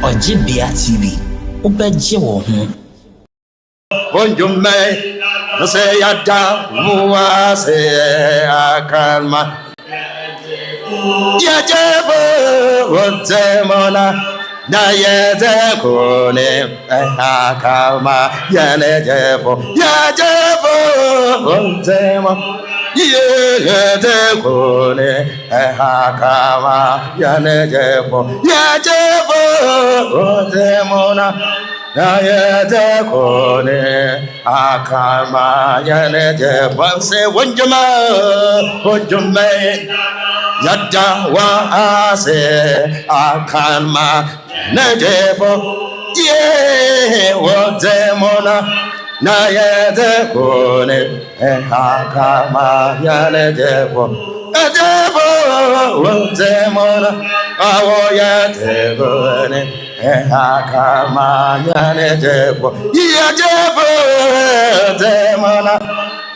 Ojibia TV. Ubeje wo ho. Onjume no say yada muwa say akalma. Yajebo wotemona na yede kone akalma yanejebo wotemona yede kone akalma yanejebo wotemona na yede kone akalma yanejebo se wonjume Yada wa ase akalma nejebo ye wotemona na yede kone akalma ya nejebo wotemona awo yede kone akalma ya nejebo wotemona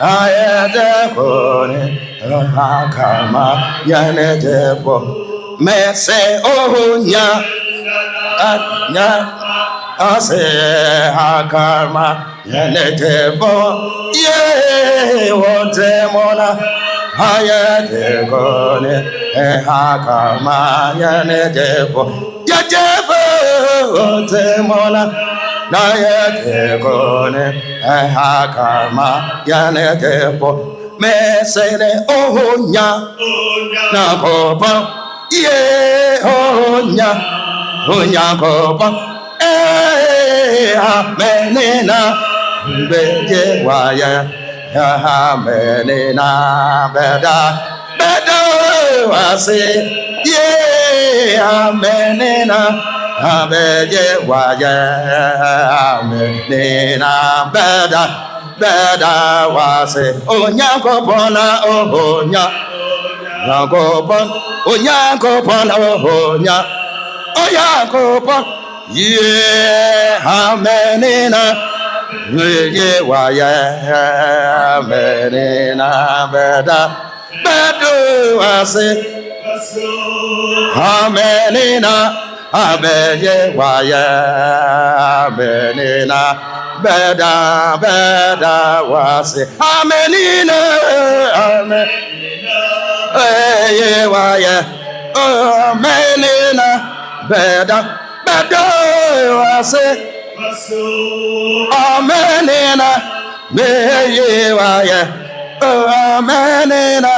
ayede kone akalma yanejebo mese ohunya anya ase akalma yanejebo ye wotemona ayede kone akalma yanejebo wotemona na yede kone akalma yanejebo mesere ohonya na kopa ye ohonya kopa amenena beje waya amenena beda wase ye amenena beje waya amenena beda wase onyakopona ohonya onyakopona ohonya oyakopon ye amenena ye waya amenena beda wase amenena abeye waya amenena beda wase amenina ye waya amenina beda wase amenina ye waya amenina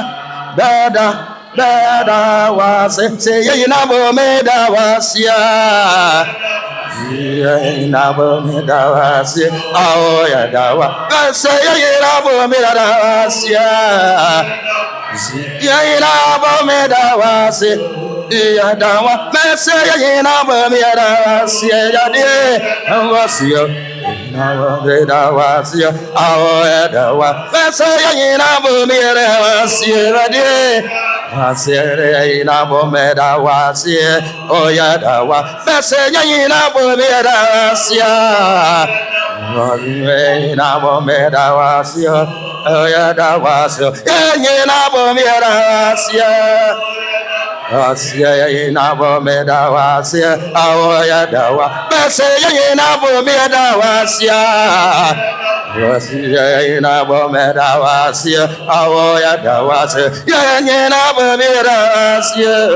beda wase say ye na bo meda wasia na bo meda wasia awo ya dawa say ye na bo meda wasia ye na bo meda wasia ya dawa say ye na bo meda wasia ya de wasia na bo meda wasia awo ya dawa say ye na bo meda wasia ya de Asere ina bomeda wasie oya dawa besenya ina bomeda wasia ina bomeda wasia oya dawa ina bomeda wasia asia ina bomeda wasia oya dawa besenya ina bomeda wasia Wasia ina bomeda wasia awoya dawasia yanyena bomeda wasia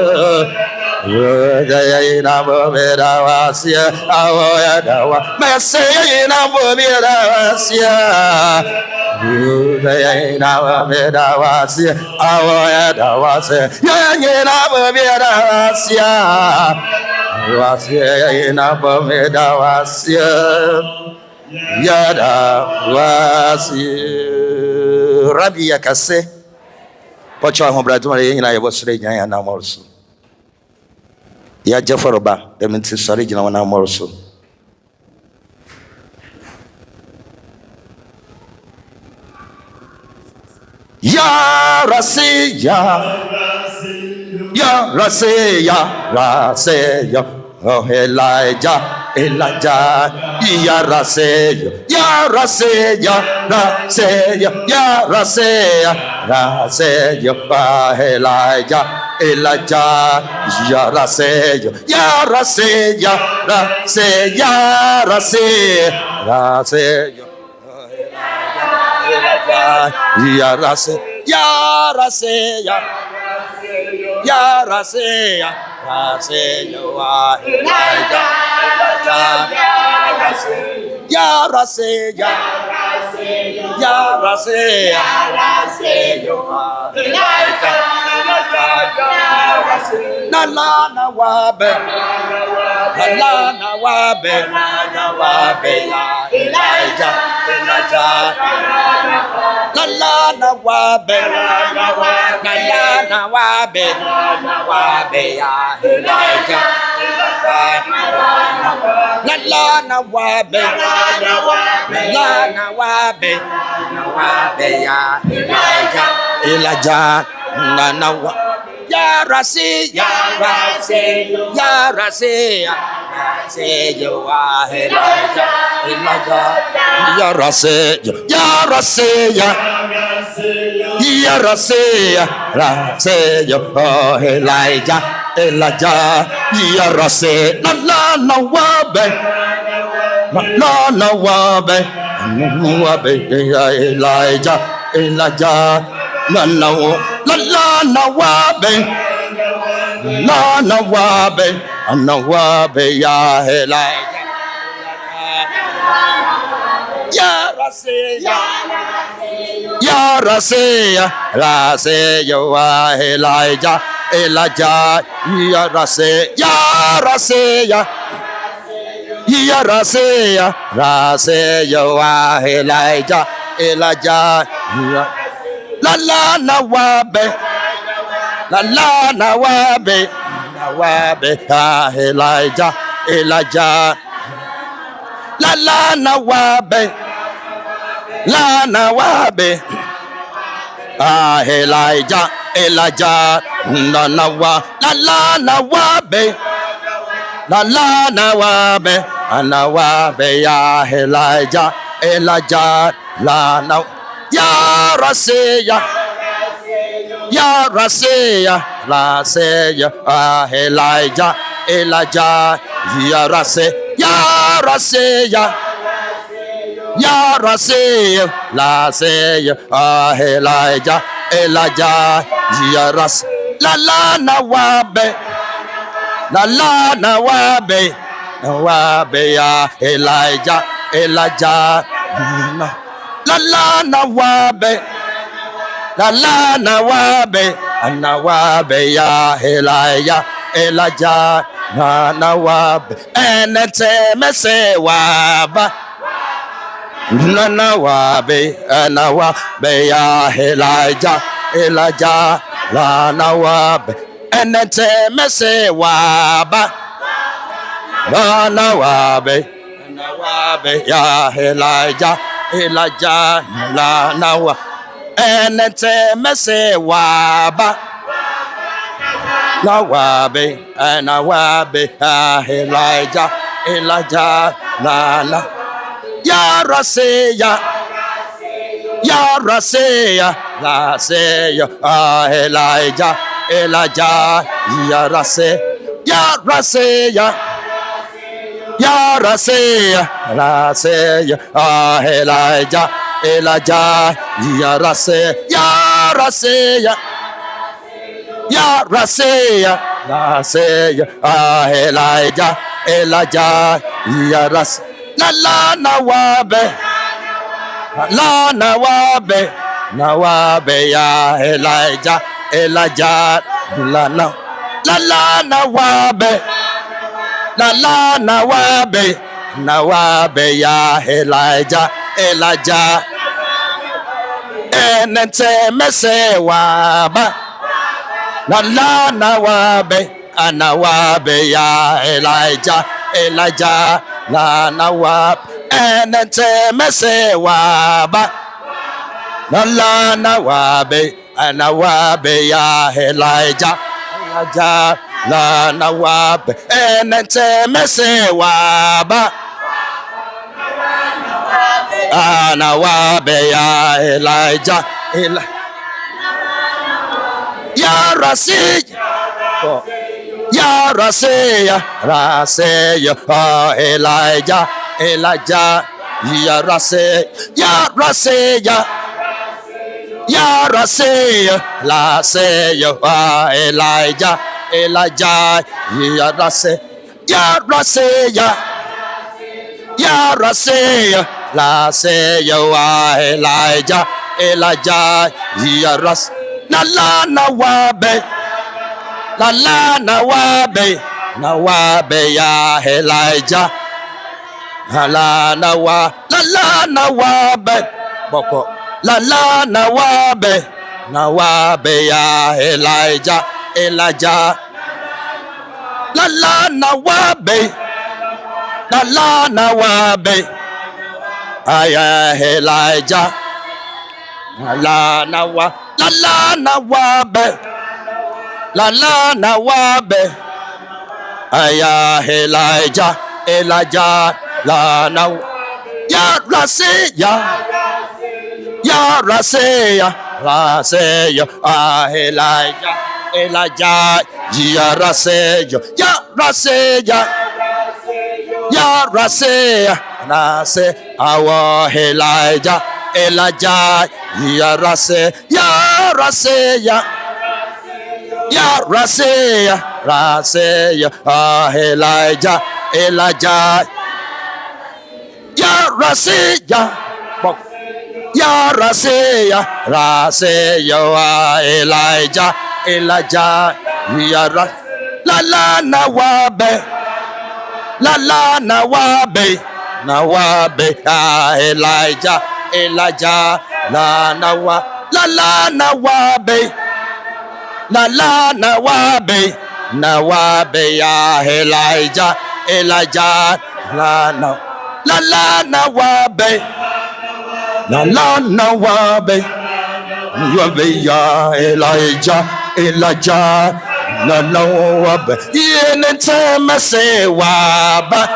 ina bomeda wasia awoya dawa mesia ina bomeda wasia ina bomeda wasia awoya dawasia yanyena bomeda wasia wasia ina bomeda wasia Yada wasi Rabi yakase Pocha hobratu mare nyina ye bosre nyanya na morso ya jeforoba dementi sori gina wana morso ya rase oh Elijah ya rase Elijah Elijah, Yarase, Yarase, Yarase, Yarase, Yarase, Yarase, Yarase, Yarase, Yarase, you are Elijah, Yarase, Yarase, Yarase, you are Elijah. La la na wabe, la la na wabe, ya Elijah, Elijah. La la na wabe, la la na wabe, ya Elijah. La la na wabe, la na wabe, ya Elijah, Elijah. Na na wa. Yarase, Yarase, Yarase, Yarase, you are Elijah, Elijah. Yarase, Yarase, Yarase, Yarase, you are Elijah, Elijah. Yarase, na na na wabe, na na wabe, Elijah, Elijah. Na na la la na wabe, la na wabe, ya Elijah. Yarase, Yarase, Yarase, you are Elijah, Elijah. Yarase, Yarase, Yarase, Yarase, you are Elijah, Elijah. La la na wabe, la la na wabe, Elijah, Elijah. La la na wabe, Elijah, Elijah. La na wa, la la na wabe, ya Elijah, Elijah. La na. Yarase, Yarase, Yarase, Elijah, Elijah. Yarase, Yarase, Yarase, Yarase, Elijah, Elijah. Yarase, la la na wabe, ya Elijah, Elijah. La la na wabe, ya Elijah, Elijah. Na wabe, enete mese waba. Na wabe, ya Elijah, Elijah. Na wabe, enete mese waba. Na wabe, ya Elijah, Elijah. Na wa, enete mese waba. Na wabe, ya Elijah, Elijah. Na Yarase, Yarase, Elijah, Elijah. Yarase, Yarase, Yarase, Elijah, Elijah. Yarase, Yarase, Elijah, Elijah. Yarase, la la na wabe, ya Elijah, Elijah. La la na wabe, ya Elijah, Elijah. Enete mese waba, la na wabe, ya Elijah, Elijah. La na wabe, enete mese waba, la na wabe, ya Elijah, Elijah. La na wabe, enete mese waba, na wabe, ya Elijah, Yarase, Ya Raseya, Raseya, Elijah, Elijah, Ya Raseya, Ya Raseya, Ya Raseya, Raseya, Elijah, Elijah, Ya Raseya, Ya Raseya, Ya Raseya, Raseya, Elijah, Elijah, Ya Ras, La la na wabe. La la na wabe ya Elijah. La la na wabe boko. La la na wabe ya Elijah. Elijah. La la na wabe aya Elijah. La la na wabe. La la na wabe aya Elijah, Elijah, la na ya Raseya, ya Raseya, Raseya, Elijah, Elijah, ya Raseya, ya Raseya, ya Raseya, Rase, our Elijah, Elijah, ya Raseya, ya Raseya. Ya Raseya, Raseya, Elijah, Elijah. Ya Raseya, Ya Raseya, Raseya, Elijah, Elijah. Ya Ras, la la na wabe, Elijah, Elijah, la na wabe. La la na wabe ya Elijah, Elijah, la na wabe, wabe ya Elijah, Elijah, la wabe, yene tema se waba,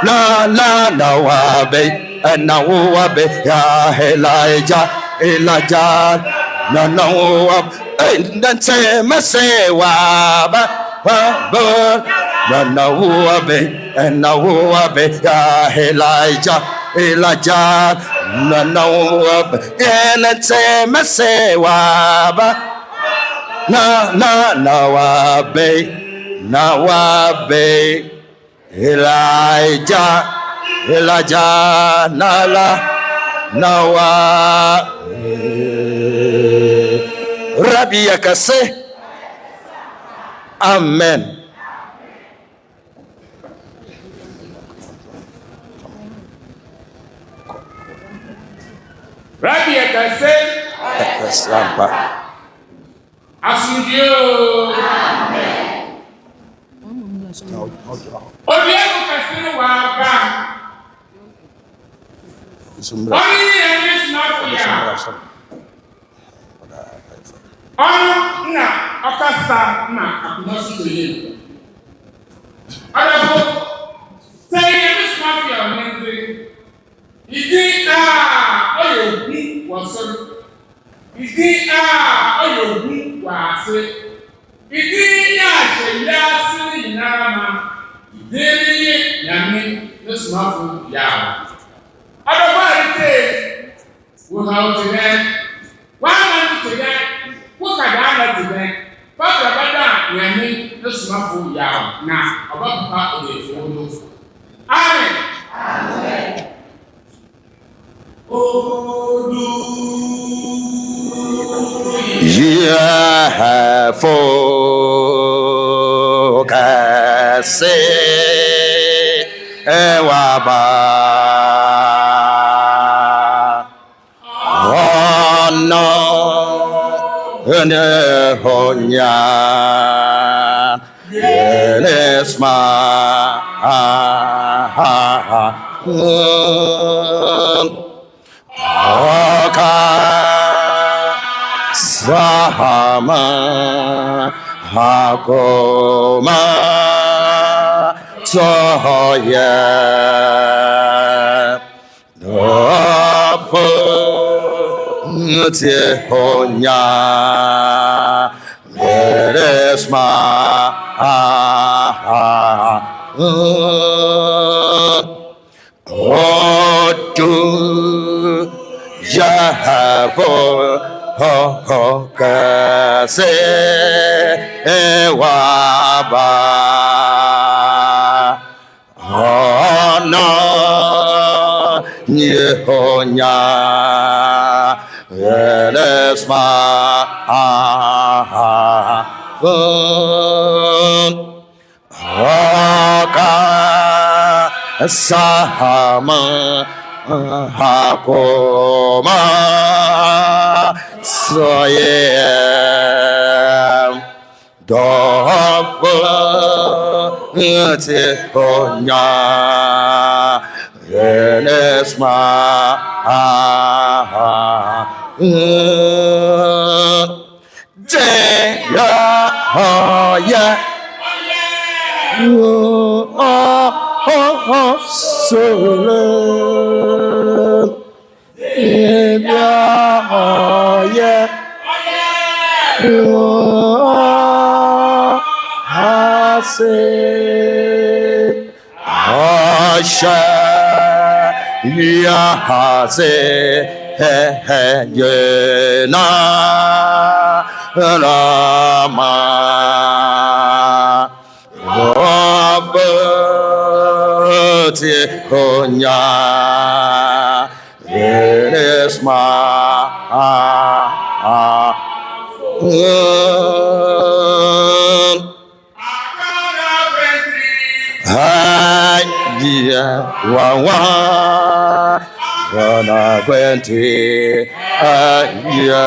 la na wabe, na wabe ya Elijah, Elijah, la wabe. And then say, Messay, Waba, and now Elijah, Elijah, and then say, Messay, Waba, Nawabe, Elijah, Nawa. Rabbi Yakase. Amen. Rabbi Yakase. Asudio. Amen. Obiaku kasino wa ba. Only is not for ya. Na akasa na akunosi toye. Adabo say this mafia menze. Idi oyogun waso. Idi oyogun wase. Idi ya sini inarama. Idi Nyame this Somafo Yawoh. Adabo arite we how to them. Why want to them? What can I do then? Papa Bada, Nyame, the Somafo Yawoh. Now, about Papa of the photos. Amen. Amen. Oh, yeah, focus, oh no, Honya, yes, ma, Sahama Hakoma Toya Dopo Tehonya is my do Yawoh kase waba no nyehonya eres ma sama hakoma soyem dohte honya enesma ya solo Konya eres ma dia wawa gonna gwenti ya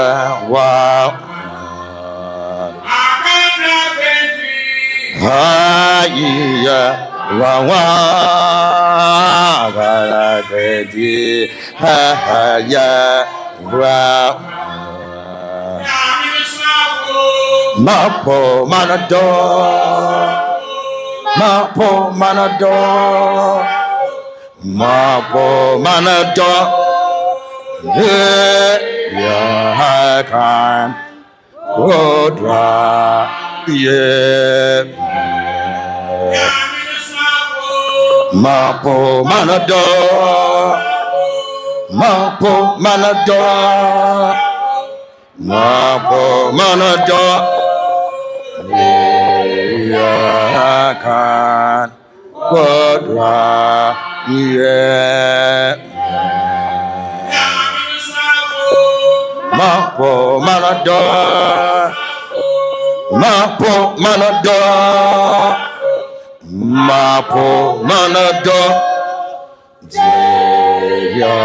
wa ya wawa gonna gwenti ya wa Mapo manado ya kan kodra ye mapo manado ya kan kodra ye mapo manado ya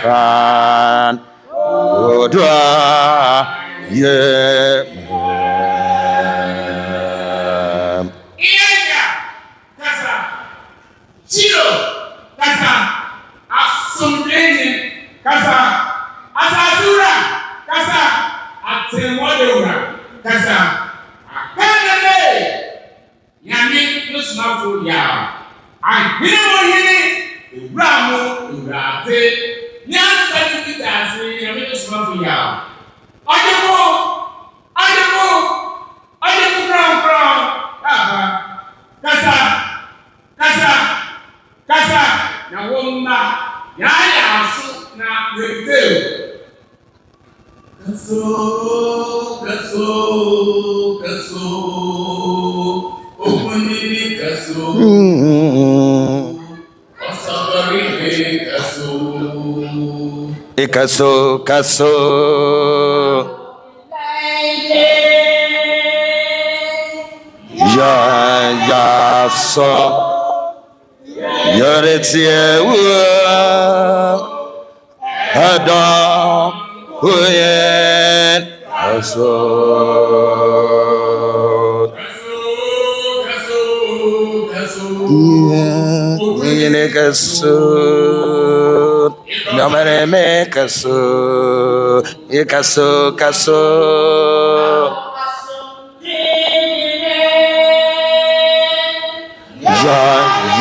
kan kodra ye Chilo, kasa, asumdeni, kasa, asasura, kasa, atemodora, kasa, akanele, Nyame no Somafo Yawoh, ahini Ibramu, Ibrate, nyansa ni fitasi, Nyame no Somafo Yawoh, Ojefo, Ɔkrɔnkrɔnyi, kasa, na wonna, yaya aso na weteo. Kaso, okunini kaso, osabari kaso. Ya so yoretie adam kuyen kaso yene kaso namare me kaso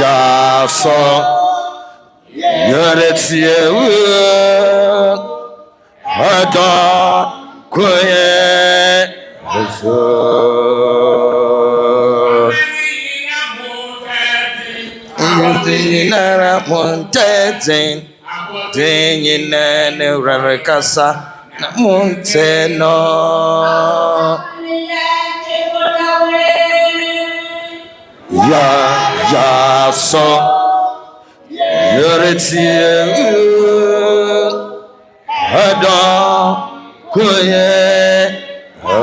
ya so yoretie ada kuyen Nara Montetin, Dinin and Ravicasa, Monteno. Ya, so, you're Adam, Kuye,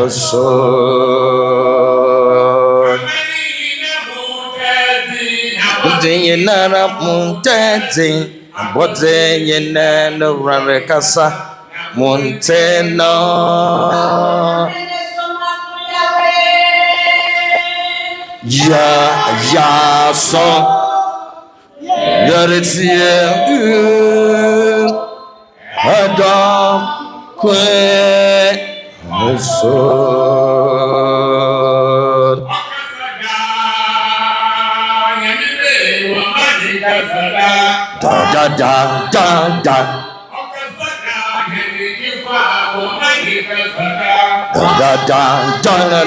so. Nara Montetin, Botin and Ravicasa, Monteno. Ya, so, you're Adam, Queen, so.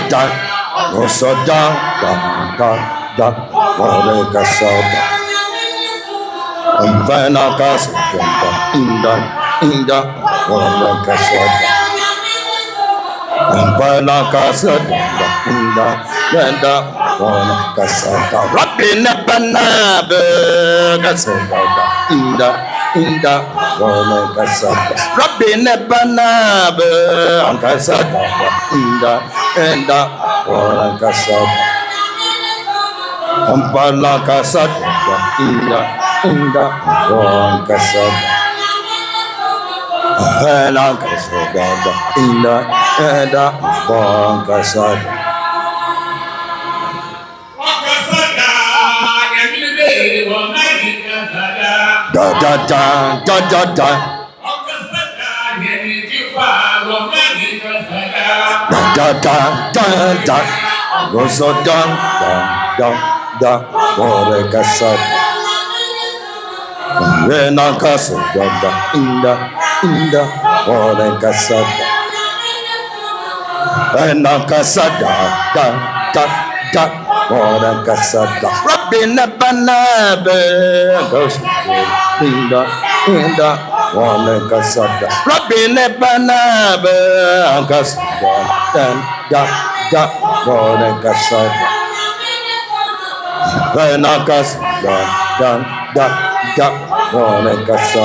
Da. Also da. Vana casa, inda, vana casa, vana casa, inda, vana casa. Rabina banabe, casa, inda, vana casa. Rabina banabe, casa, inda, vana casa. Ampala casa, inda, vana casa. Vana casa, inda, vana casa. Da. Goes down, Ore casa. Vena casa, inda, ore casa. Vena casa, da, ore casa. Rabina banabe, inda, ore casa. Rabina banabe, casa, da, ore casa. Vena casa, da, ore casa.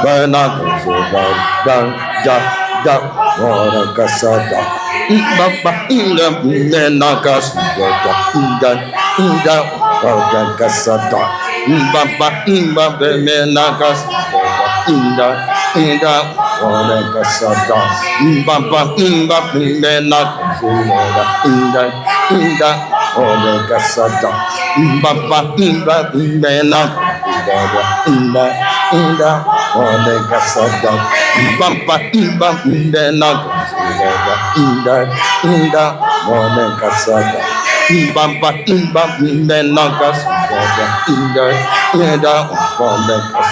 Vena casa, da, ore casa. Baba inga vena casa, inda, ore casa. Baba vena casa, inda, ore casa. Baba vena casa, inda, ore casa. Baba vena inda, ore casa. Baba vena inda, ore casa. Baba vena casa, inda, ore casa.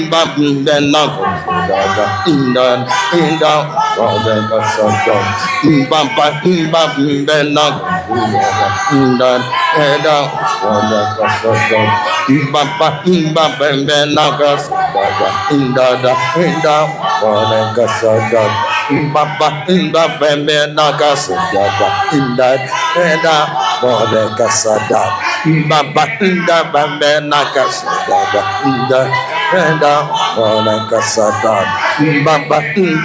Baba vena inda, ore casa. Baba vena inda, ore casa. Baba vena casa, inda, ore casa. Baba vena casa, inda, ore casa. Baba vena casa, inda, ore casa.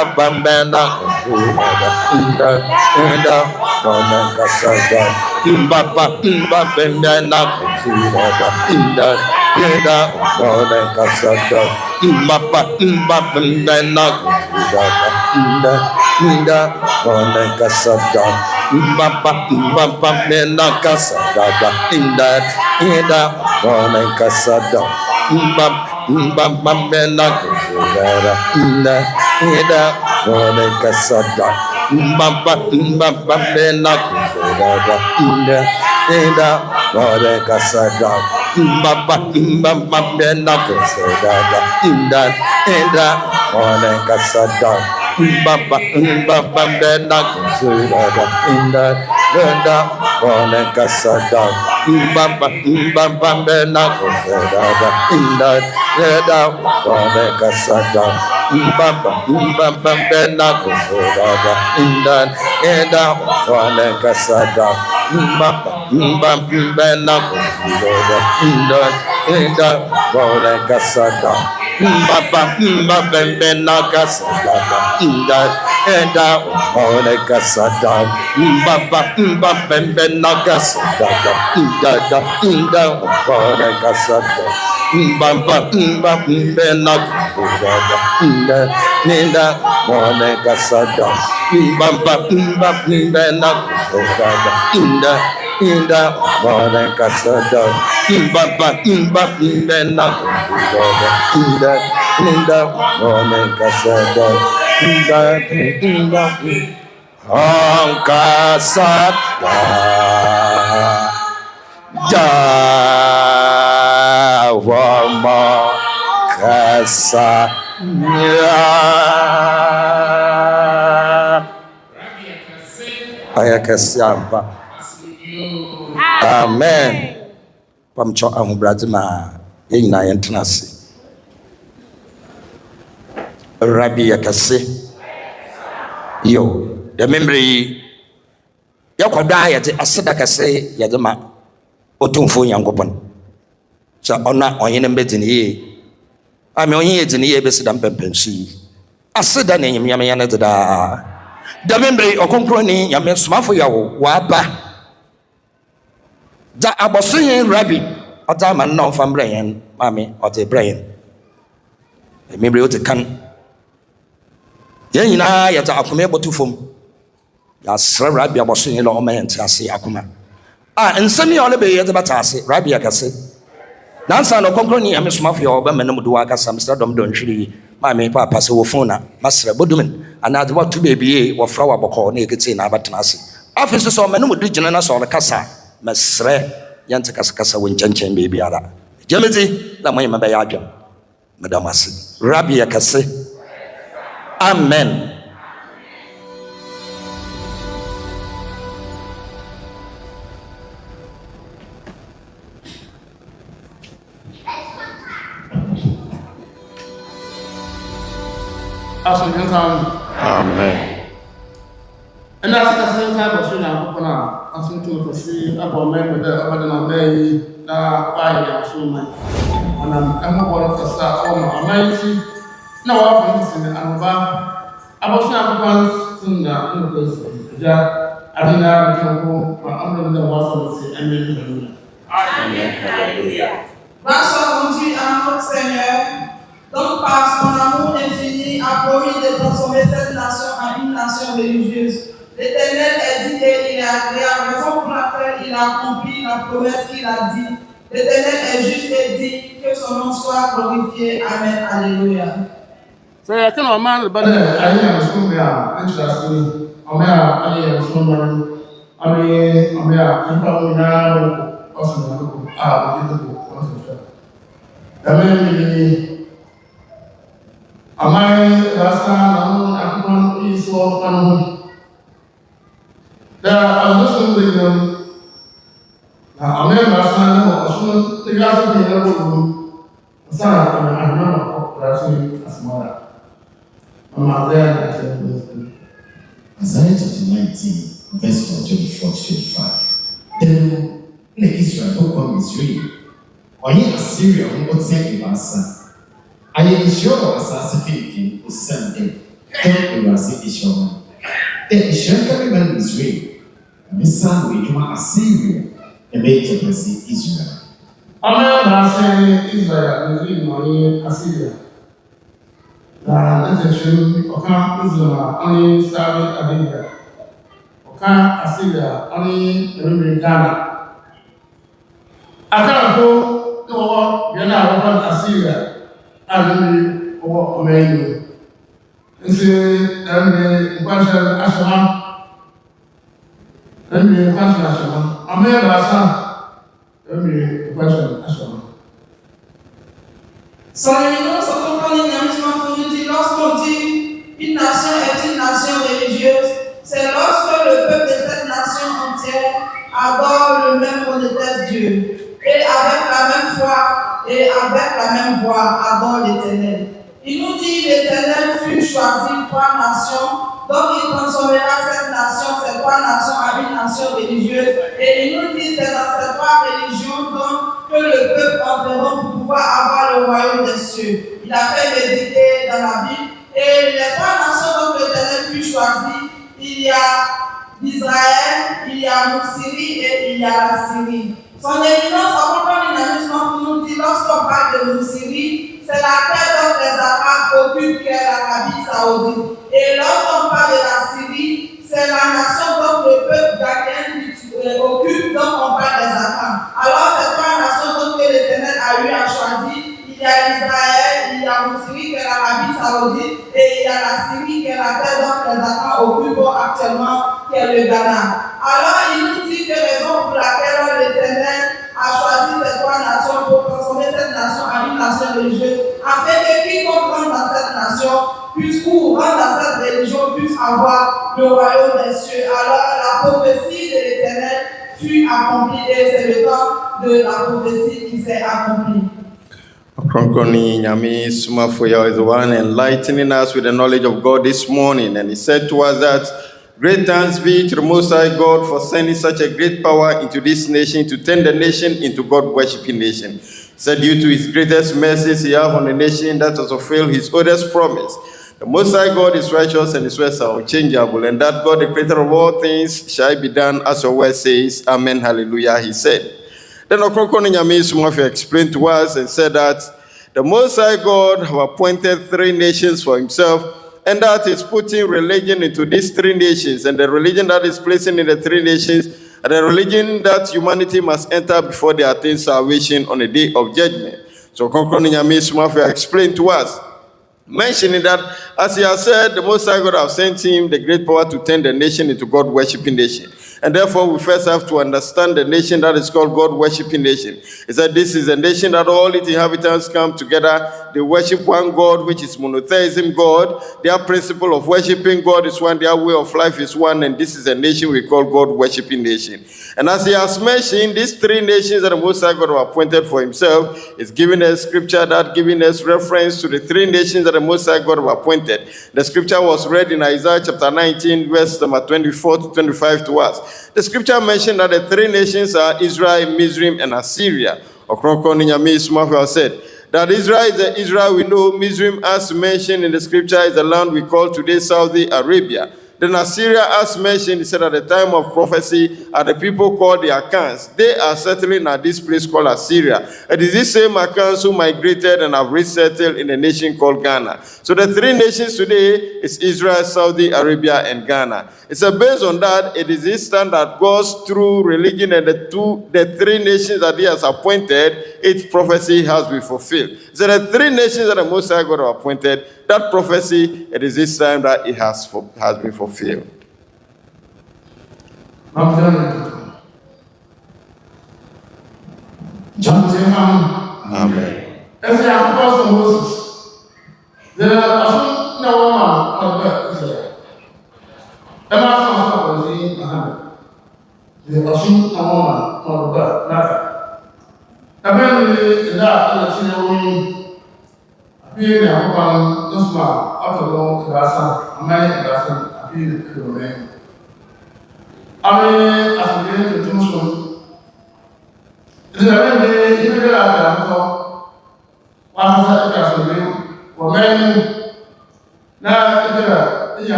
Baba vena inda, ore casa. Baba vena inda, ore casa. Baba vena inda, ore casa. Baba vena casa, inda, ore casa. Baba vena inda, ore casa. Baba vena inda, ore casa. Baba vena inda, ore casa. Baba Baba Bena Kusada Inda Benda Wane Kasada Baba Baba Bena Kusada Inda Benda Wane Kasada Baba Baba Bena Kusada Inda Benda Wane Kasada Baba Baba Bena Kusada Inda Benda Wane Kasada Baba Baba Bena Kasada Inda Enda Wane Kasada Baba Baba Bena Kasada Inda Wane Kasada Baba Baba Bena Kasada Inda Wane Kasada Baba Baba Bena Kasada Inda Wane Kasada Baba Baba Bena Kasada Inda Wane Kasada Inda Kasada Jawama Kasada Ayakasiamba. Amen. Pamcho ahubradima yina yentenase. Rabbi yakase. Yo, the memory yakwada yate aseda kase yadema otumfo yankopon. So ona onyene mbedini ye. Ame onye yedini ye besida mpempensi. Aseda ne nyame yana da. The memory Ɔkrɔnkrɔnyi Nyame Somafo Yawoh waba. Da abosoyen Rabbi ota man na ofam brayen mami ote brayen. The memory ote kan. Yen nyina yata akome botufom. Ya sra Rabbi abosoyen lo oma yente ase akoma. Nsemi ole be yete batase Rabbi akase. Nansa no Ɔkrɔnkrɔnyi Nyame Somafo Yawoh ba menum do akasa Mr. Dom don hwiri mami papa se wo phone na masra bodumen anade what to baby wo fra wa bokọ na ekete na abatena ase afese so menum do gina na so le kasa masra yente kasa wo nchenchem baby ara jemezi na moye maba ya adwam madam ase Rabbi yakase. Amen. Amen. And that's the same time of showing up on our to see about men with the other may now I am so much. And I'm going to start on my mighty. Now I'm going to sing and about once in the place. I didn't have to go, but I'm going to say, Amen. Alléluia. Grâce à mon Dieu, à notre Seigneur, donc par son amour infini, a promis de transformer cette nation en une nation religieuse. L'Éternel est dit et il est agréable, raison pour laquelle il a accompli la promesse qu'il a dit. L'Éternel est juste et dit que son nom soit glorifié. Amen. Alléluia. So I cannot man, but I am so interesting. I'm so amai rasa namun akuman iso panu. Da alhamdulillah dengan na amai rasa namun asun tiga sini lalu sana kami anak rasa asmara. Mama dia Isaiah chapter 19, verse 24 to 25. Then the Israel will come Israel. Or Assyria will take Ibasa. I am sure assassination was Sunday. Then was it Israel. Then Israel can Israel. And this son will come Assyria and make a blessing Israel. Amen. Israel is in Assyria. That's a true. Oka Israel only started Arabia. Oka Assyria only remember Ghana. Akarapo no yana Oka Assyria. Already or Omenu. And say, and the question Ashama. And the question Ashama. America, and the question Ashama. Son éminence Ɔkrɔnkrɔnyi Nyame Somafo nous dit, lorsqu'on dit une nation est nation religieuse, c'est lorsque le peuple de cette nation entière adore le même monétaire Dieu et avec la même foi et avec la même voix adore l'Éternel. Il nous dit l'Éternel fut choisi 3 nations, donc il transformera cette nation, ces 3 nations en une nation religieuse. Et il nous dit c'est dans ces 3 religions donc que le peuple enverra pour pouvoir avoir le royaume des cieux. Il a fait méditer dans la Bible. Et les 3 nations dont l'Éternel fut choisi, il y a l'Israël, il y a l'Syrie et il y a la Syrie. Son éminence, en tant qu'amusement, nous dit lorsqu'on parle de l'Syrie, c'est la terre dont les Arabes occupent, qui est l'Arabie Saoudite. Et lorsqu'on parle de la Syrie, c'est la nation dont le peuple ghanéen occupe, donc on parle des Arabes. Alors, ces 3 nations dont l'Éternel a eu à choisir, il y a l'Israël, il y a l'Syrie, qui est l'Arabie Saoudite, et il y a la Syrie, qui est la terre dont les Arabes occupent actuellement, qui est le Ghana. Alors, il nous dit que raison pour laquelle l'Éternel a choisi ces 3 nations pour transformer cette nation en une nation religieuse, afin que quiconque rentre dans cette nation puisse, ou rentre dans cette religion, puisse avoir le royaume des cieux. Alors, la prophétie de l'Éternel fut accomplie et c'est le temps de la prophétie qui s'est accomplie. Ɔkrɔnkrɔnyi Nyame Somafo is the one enlightening us with the knowledge of God this morning, and he said to us that great thanks be to the Most High God for sending such a great power into this nation to turn the nation into God-worshipping nation. He said due to his greatest mercies he has on the nation that has fulfilled his oldest promise. The Most High God is righteous and his words are unchangeable, and that God, the creator of all things, shall be done as your word says. Amen, hallelujah, he said. Then Ɔkrɔnkrɔnyi Nyame Somafo explained to us and said that the Most High God have appointed 3 nations for himself, and that is putting religion into these 3 nations, and the religion that is placing in the 3 nations, and the religion that humanity must enter before they attain salvation on the day of judgment. So Ɔkrɔnkrɔnyi Nyame Somafo explained to us, mentioning that as he has said, the Most High God have sent him the great power to turn the nation into God-worshipping nation. And therefore, we first have to understand the nation that is called God-worshipping nation. He said this is a nation that all its inhabitants come together. They worship one God, which is monotheism God. Their principle of worshiping God is one. Their way of life is one. And this is a nation we call God-worshipping nation. And as he has mentioned, these 3 nations that the Most High God have appointed for himself is giving us scripture that giving us reference to the 3 nations that the Most High God have appointed. The scripture was read in Isaiah chapter 19, verse number 24 to 25 to us. The scripture mentioned that the 3 nations are Israel, Mizraim, and Assyria. Ɔkrɔnkrɔnyi Nyame Somafo said that Israel is the Israel we know. Mizraim, as mentioned in the scripture, is the land we call today Saudi Arabia. Then Assyria, as mentioned, he said at the time of prophecy, are the people called the Akans. They are settling at this place called Assyria. It is this same Akans who migrated and have resettled in a nation called Ghana. So the 3 nations today is Israel, Saudi Arabia, and Ghana. It's based on that, it is this time that goes through religion and the 3 nations that he has appointed, its prophecy has been fulfilled. So the 3 nations that the Most High God have appointed, that prophecy, it is this time that it has been fulfilled. Amen.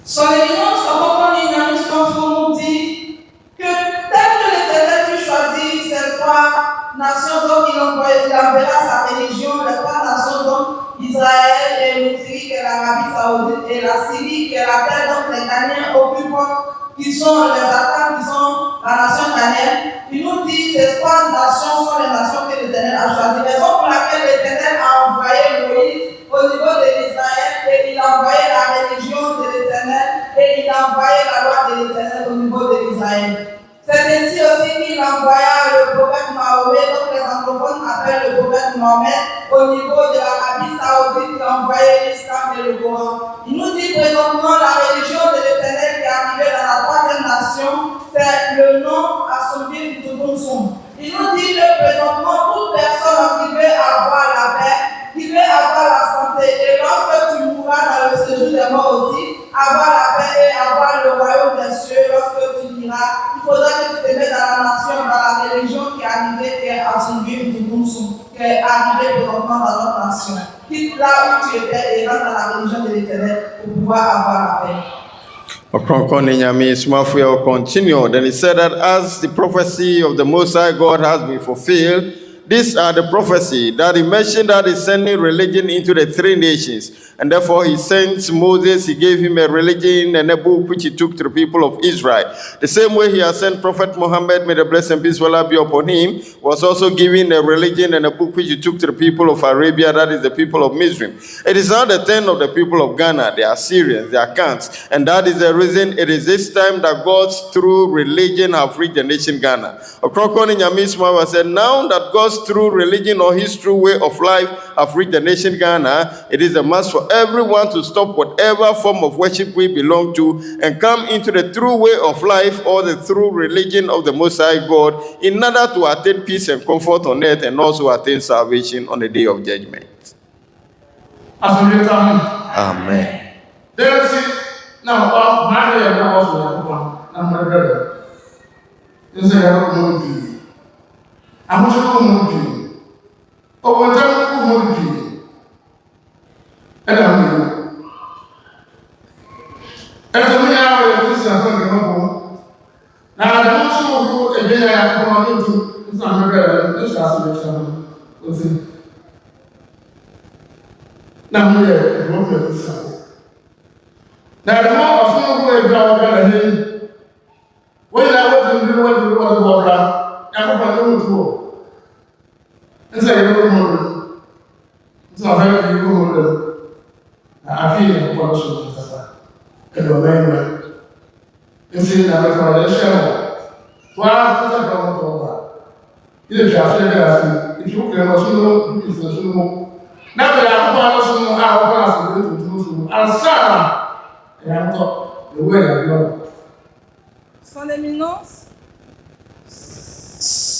Son éminence, Ɔkrɔnkrɔnyi Nyame Somafo nous dit que tel que l'Éternel fut choisi ces 3 nations dont il enverra sa religion, les 3 nations dont Israël et l'Syrie qui est l'Arabie Saoudite et la Syrie qui est la terre dont les Ghanéens occupent, qui sont les Akans, qui sont la nation ghanéenne. Il nous dit que ces 3 nations sont les nations que l'Éternel a choisies. Raison pour laquelle l'Éternel a envoyé Moïse au niveau de l'Israël et il a envoyé la religion de l'Éternel et il a envoyé la loi de l'Éternel au niveau de l'Israël. C'est ainsi aussi qu'il envoya appelle le prophète Mohammed au niveau de l'Arabie Saoudite qui a envoyé l'islam et le Coran. Il nous dit présentement la religion de l'Éternel qui est arrivée dans la troisième nation, c'est le nom à son Dieu de tout son. Il nous dit que présentement toute personne qui veut avoir la paix, qui veut avoir la santé, et lorsque tu mourras dans le séjour des morts aussi, avoir la paix et avoir le royaume des cieux, lorsque tu diras, il faudra que tu te mettes dans la nation, dans la religion qui est arrivée, qui est attribuée du Moussou, qui est arrivée présentement dans notre nation. Quitte là où tu étais et rentre dans la religion de l'Éternel pour pouvoir avoir la paix. Ɔkrɔnkrɔnyi Nyame Somafo will continue. Then he said that as the prophecy of the Most High God has been fulfilled, these are the prophecy that he mentioned that he's sending religion into the three nations. And therefore he sent Moses, he gave him a religion and a book which he took to the people of Israel. The same way he has sent Prophet Muhammad, may the blessing and peace will be upon him, was also giving a religion and a book which he took to the people of Arabia, that is the people of Mizraim. It is now the turn of the people of Ghana, the Assyrians, the Akans, and that is the reason it is this time that God's true religion have reached the nation Ghana. Ɔkrɔnkrɔnyi Nyame Somafo said, now that God's true religion or his true way of life have reached the nation Ghana, it is a must for everyone to stop whatever form of worship we belong to and come into the true way of life or the true religion of the Most High God in order to attain peace and comfort on earth and also attain salvation on the day of judgment. Amen. Now, my dear, I'm my brother. This is a movie. I'm also a movie. Oh, what a movie. And I'm this is a home. Now, I also go again. I come into this. I'm my brother. This is a now, here, I'm going to this. Now, the more of you who are going when I was in the water, I'm going to go. And say, you're going to so I have you go. I feel like one should be and remember. You see, now I'm show. Well, I'm going to go. You just say, if you can also do this, now we are going to our class and Sarah. Son éminence,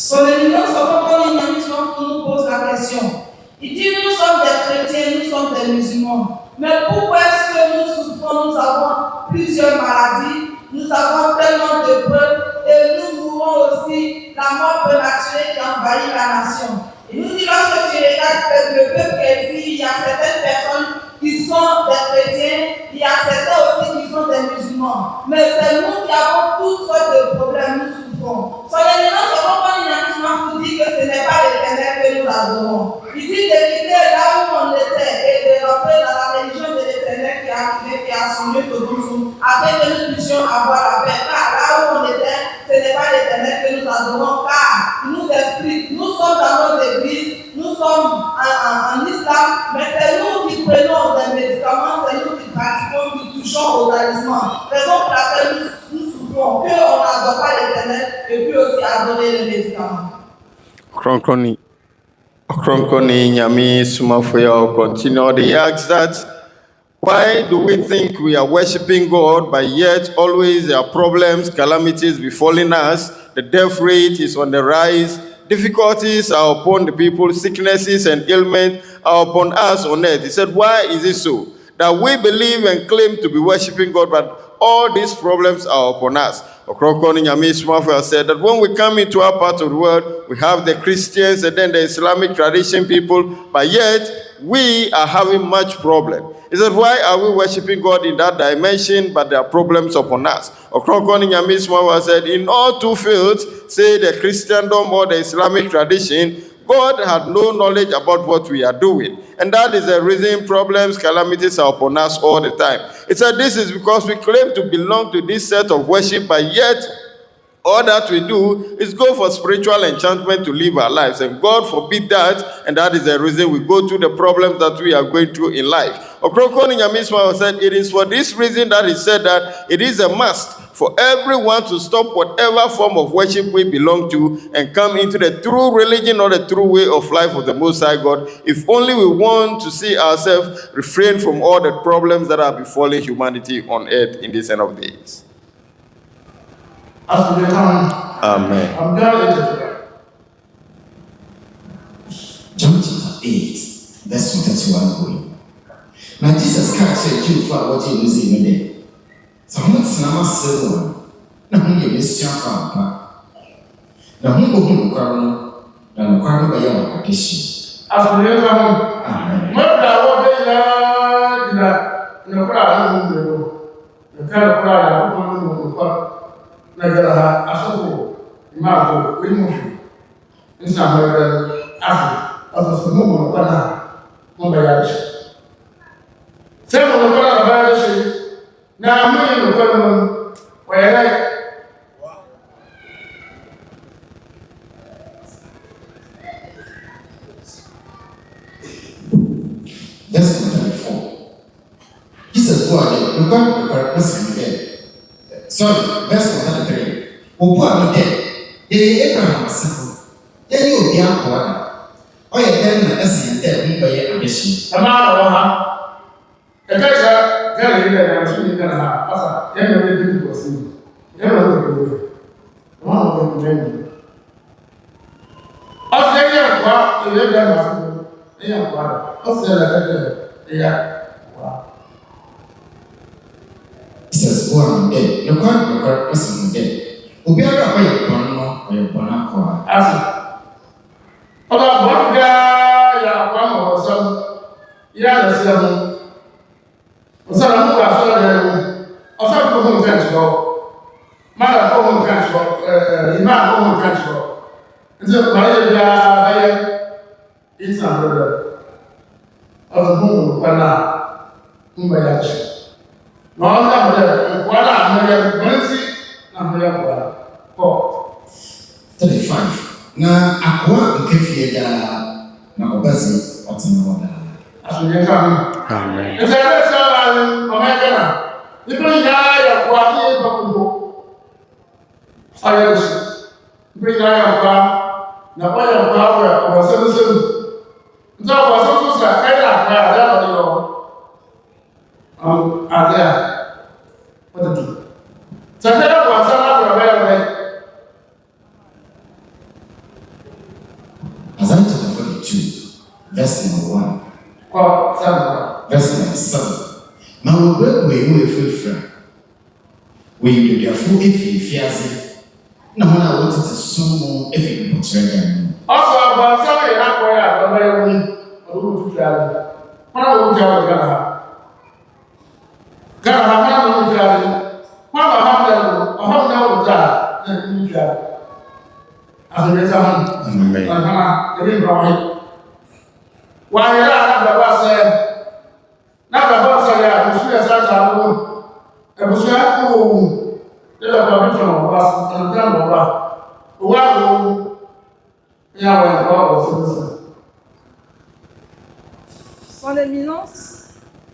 Ɔkrɔnkrɔnyi Nyame Somafo nous pose la question. Il dit, nous sommes des chrétiens, nous sommes des musulmans. Mais pourquoi est-ce que nous souffrons, nous avons plusieurs maladies, nous avons tellement de peur et nous mourons aussi la mort prématurée qui envahit la nation. Il nous dit, lorsque tu regardes le peuple qui est ici, il y a certaines personnes qui sont des chrétiens, il y a certains aussi qui sont des musulmans. Mais c'est nous qui avons toutes sortes de problèmes, nous souffrons. Son éminence, Ɔkrɔnkrɔnyi Nyame Somafo dit que ce n'est pas l'Éternel que nous adorons. Il dit de quitter là où on était et de rentrer dans la religion de l'Éternel qui est arrivée, qui a son lieu de nous, afin que nous puissions avoir la paix. Car là où on était, ce n'est pas l'Éternel que nous adorons, car il nous explique, nous sommes dans nos églises, nous sommes en islam, mais c'est nous qui prenons des médicaments, c'est nous qui pratiquons, qui touchons au talisman. Raison pour laquelle nous souffrons, qu'on n'adore pas l'Éternel et puis aussi adorer les médicaments. Ɔkrɔnkrɔnyi Nyame Somafo will continue. He asks that, why do we think we are worshiping God, but yet always there are problems, calamities befalling us? The death rate is on the rise. Difficulties are upon the people, sicknesses and ailments are upon us on earth. He said, why is it so? That we believe and claim to be worshiping God, but all these problems are upon us. Ɔkrɔnkrɔnyi Nyame Somafo said that when we come into our part of the world, we have the Christians and then the Islamic tradition people, but yet we are having much problem. He said, why are we worshiping God in that dimension, but there are problems upon us? Ɔkrɔnkrɔnyi Nyame Somafo said, in all two fields, say the Christendom or the Islamic tradition, God had no knowledge about what we are doing. And that is the reason problems, calamities are upon us all the time. He said this is because we claim to belong to this set of worship, but yet all that we do is go for spiritual enchantment to live our lives. And God forbid that, and that is the reason we go through the problems that we are going through in life. Ɔkrɔnkrɔnyi Nyame Somafo said it is for this reason that he said that it is a must for everyone to stop whatever form of worship we belong to and come into the true religion or the true way of life of the Most High God, if only we want to see ourselves refrain from all the problems that are befalling humanity on earth in this end of days. Amen. John chapter 8, verse 31 going. Now Jesus can't say Jew for what he was in the day. So I'm not saying I'm a silver. Now I'm a mission from now who go home crown and the crown by your addition. As we never Amen. what the crowd, the kind of crowd like a soul, Marco, we move. It's not after of the moment of Mobayage. Several of the Badashi now I'm in the government where Verse 34. Jesus go ahead. Look at listen again. Sorry, verse 103. Obu amode, ye Abraham asefo. Ye ni obi akwa na. Oye den na esi den mba ye adeshi. Ama wa ha. Ekaka gari ile na shuni kana ha. Asa, ye no be di ko si. Ye no be ko. Ama wa ko men. Asa ye kwa, ye ga ma fu. Ye kwa. Asa la ka ya. Jesus go ahead. Look at listen again. Obi ara kwa ye bono, oye bono akwa. Asa. Oba bọ̀dá ya kwa mọ̀ ọ̀sán, ya lọ sí ẹmú. Ọ̀sán àmú wà fún ọ̀dẹ̀ ẹmú. Ọ̀sán kò mú nǹkan jùlọ. Máa kò mú nǹkan jùlọ. Ìmá kò mú nǹkan jùlọ. Ǹjẹ́ báyé bí a báyé ìtàn lọ́dọ̀. Ọ̀sán mú nǹkan náà ń bẹ̀ yà jù. Nà ọ́n dà bọ̀dẹ̀ ẹ̀kọ́ náà àmúyẹ gbọ́nsí àmúyẹ kọ̀. 35. Na akwa nkefie da na obazi otena wada. Amen. It's a restaurant, Omega. You bring your quality bakugo. Ayos. Bring your car. Na kwa your power of a citizen. So was also a kind of there. What to do? So there was some Isaiah chapter 42, verse number 1. Verse number 7. Now we will free. We do therefore if you fear. Now when I wanted to summon if you put again. Also, about something happened. I will travel. When I will travel, Ghana, I will travel. When I have now that you travel. As a result, Amen. why you are the boss? Not the boss, I am sure that I will. I was not home. The commission was and done over. Well, Yawoh was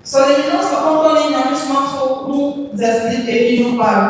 Son éminence compagnie Nyame Somafo nous explique et il nous parle.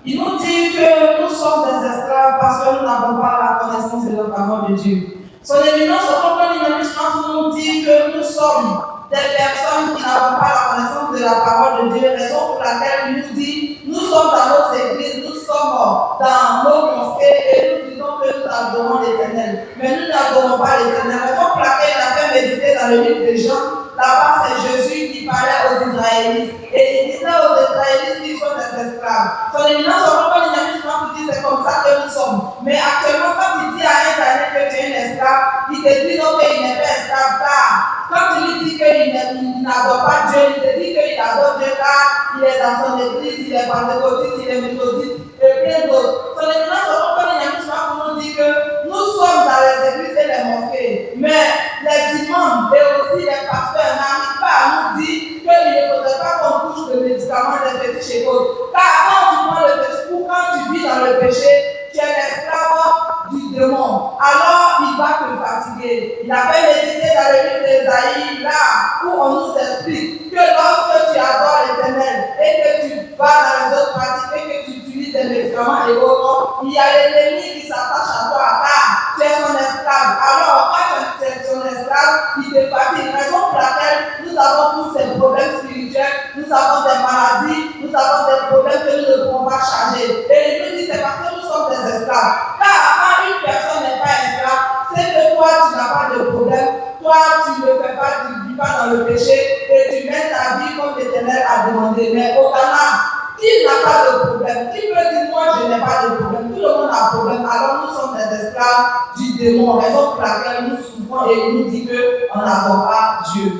Il nous dit que nous sommes des esclaves parce que nous n'avons pas la connaissance de la parole de Dieu. Son éminence compagnie Nyame Somafo nous dit que nous sommes des personnes qui n'avons pas la connaissance de la parole de Dieu, raison pour laquelle il nous dit nous sommes dans notre église, nous sommes dans nos mosquées et nous disons que nous adorons l'Éternel. Mais nous n'adorons pas l'Éternel. Raison pour laquelle il a fait méditer dans le livre de Jean. Là-bas, c'est Jésus qui parlait aux Israélites. Et il disait aux Israélites qu'ils sont des esclaves. Son éminence, son compagnie Nyame Somafo dit c'est comme ça que nous sommes. Mais actuellement, quand il dit à un dernier que tu es un esclave, il te dit non, qu'il n'est pas esclave. Car quand tu lui dis qu'il n'adore pas Dieu, il te dit qu'il adore Dieu car il est dans son église, il est pentecôtiste, il est méthodiste et plein d'autres. Son éminence, son compagnie Nyame Somafo nous dit que nous sommes dans les églises et les mosquées. Mais les imams et aussi les pasteurs n'arrivent pas à nous dire qu'il ne faudrait pas qu'on touche le médicament des fétiches et autres. Car quand tu prends le fétiche ou quand tu vis dans le péché, tu es l'esclave du démon. Alors il va te fatiguer. Il a fait méditer dans le livre d'Ésaïe, là où on nous explique que lorsque tu adores l'Éternel et que tu vas dans les autres pratiques et que tu des médicaments et autres, il y a l'ennemi qui s'attache à toi. Ah, tu es son esclave. Alors, quand tu es son esclave, il te fatigue. Raison pour laquelle nous avons tous ces problèmes spirituels, nous avons des maladies, nous avons des problèmes que nous ne pouvons pas charger. Et il nous dit, c'est parce que nous sommes des esclaves. Car quand une personne n'est pas esclave, c'est que toi, tu n'as pas de problème. Toi, tu ne fais pas, tu ne vis pas dans le péché et tu mets ta vie comme l'Éternel a demandé. Mais au Ghana, qui n'a pas de problème? Qui peut dire, moi, je n'ai pas de problème? Tout le monde a un problème. Alors, nous sommes des esclaves du démon. Raison pour laquelle nous souffrons et il nous dit qu'on n'adore pas Dieu.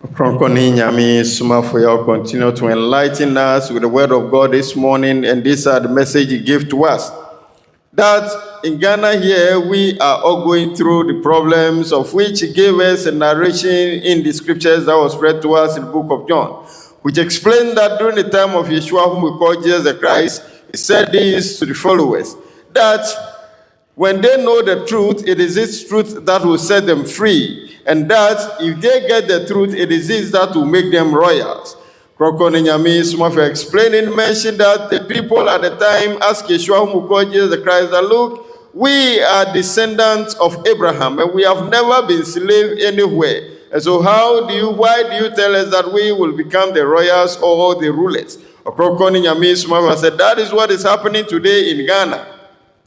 Ɔkrɔnkrɔnyi Nyame Somafo Yawoh continue to enlighten us with the word of God this morning, and these are the message he gave to us. That in Ghana here, we are all going through the problems of which he gave us a narration in the scriptures that was read to us in the book of John, which explained that during the time of Yeshua, whom we call Jesus the Christ, he said this to the followers, that when they know the truth, it is this truth that will set them free. And that if they get the truth, it is this that will make them royals. Ɔkrɔnkrɔnyi Nyame Somafo explaining, mentioned that the people at the time asked Yeshua, whom we call Jesus the Christ, that look, we are descendants of Abraham, and we have never been slaves anywhere. And so why do you tell us that we will become the royals or the rulers? Ɔkrɔnkrɔnyi Nyame Somafo said, that is what is happening today in Ghana.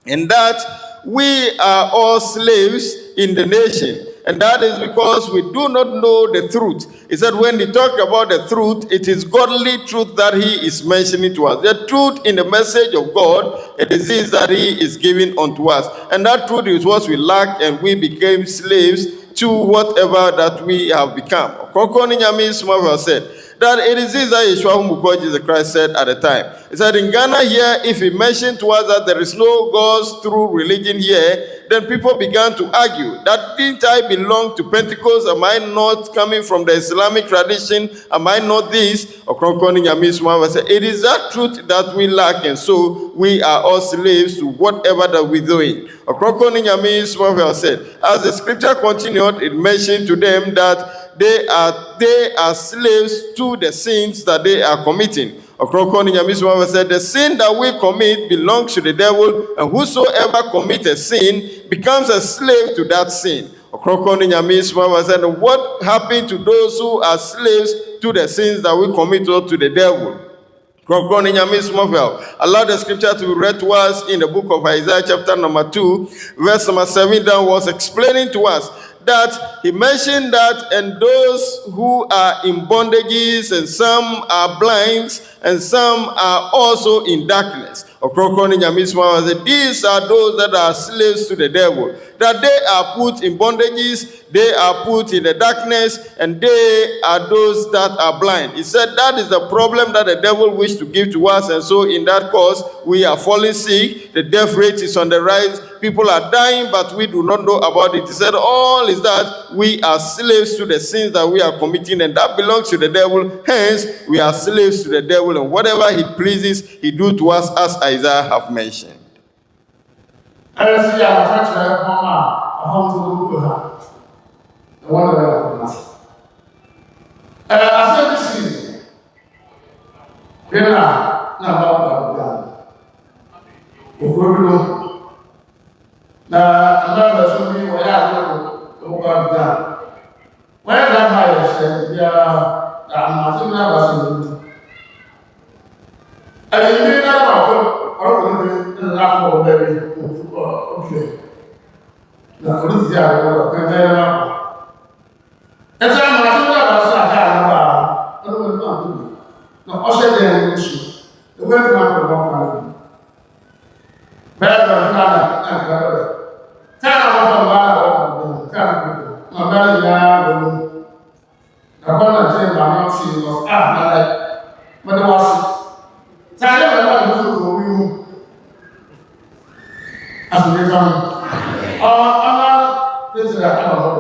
And that we are all slaves in the nation. And that is because we do not know the truth. He said when he talked about the truth, it is godly truth that he is mentioning to us. The truth in the message of God, it is this that he is giving unto us. And that truth is what we lack, and we became slaves to whatever that we have become. Ɔkrɔnkrɔnyi Nyame Somafo said that it is this that Yeshua, whom we call Jesus Christ, said at the time. He said in Ghana here, if he mentioned to us that there is no God's true religion here, then people began to argue that didn't I belong to Pentecost? Am I not coming from the Islamic tradition? Am I not this? Ɔkrɔnkrɔnyi Nyame Somafo said, it is that truth that we lack, and so we are all slaves to whatever that we're doing. Ɔkrɔnkrɔnyi Nyame Somafo said, as the scripture continued, it mentioned to them that they are slaves to the sins that they are committing. Ɔkrɔnkrɔnyi Nyame Somafo said, the sin that we commit belongs to the devil, and whosoever commits a sin becomes a slave to that sin. Ɔkrɔnkrɔnyi Nyame Somafo said, what happened to those who are slaves to the sins that we commit or to the devil? Ɔkrɔnkrɔnyi Nyame Somafo, allow the scripture to be read to us in the book of Isaiah chapter number 2, verse number 7 down, was explaining to us that he mentioned that, and those who are in bondages, and some are blind, and some are also in darkness. Ɔkrɔnkrɔnyi Nyame Somafo said, these are those that are slaves to the devil, that they are put in bondages, they are put in the darkness, and they are those that are blind. He said that is the problem that the devil wished to give to us, and so in that cause we are falling sick, the death rate is on the rise, people are dying, but we do not know about it. He said all is that we are slaves to the sins that we are committing, and that belongs to the devil. Hence, we are slaves to the devil, and whatever he pleases, he do to us, as Isaiah have mentioned. Na amaba so bi wo ya do ko ba da wa da ba ya se ya da ma so na ba so ai ni na ba ko ni na ko be bi okay na ko ni ya ko ka na na e ta ma so na ba so ka na ba ko ni na ko na o se de ni su e ko na ko ba ka ni ba da na ka Cara apa cara mabala ya lo kapala je ba si lo mala mada wasi cara ba ba ko wi asune kan ama desira ama ho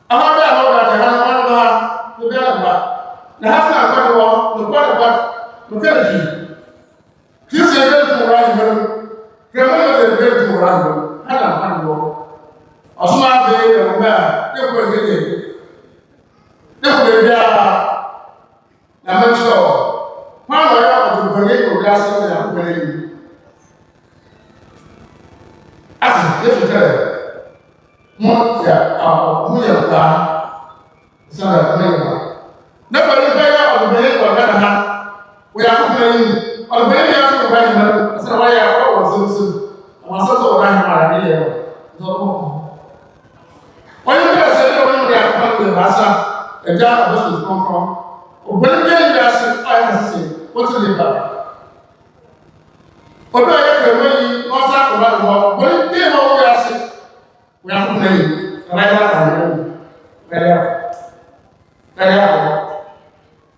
ama ba ho da ha ma ba to be ba na ha ka ko no ko ji ki se be to ra ni ke ma be to ra ni Hana Osuma be the man, they were getting. They were there. I'm not sure. One way of the Grenade of Gaston We are playing on the very young man, so I was also running my idea. When you say when we are coming to Massa, a job of business come from, when you get I say, what's the liver? But I can not talk about when you get over we are playing,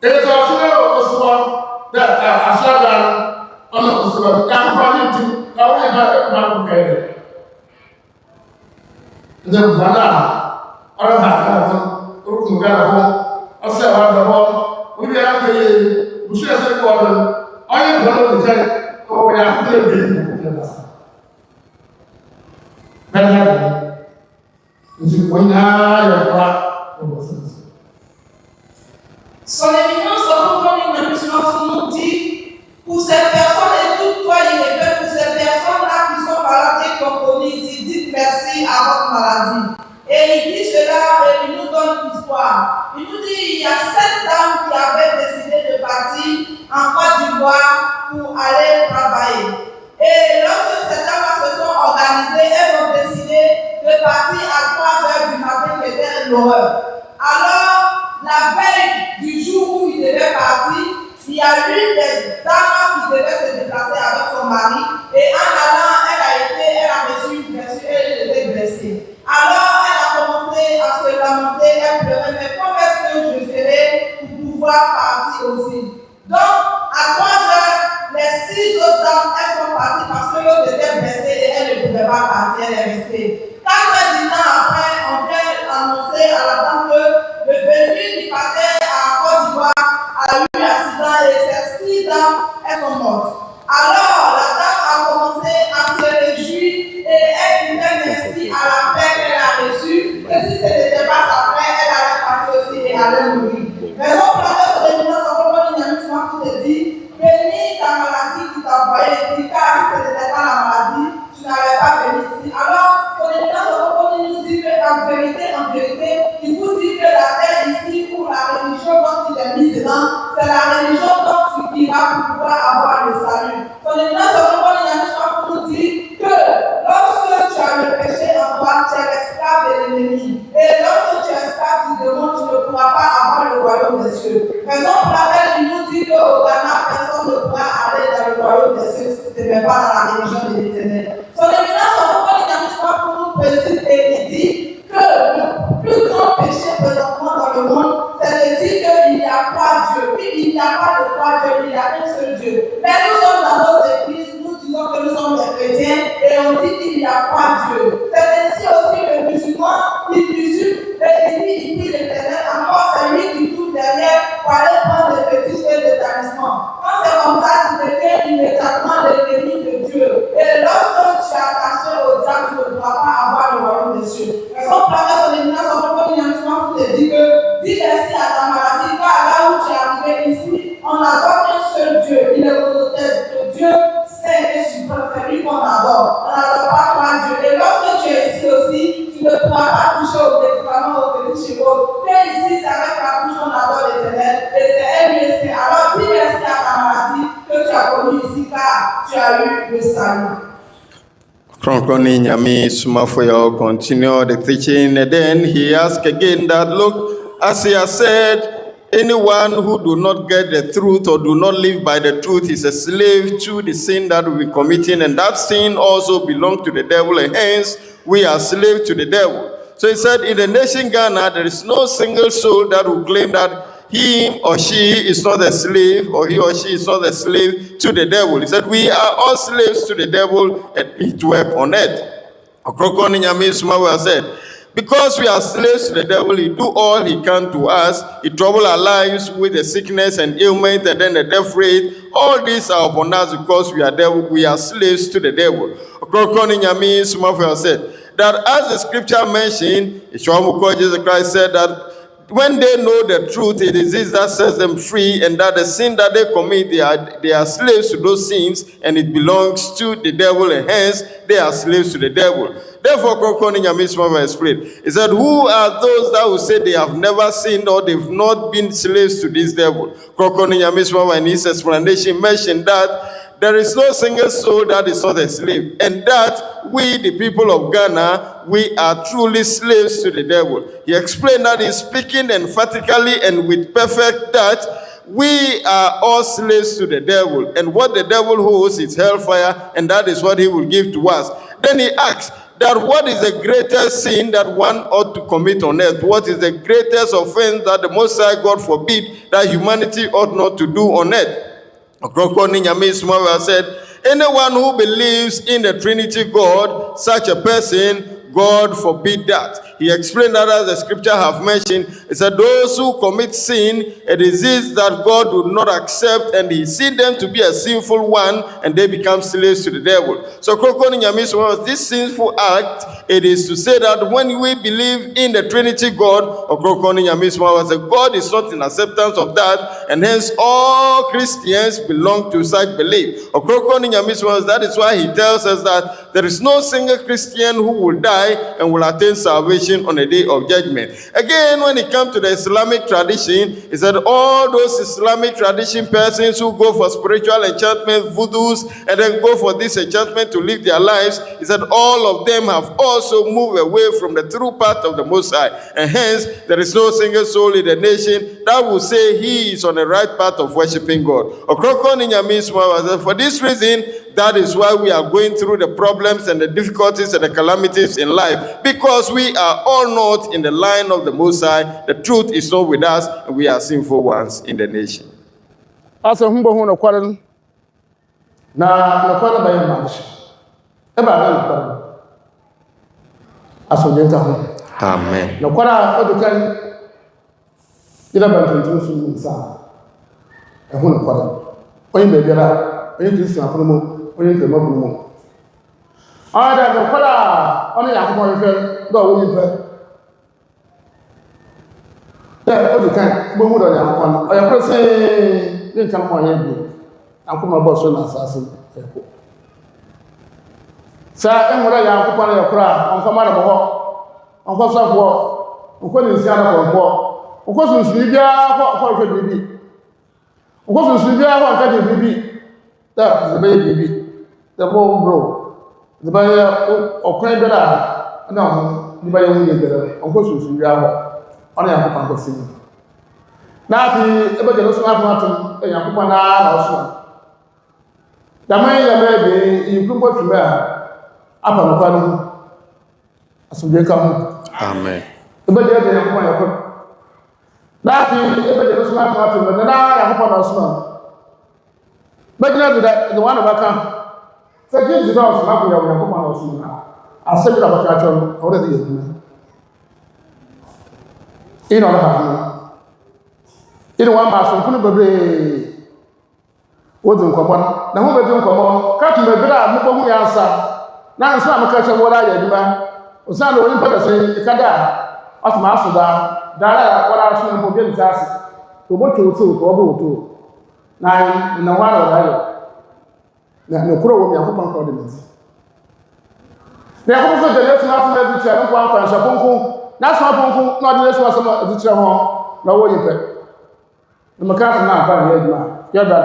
it's also that I saw that on the come to how we the Bana, or Haka, Urukugara, or Savador, we are the Bushes water. I am one of the ten, or we are playing. Better, if when I Son éminence en une mission nous dit pour ces personnes et toutefois il est fait pour ces personnes-là qui sont malades et compromises, il dit merci à votre maladie. Et il dit cela et il nous donne l'histoire. Il nous dit il y a 7 dames qui avaient décidé de partir en Côte d'Ivoire pour aller travailler. Et lorsque ces dames se sont organisées, elles ont décidé de partir à 3 heures du matin, qui était l'horreur. Alors, la veille du jour où il devait partir, il y a l'une des dames qui devait se déplacer avec son mari et en allant, elle a reçu une blessure et elle était blessée. Alors elle a commencé à se lamenter, elle pleurait, mais comment est-ce que je ferai pour pouvoir partir aussi? Donc à 3 heures, les 6 autres dames, elles sont parties parce que l'autre était blessée et elle ne pouvait pas partir, elle est restée. 4 heures après, on vient annoncer à la dame que le véhicule qui partait à Côte d'Ivoire a eu un accident et ces 6 dames, elles sont mortes. Alors, la dame a commencé à se réjouir et elle disait merci à la paix qu'elle a reçue. Et si ce n'était pas sa paix, elle allait partir aussi et allait mourir. Raison pour laquelle son éminence en propos de Nyame Somafo te dit, bénis ta maladie qui t'a envoyé ici, car si ce n'était pas la maladie, tu n'allais pas venir ici. Alors, son éminence en propos nous dit qu'en vérité, il vous dit que la terre ici, pour la religion dont il est mis dedans, c'est la religion dont tu iras pour pouvoir avoir le salut. Son éminence en propos de Nyame Somafo nous dit que lorsque tu as le péché en toi, tu es l'esclave de l'ennemi. Et lorsque tu es esclave du démon, tu ne pourras pas avoir le royaume des cieux. Raison pour laquelle il nous dit qu'au Ghana, personne ne pourra aller dans le royaume des cieux si tu ne pas dans la religion de l'Éternel. Son éminence en propos de Nyame Somafo nous précise et il dit que le plus grand péché présentement dans le monde, c'est de dire qu'il n'y a pas Dieu. Oui, il n'y a pas de trois dieux, il y a un seul Dieu. Mais nous sommes dans nos églises, nous disons que nous sommes des chrétiens et on dit qu'il n'y a pas Dieu. C'est ainsi aussi le musulman, il musulme et il dit, il prie l'Éternel, encore c'est lui qui tourne derrière pour aller prendre des fétiches et des talismans. Quand c'est comme ça, tu deviens immédiatement l'ennemi de Dieu. Et lorsque tu es attaché au diable, tu ne pourras pas avoir le royaume des cieux. Raison pour laquelle son éminence en propos de Nyame Somafo te dit que dis merci à ta maladie, car là où tu es arrivé ici, on adore un seul Dieu. Il est monothéiste, le Dieu saint et suprême, c'est lui qu'on adore. On n'adore pas trois dieux. Et lorsque tu es ici aussi, tu ne pourras pas toucher aux médicaments, aux petits chevaux. Tu es ici, c'est avec la bouche qu'on adore l'Éternel. Et c'est elle et c'est. Alors dis merci à ta maladie que tu as connue ici, car tu as eu le salut. Ɔkrɔnkrɔnyi Nyame Somafo Yawoh continue the teaching, and then he asked again that, look, as he has said, anyone who do not get the truth or do not live by the truth is a slave to the sin that we are committing, and that sin also belongs to the devil, and hence we are slaves to the devil. So he said, in the nation Ghana, there is no single soul that will claim that he or she is not a slave, or he or she is not a slave to the devil. He said, we are all slaves to the devil and we dwell on earth. Ɔkrɔnkrɔnyi Nyame Somafo said, because we are slaves to the devil, he do all he can to us. He trouble our lives with the sickness and ailment and then the death rate. All these are upon us because we are slaves to the devil. Ɔkrɔnkrɔnyi Nyame Somafo said that as the scripture mentioned, Jesus Christ said that when they know the truth, it is this that sets them free, and that the sin that they commit, they are slaves to those sins, and it belongs to the devil, and hence they are slaves to the devil. Therefore, Ɔkrɔnkrɔnyi Nyame Somafo explained. He said, who are those that will say they have never sinned or they've not been slaves to this devil? Ɔkrɔnkrɔnyi Nyame Somafo in his explanation mentioned that there is no single soul that is not a slave, and that we, the people of Ghana, we are truly slaves to the devil. He explained that he's speaking emphatically and with perfect that we are all slaves to the devil, and what the devil holds is hellfire, and that is what he will give to us. Then he asks that what is the greatest sin that one ought to commit on earth? What is the greatest offense that the Most High God forbid that humanity ought not to do on earth? Ɔkrɔnkrɔnyi Nyame Somafo said, anyone who believes in the Trinity God, such a person, God forbid that. He explained that as the scripture have mentioned, it said those who commit sin, a disease that God would not accept, and he seen them to be a sinful one, and they become slaves to the devil. So Ɔkrɔnkrɔnyi Nyame Somafo, this sinful act, it is to say that when we believe in the Trinity God, Ɔkrɔnkrɔnyi Nyame Somafo said God is not in acceptance of that, and hence all Christians belong to such belief. Ɔkrɔnkrɔnyi Nyame Somafo, that is why he tells us that there is no single Christian who will die and will attain salvation on the day of judgment. Again, when it comes to the Islamic tradition, it said all those Islamic tradition persons who go for spiritual enchantment, voodoos, and then go for this enchantment to live their lives, he said all of them have also moved away from the true path of the Most High, and hence there is no single soul in the nation that will say he is on the right path of worshiping God. Ɔkrɔnkrɔnyi Nyame Somafo said, for this reason, that is why we are going through the problems and the difficulties and the calamities in life, because we are all not in the line of the Most High. The truth is not with us, and we are sinful ones in the nation. Asa humbo hu no kware na kware ba yin ba shi. E ba na kware. Aso nyenka ho. Amen. No kware o de kan ila ba tuntun su nsa. E hu no kware. Oyin be biara, oyin Christian afro mo, oyin ke mo mo. Ada no kware oni Yakob fe do wo yin fe. O de kan bo hu do Yakob no. O ya ko se yin kan mo yin bi. Akoma bo so na asase e ko. Sa e mo do Yakob no ya kura, on ko ma na bo ho. On ko so fo, on ko ni sia na bo ho. On ko so nsu bia ko fe bibi. On ko so nsu bia ko ka de bibi. Da ze be bibi. Da bo bro. The by or crime better. No, the by only better. Uncle Susan, you are on a papa singing. Now, the ever the smart mountain, a young woman also. The man you may be, you could go to where up on the panel. As we come. Amen. The by the young woman. Now, the ever the smart mountain, but now I hope on us. But not that the one of our camp. So James is also not going to come out now. I said about Catron already. In all hand. In one person, couldn't be wouldn't come on. Now, who will come on? Captain Bebra, Mubu answer. Now, some catching what I do. Osano will put us in the Kada of Masuda, Dara, what I saw for James asked to what you do for two. Nine in the one of na no kuro wo mi akopon ko de mezi na akopon so de lesu na so na diche no kwa kwa shaponko na so ponko na de lesu so na diche ho na wo yipe na maka na ba ye dma ya da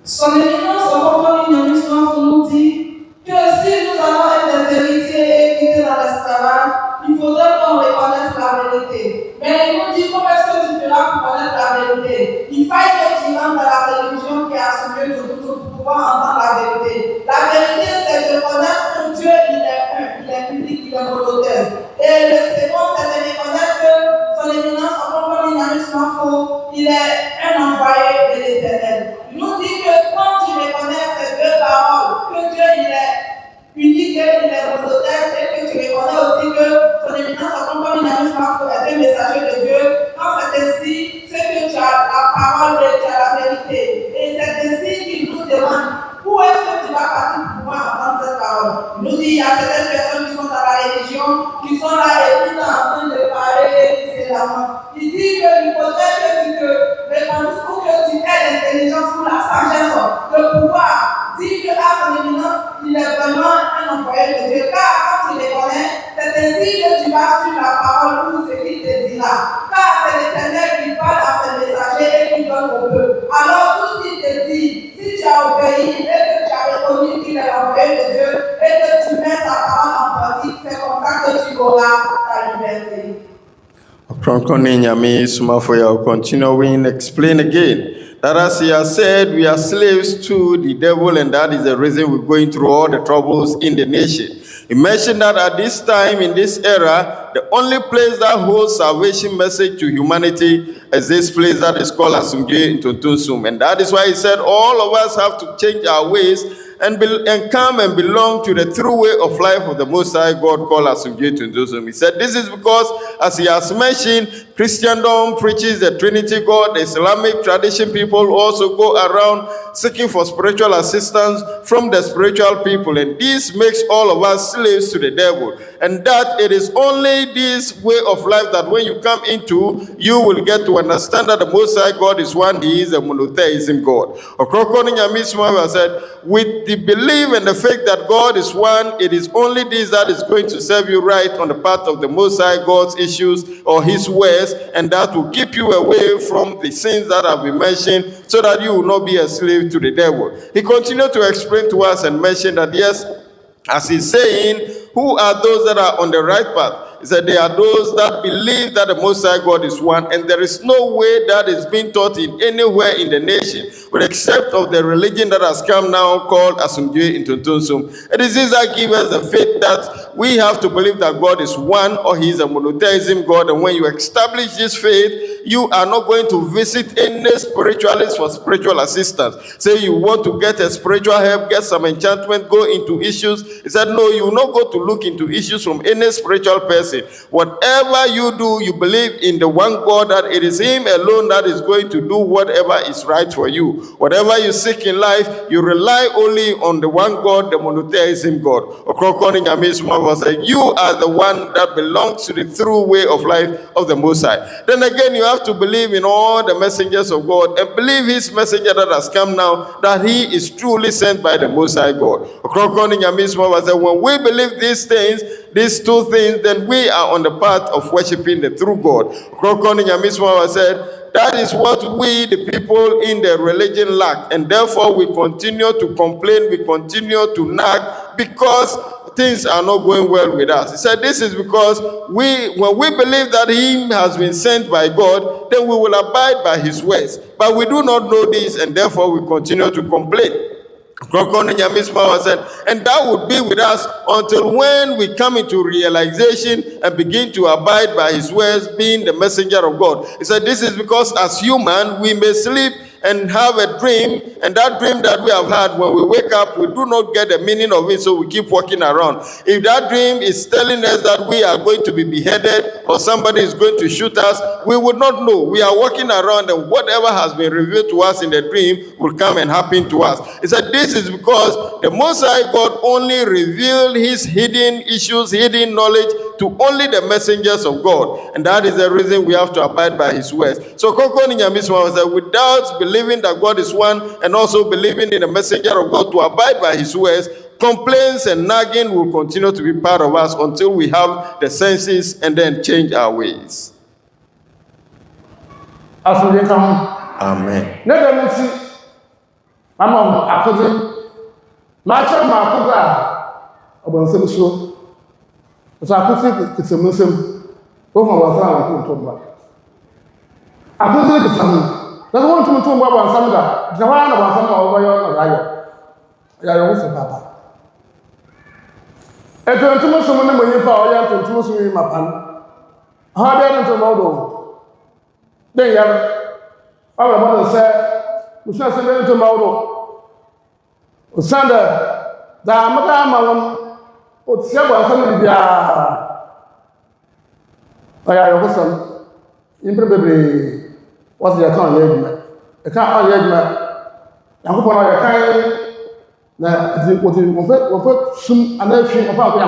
Son éminence Ɔkrɔnkrɔnyi Nyame Somafo nous dit que si nous allons être des héritiers et quitter dans l'esclavage, il faudrait qu'on reconnaisse la vérité. Mais il nous dit comment est-ce que tu feras pour connaître la vérité? Il faille que tu rentres dans la religion qui a assuré de tout pour pouvoir entendre la vérité. La vérité, c'est de connaître que Dieu, il est public, il est monothéiste. Et le second, c'est de reconnaître que son éminence Ɔkrɔnkrɔnyi Nyame Somafo, il est un envoyé de l'Éternel. Il nous dit que quand tu reconnais ces deux paroles, que Dieu, il est unique, il est monothéiste, et que tu reconnais aussi que son éminence Ɔkrɔnkrɔnyi Nyame Somafo est un messager de Dieu, quand c'est ainsi, c'est que tu as la parole de Dieu, la vérité. Et c'est ainsi qu'il nous demande, où est-ce que tu vas partir pour pouvoir entendre cette parole? Il nous dit, il y a certaines personnes qui sont dans la religion, qui sont là et qui sont en train de parler différemment. Il dit qu'il faudrait que tu te répandes pour que tu aies l'intelligence ou la sagesse de pouvoir dire que à son éminence, il est vraiment un vas suivre la parole ou ce qu'il te dira. Car c'est l'Éternel qui parle à ses messagers et qui donne au peuple. Alors tout ce qu'il te dit, si tu as obéi et que tu as reconnu qu'il est l'envoyé de Dieu et que tu mets sa parole en pratique, c'est comme ça que tu auras ta liberté. Ɔkrɔnkrɔnyi Nyame Somafo Yawoh continuing explain again that as he has said, we are slaves to the devil, and that is the reason we're going through all the troubles in the nation. He mentioned that at this time, in this era, the only place that holds salvation message to humanity is this place that is called Asumdwe in Tuntunsum. And that is why he said all of us have to change our ways and come and belong to the true way of life of the Most High God called Asumdwe Tuntunsum. He said this is because, as he has mentioned, Christendom preaches the Trinity God. The Islamic tradition people also go around seeking for spiritual assistance from the spiritual people. And this makes all of us slaves to the devil. And that it is only this way of life that when you come into, you will get to understand that the Most High God is one. He is a monotheism God. Ɔkrɔnkrɔnyi Nyame Somafo said, with the belief and the faith that God is one, it is only this that is going to serve you right on the path of the Most High God's issues or his ways, and that will keep you away from the sins that have been mentioned, so that you will not be a slave to the devil. He continued to explain to us and mention that, yes, as he's saying, who are those that are on the right path? He said they are those that believe that the Most High God is one, and there is no way that is being taught in anywhere in the nation, but except of the religion that has come now called Asumdwe in Tuntunsum. It is this that gives us the faith that we have to believe that God is one, or he is a monotheism God, and when you establish this faith, you are not going to visit any spiritualist for spiritual assistance. Say you want to get a spiritual help, get some enchantment, go into issues. He said, no, you will not go to look into issues from any spiritual person. Whatever you do, you believe in the one God, that it is him alone that is going to do whatever is right for you. Whatever you seek in life, you rely only on the one God, the monotheism God. Ɔkrɔnkrɔnyi Nyame Somafo said, you are the one that belongs to the true way of life of the Most High. Then again, you have to believe in all the messengers of God and believe his messenger that has come now, that he is truly sent by the Most High God. Ɔkrɔnkrɔnyi Nyame Somafo said, when we believe these things, these two things, then we are on the path of worshiping the true God. Ɔkrɔnkrɔnyi Nyame Somafo said, that is what we, the people in the religion, lack. And therefore, we continue to complain, we continue to nag, because things are not going well with us. He said, this is because when we believe that he has been sent by God, then we will abide by his words. But we do not know this, and therefore we continue to complain. And that would be with us until when we come into realization and begin to abide by his words, being the messenger of God. He said, this is because as human, we may sleep and have a dream, and that dream that we have had, when we wake up, we do not get the meaning of it, so we keep walking around. If that dream is telling us that we are going to be beheaded or somebody is going to shoot us, we would not know. We are walking around, and whatever has been revealed to us in the dream will come and happen to us. He said this is because the Most High God only revealed his hidden issues, hidden knowledge to only the messengers of God, and that is the reason we have to abide by his words. So Ɔkrɔnkrɔnyi Nyame Somafo said, without believing that God is one and also believing in the messenger of God to abide by his words, complaints and nagging will continue to be part of us until we have the senses and then change our ways. Amen. That's one to about some that Joanna was some over your Yawoh Papa. And to much when you power to me, my pan. How dare to model? Then you have our mother said, we shall send to model. Sanda, the Madame, would say about some of the Yawoh son, improbably. What's the account? The account, I'm going to na what some another thing about the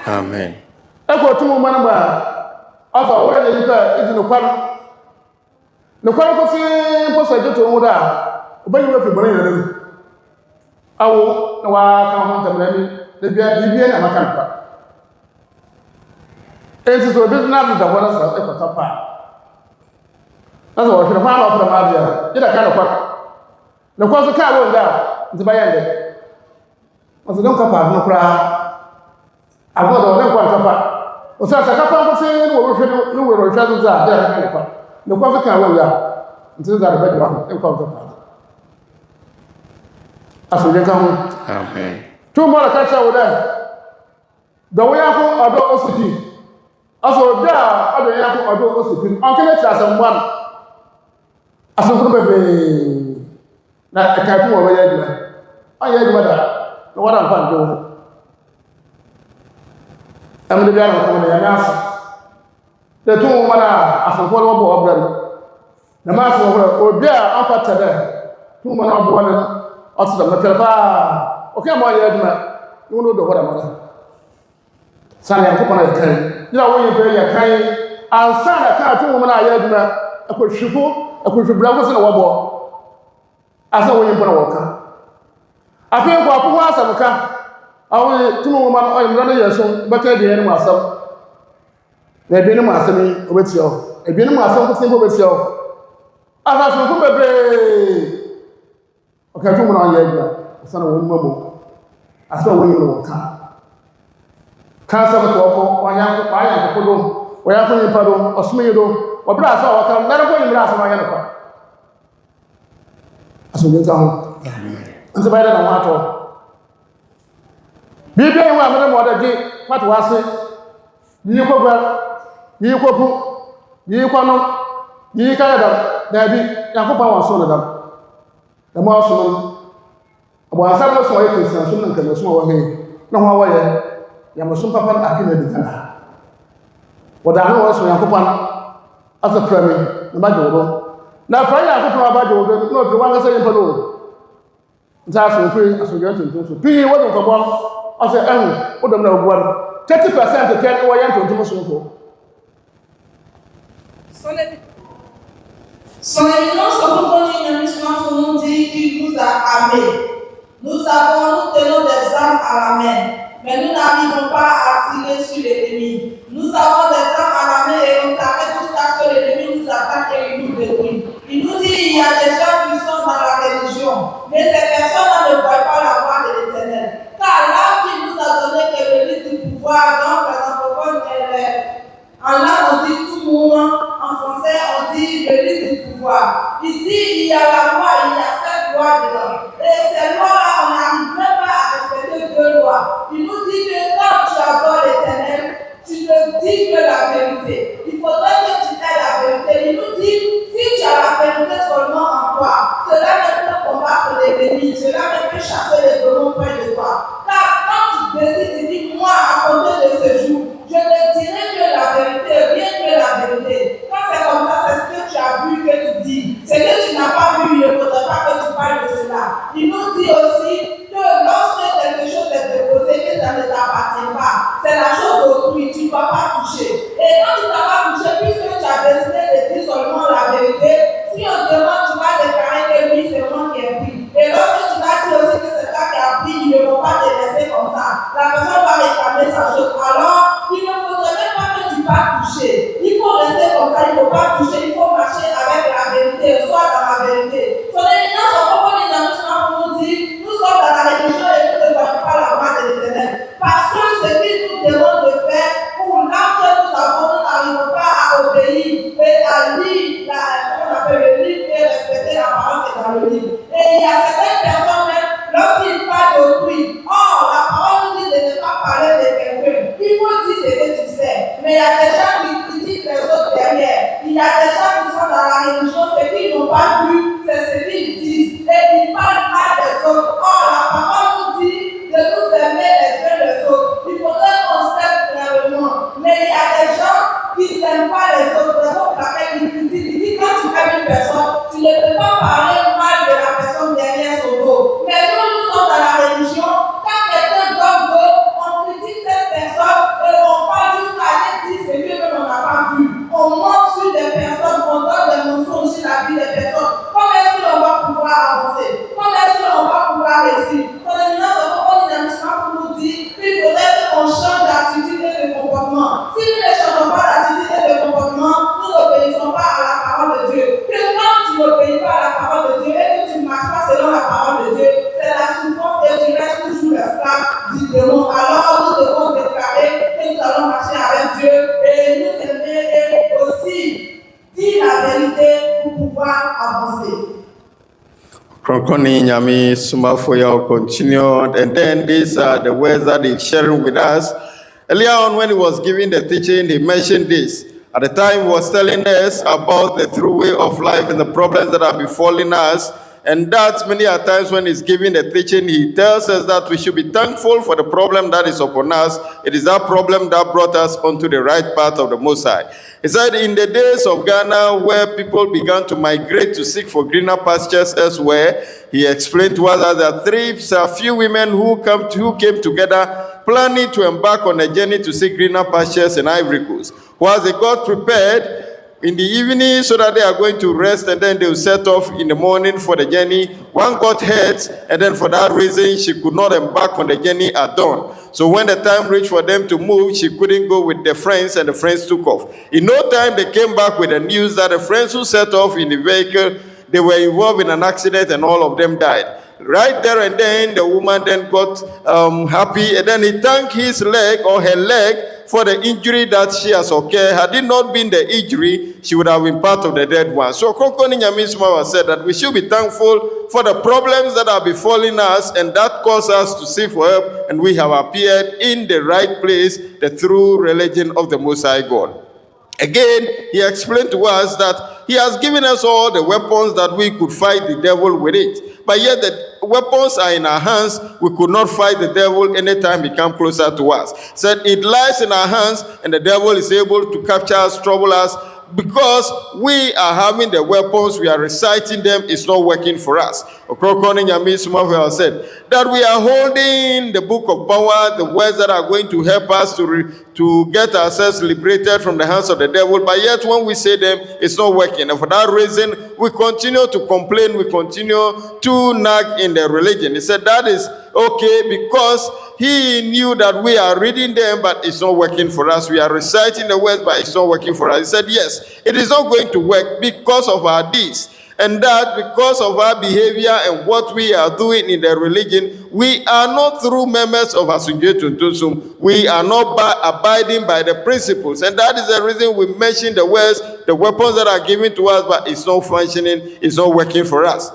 Amen. I got 2 months. After where you is no quarter. No quarter for to order. But you have to bring them. I will come home to me. bibia na maka npa enti so business da wona sa e kota pa na so wo hwere fa na opra ma bia ida ka no kwa na kwa so ka wo nda nti ba yende o so don ka pa no kura abo do na kwa ka pa o sa ka pa ko se ni wo hwere ni wo hwere do za da ka no kwa na kwa so ka wo nda nti da ba do e kwa ka pa aso je ka ho Amen. tu mo la ka cha wo da do wo ya ko odo osidi aso da odo ya ko odo osidi on kele cha samwan aso ko bebe na ka tu wo ya dima an ya dima da no wada mpan do am de biara ko ya na asa de tu mo mara aso ko wo bo obra na ma aso wo obi a an pata da tu mo na bo na aso da metelfa o ke mo ya dima no no do wada mara sana ya ko na ya kai ila wo yi be ya kai an sana ka tu mo na ya dima akɔhwehwɛ bra ko se na wɔbɔ asa wo yimpo na wɔka afei ko apo asam ka awo tumu wo ma no ɔyɛ na yɛ so bɛka de yɛn mu asam na ebe ne mu asam yi obetia o ebe ne mu asam ko se ko obetia o asa so ko bebre ɔka tumu na ɔyɛ adwa asa na wɔn mu mo asa wo yimpo na wɔka ka sa ko ko wanya ko do wanya ko yimpa do ɔsome yi do obra asa waka na ko yimra asa ma yana kwa aso nza ho nse bayda na wato bibia yi wa amana mo da gi kwat wase yi ko gwa yi ko pu yi ko no yi ka da bi yakoba wa so na da mo so no abo asa mo so yake san so nan kan so wa he na ho wa ye ya mo so papa akina di kana wada no wa so yakoba asa prami na ba jowo na prami yakoba ba jowo no de wa ngasa yimpa no nta so fe aso je tonton so pi wo don ko bo asa ehu wo dom na ogwa 30% ke wo yan tonton so ko Son éminence Ɔkrɔnkrɔnyi Nyame Somafo nous dit qu'il nous a armés. Nous tenons des armes à la main, mais nous n'arrivons pas à tirer sur l'ennemi. Nous avons des armes à la main et on s'arrête jusqu'à ce que l'ennemi nous attaque et il nous détruit. Il nous dit il y a des gens qui sont dans la religion, mais ces personnes-là ne voient pas la voix de l'Éternel. Car là qui nous a donné que le livre du pouvoir, donc les anglophones, en langue on dit tout le monde, en français on dit le livre du pouvoir. Il dit il y a la loi, il y a 7 lois dedans. Et ces lois-là, on n'arrive même pas à respecter 2 lois. Il nous dit que quand tu adores l'Éternel, tu ne dis que la vérité. Il faudrait que tu aies la vérité. Il nous dit, si tu as la vérité seulement en toi, cela ne peut combattre l'ennemi, cela ne peut chasser les démons près de toi. Car quand tu décides, tu dis, moi, à compter de ce jour, je ne dirai que la vérité, rien que la vérité. Quand c'est comme ça, c'est ce que tu as vu que tu dis. C'est que tu n'as pas vu, il ne faudrait pas que tu parles de cela. Il nous dit aussi que lorsque quelque chose est déposé, que ça ne t'appartient pas, c'est la chose d'autrui, tu ne dois pas toucher. Et quand tu ne dois pas toucher, puisque tu as décidé de dire seulement la vérité, si on te demande, tu vas déclarer que oui, c'est moi qui ai pris. Et lorsque tu vas dire aussi que c'est toi qui as pris, ils ne vont pas te laisser comme ça. La personne va réclamer sa chose. Alors, il ne faudrait même pas que tu vas toucher. Il faut rester comme ça, il ne faut pas toucher, il faut marcher avec la vérité, soit dans la vérité. Son éminence Ɔkrɔnkrɔnyi Nyame Somafo nous dit, nous sommes dans la religion et nous ne voyons pas la voix de l'Éternel. Parce que ce qu'il nous demande de faire, pour là que nous avons, nous n'arrivons pas à obéir et à lire, comment on appelle le livre et respecter la parole qui est dans le livre. Et il y a certaines personnes même, lorsqu'ils parlent d'autrui, la parole nous dit de ne pas parler de quelqu'un. Il faut dire ce que tu sais. Mais il y a des gens qui critiquent les autres derrière. Il y a des gens qui sont dans la religion, ce qu'ils n'ont pas vu, c'est ce qu'ils disent. Et ils parlent mal des autres. La parole nous dit de nous aimer les uns les autres. Il faudrait qu'on s'aime clairement. Mais il y a des gens qui n'aiment pas les autres, pour laquelle ils critiquent. Ils disent quand tu aimes une personne, tu ne peux pas parler mal de la personne derrière son dos. Mais nous sommes dans la religion. Quand quelqu'un donne d'eau, on critique cette personne et on parle jusqu'à aller dire ce que même on n'a pas vu. On ment sur des personnes, on donne des mensonges sur la vie des personnes. Comment est-ce qu'on va pouvoir avancer? Comment est-ce qu'on va pouvoir réussir? Son éminence Ɔkrɔnkrɔnyi Nyame Somafo nous dit Ɔkrɔnkrɔnyi Nyame Somafo Yawoh continued, and then these are the words that he's sharing with us. Earlier on, when he was giving the teaching, he mentioned this. At the time, he was telling us about the true way of life and the problems that are befalling us. And that many a times when he's giving the teaching, he tells us that we should be thankful for the problem that is upon us. It is that problem that brought us onto the right path of the Most High. He said in the days of Ghana, where people began to migrate to seek for greener pastures elsewhere, he explained to us that there are few women who came together planning to embark on a journey to seek greener pastures in Ivory Coast. While they got prepared in the evening so that they are going to rest, and then they will set off in the morning for the journey, one got hurt, and then for that reason she could not embark on the journey at dawn. So when the time reached for them to move, she couldn't go with the friends, and the friends took off. In no time they came back with the news that the friends who set off in the vehicle, they were involved in an accident and all of them died. Right there and then, the woman then got happy, and then he thanked his leg or her leg for the injury that she has occurred. Had it not been the injury, she would have been part of the dead one. So Ɔkrɔnkrɔnyi Nyame Somafo said that we should be thankful for the problems that are befalling us, and that cause us to seek for help, and we have appeared in the right place, the true religion of the Most High God. Again, he explained to us that he has given us all the weapons that we could fight the devil with it. But yet the weapons are in our hands. We could not fight the devil anytime he comes closer to us. Said it lies in our hands, and the devil is able to capture us, trouble us, because we are having the weapons, we are reciting them, it's not working for us. Ɔkrɔnkrɔnyi Nyame Somafo said that we are holding the book of power, the words that are going to help us to get ourselves liberated from the hands of the devil, but yet when we say them, it's not working. And for that reason, we continue to complain, we continue to nag in the religion. He said that is okay because he knew that we are reading them, but it's not working for us. We are reciting the words, but it's not working for us. He said, yes, it is not going to work because of our deeds. And that because of our behavior and what we are doing in the religion, we are not true members of Asunje Tuntun. We are not abiding by the principles. And that is the reason we mention the words, the weapons that are given to us, but it's not functioning, it's not working for us.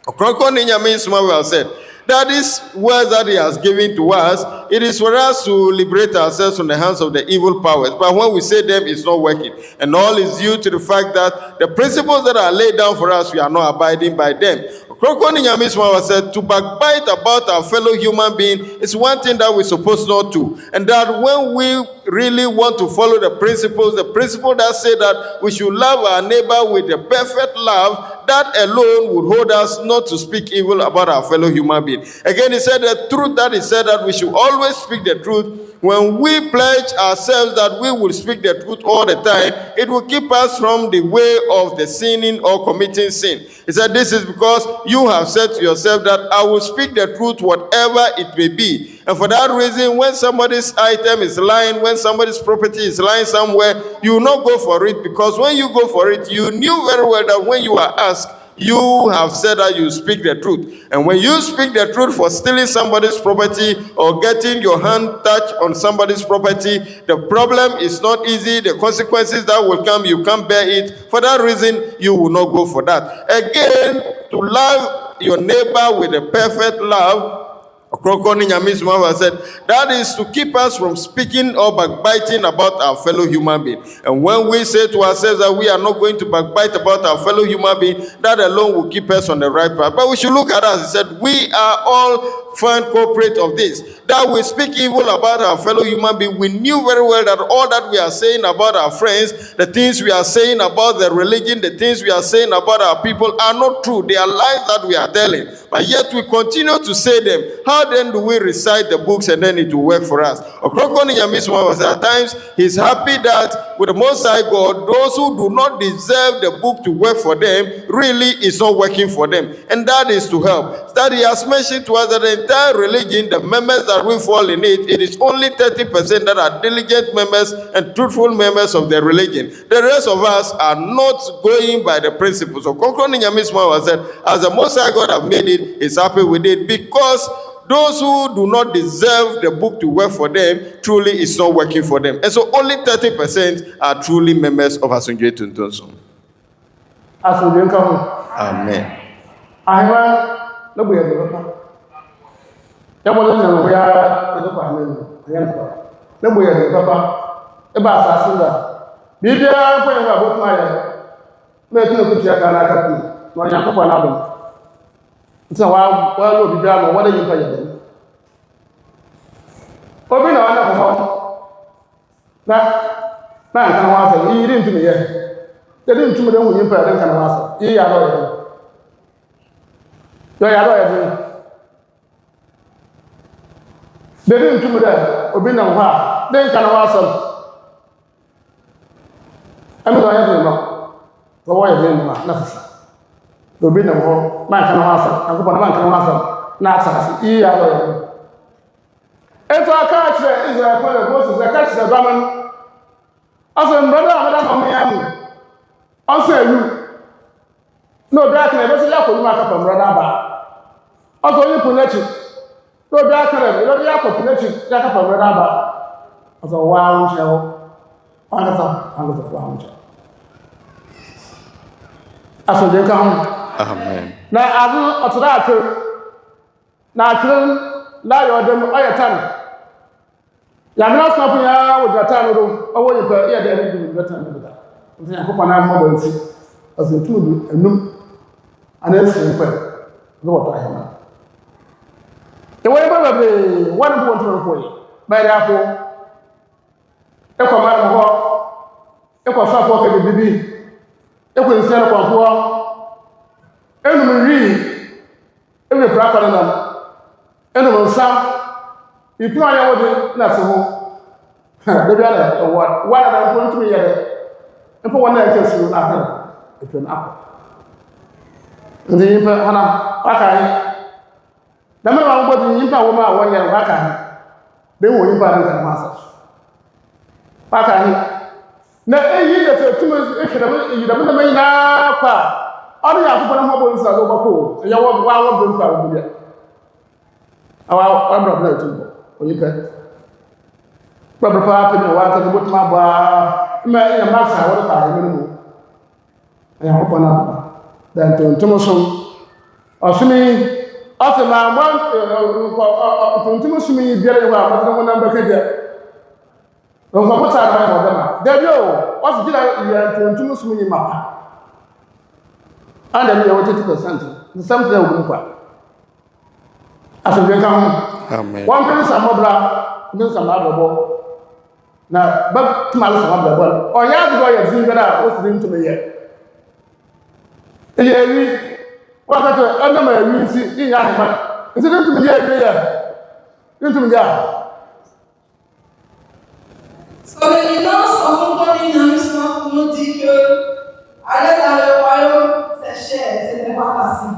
Ɔkrɔnkrɔnyi Nyame Somafo said, that is words that he has given to us, it is for us to liberate ourselves from the hands of the evil powers. But when we say them, it's not working. And all is due to the fact that the principles that are laid down for us, we are not abiding by them. Ɔkrɔnkrɔnyi Nyame Somafo said, to backbite about our fellow human being is one thing that we're supposed not to. And that when we really want to follow the principle that say that we should love our neighbor with a perfect love, that alone would hold us not to speak evil about our fellow human being. Again, he said the truth that he said that we should always speak the truth. When we pledge ourselves that we will speak the truth all the time, it will keep us from the way of the sinning or committing sin. He said this is because you have said to yourself that I will speak the truth whatever it may be. And for that reason, when somebody's item is lying, when somebody's property is lying somewhere, you will not go for it, because when you go for it, you knew very well that when you are asked, you have said that you speak the truth. And when you speak the truth for stealing somebody's property or getting your hand touched on somebody's property, the problem is not easy. The consequences that will come, you can't bear it. For that reason, you will not go for that. Again, to love your neighbor with a perfect love, Ɔkrɔnkrɔnyi Nyame Somafo said, that is to keep us from speaking or backbiting about our fellow human being. And when we say to ourselves that we are not going to backbite about our fellow human being, that alone will keep us on the right path. But we should look at us. He said, we are all fine corporate of this. That we speak evil about our fellow human being. We knew very well that all that we are saying about our friends, the things we are saying about the religion, the things we are saying about our people are not true. They are lies that we are telling. But yet we continue to say them. How then do we recite the books and then it will work for us? Ɔkrɔnkrɔnyi Nyame Somafo at times he's happy that with the Most High God, those who do not deserve the book to work for them, really is not working for them. And that is to help. That he has mentioned to us that the entire religion, the members that we fall in it, it is only 30% that are diligent members and truthful members of the religion. The rest of us are not going by the principles. So Ɔkrɔnkrɔnyi Nyame Somafo said, as the Most High God have made it, is happy with it, because those who do not deserve the book to work for them, truly it's not working for them. And so only 30% are truly members of Asunje Tuntun. Amen. Amen. I na boye de papa ya mo na no ya de kwa na ya ko na boye de papa e ba asase da bibia ko ya ba botuma ya na e tinu kutia ka na ka pi na ya ko na bo nta wa lo bibia no wa da yin pa ya de obi na wana ko na nka wa sa yi ri ntumi ye de ri ntumi de hu yin pa de nka na wa sa yi ya lo ye yo ya lo ye de ri ntumi de obi na ho a de nka na wa sa ami do ya de no ko wa ye de no na sa obi na ho ma nka na wa sa ko pa na nka na wa sa na sa yi ya lo ye eto aka kire Israel ko le Moses aka kire baman aso mbrada amada no me yamu aso ayu no bra ka na be se ya ko ma ka pa mbrada ba aso yi punachi no bra ka na be ya ko punachi ya ka pa mbrada ba aso wa unche ho ana sa wa unche aso de ka ho Amen. na azu otura akere na akere la yo dem ayatan ya mina sapu ya wo data no do owo yi pa ya dem du data no da nti ko pa na mo bo nti aso tu du enum ana esi pa no wo ta hema e wo ba be one do want to ko yi ba ya ko e ko ma mo ho e ko sapu ka de bibi e ko nsi na ko ko enum ri e be pra pa na eno nsa ipu anya wode na se ho ha de bia na wa na ko ntumi ye mpo wona e kesu na ha etu na akọ ndi mpa hana aka yi na me wa ngbo ndi mpa wo ma wo ye aka yi de wo mpa na kan masa aka yi na eyi de se tumi e hweda me yi da me na na kwa ọdụ ya akwụkwọ na mọbụ nsa go bako ya wo wa wo bụ mpa wo bia awa abra bla tu oyipe baba pa pe no wa ta bo tma ba ma ya ma sa wo ta ni mu ya ho pona dan to ntomo so osumi osema mo ko ntomo sumi biere wa ko no na mbaka dia no ko ta na mo dama da bi o o si dira ya to ntomo sumi ni mapa and then you want 20% something that will go as we come Amen. one person samobra ndio samabo na ba tmalo samabo o ya do ya zingara o si nto me ye eyi wa ka to ana ma yi si yi ya ma nti nto me ye ye nto me ya So l'éminence en compagnie d'un Somafo nous dit que aller dans le royaume c'est cher, ce n'est pas facile.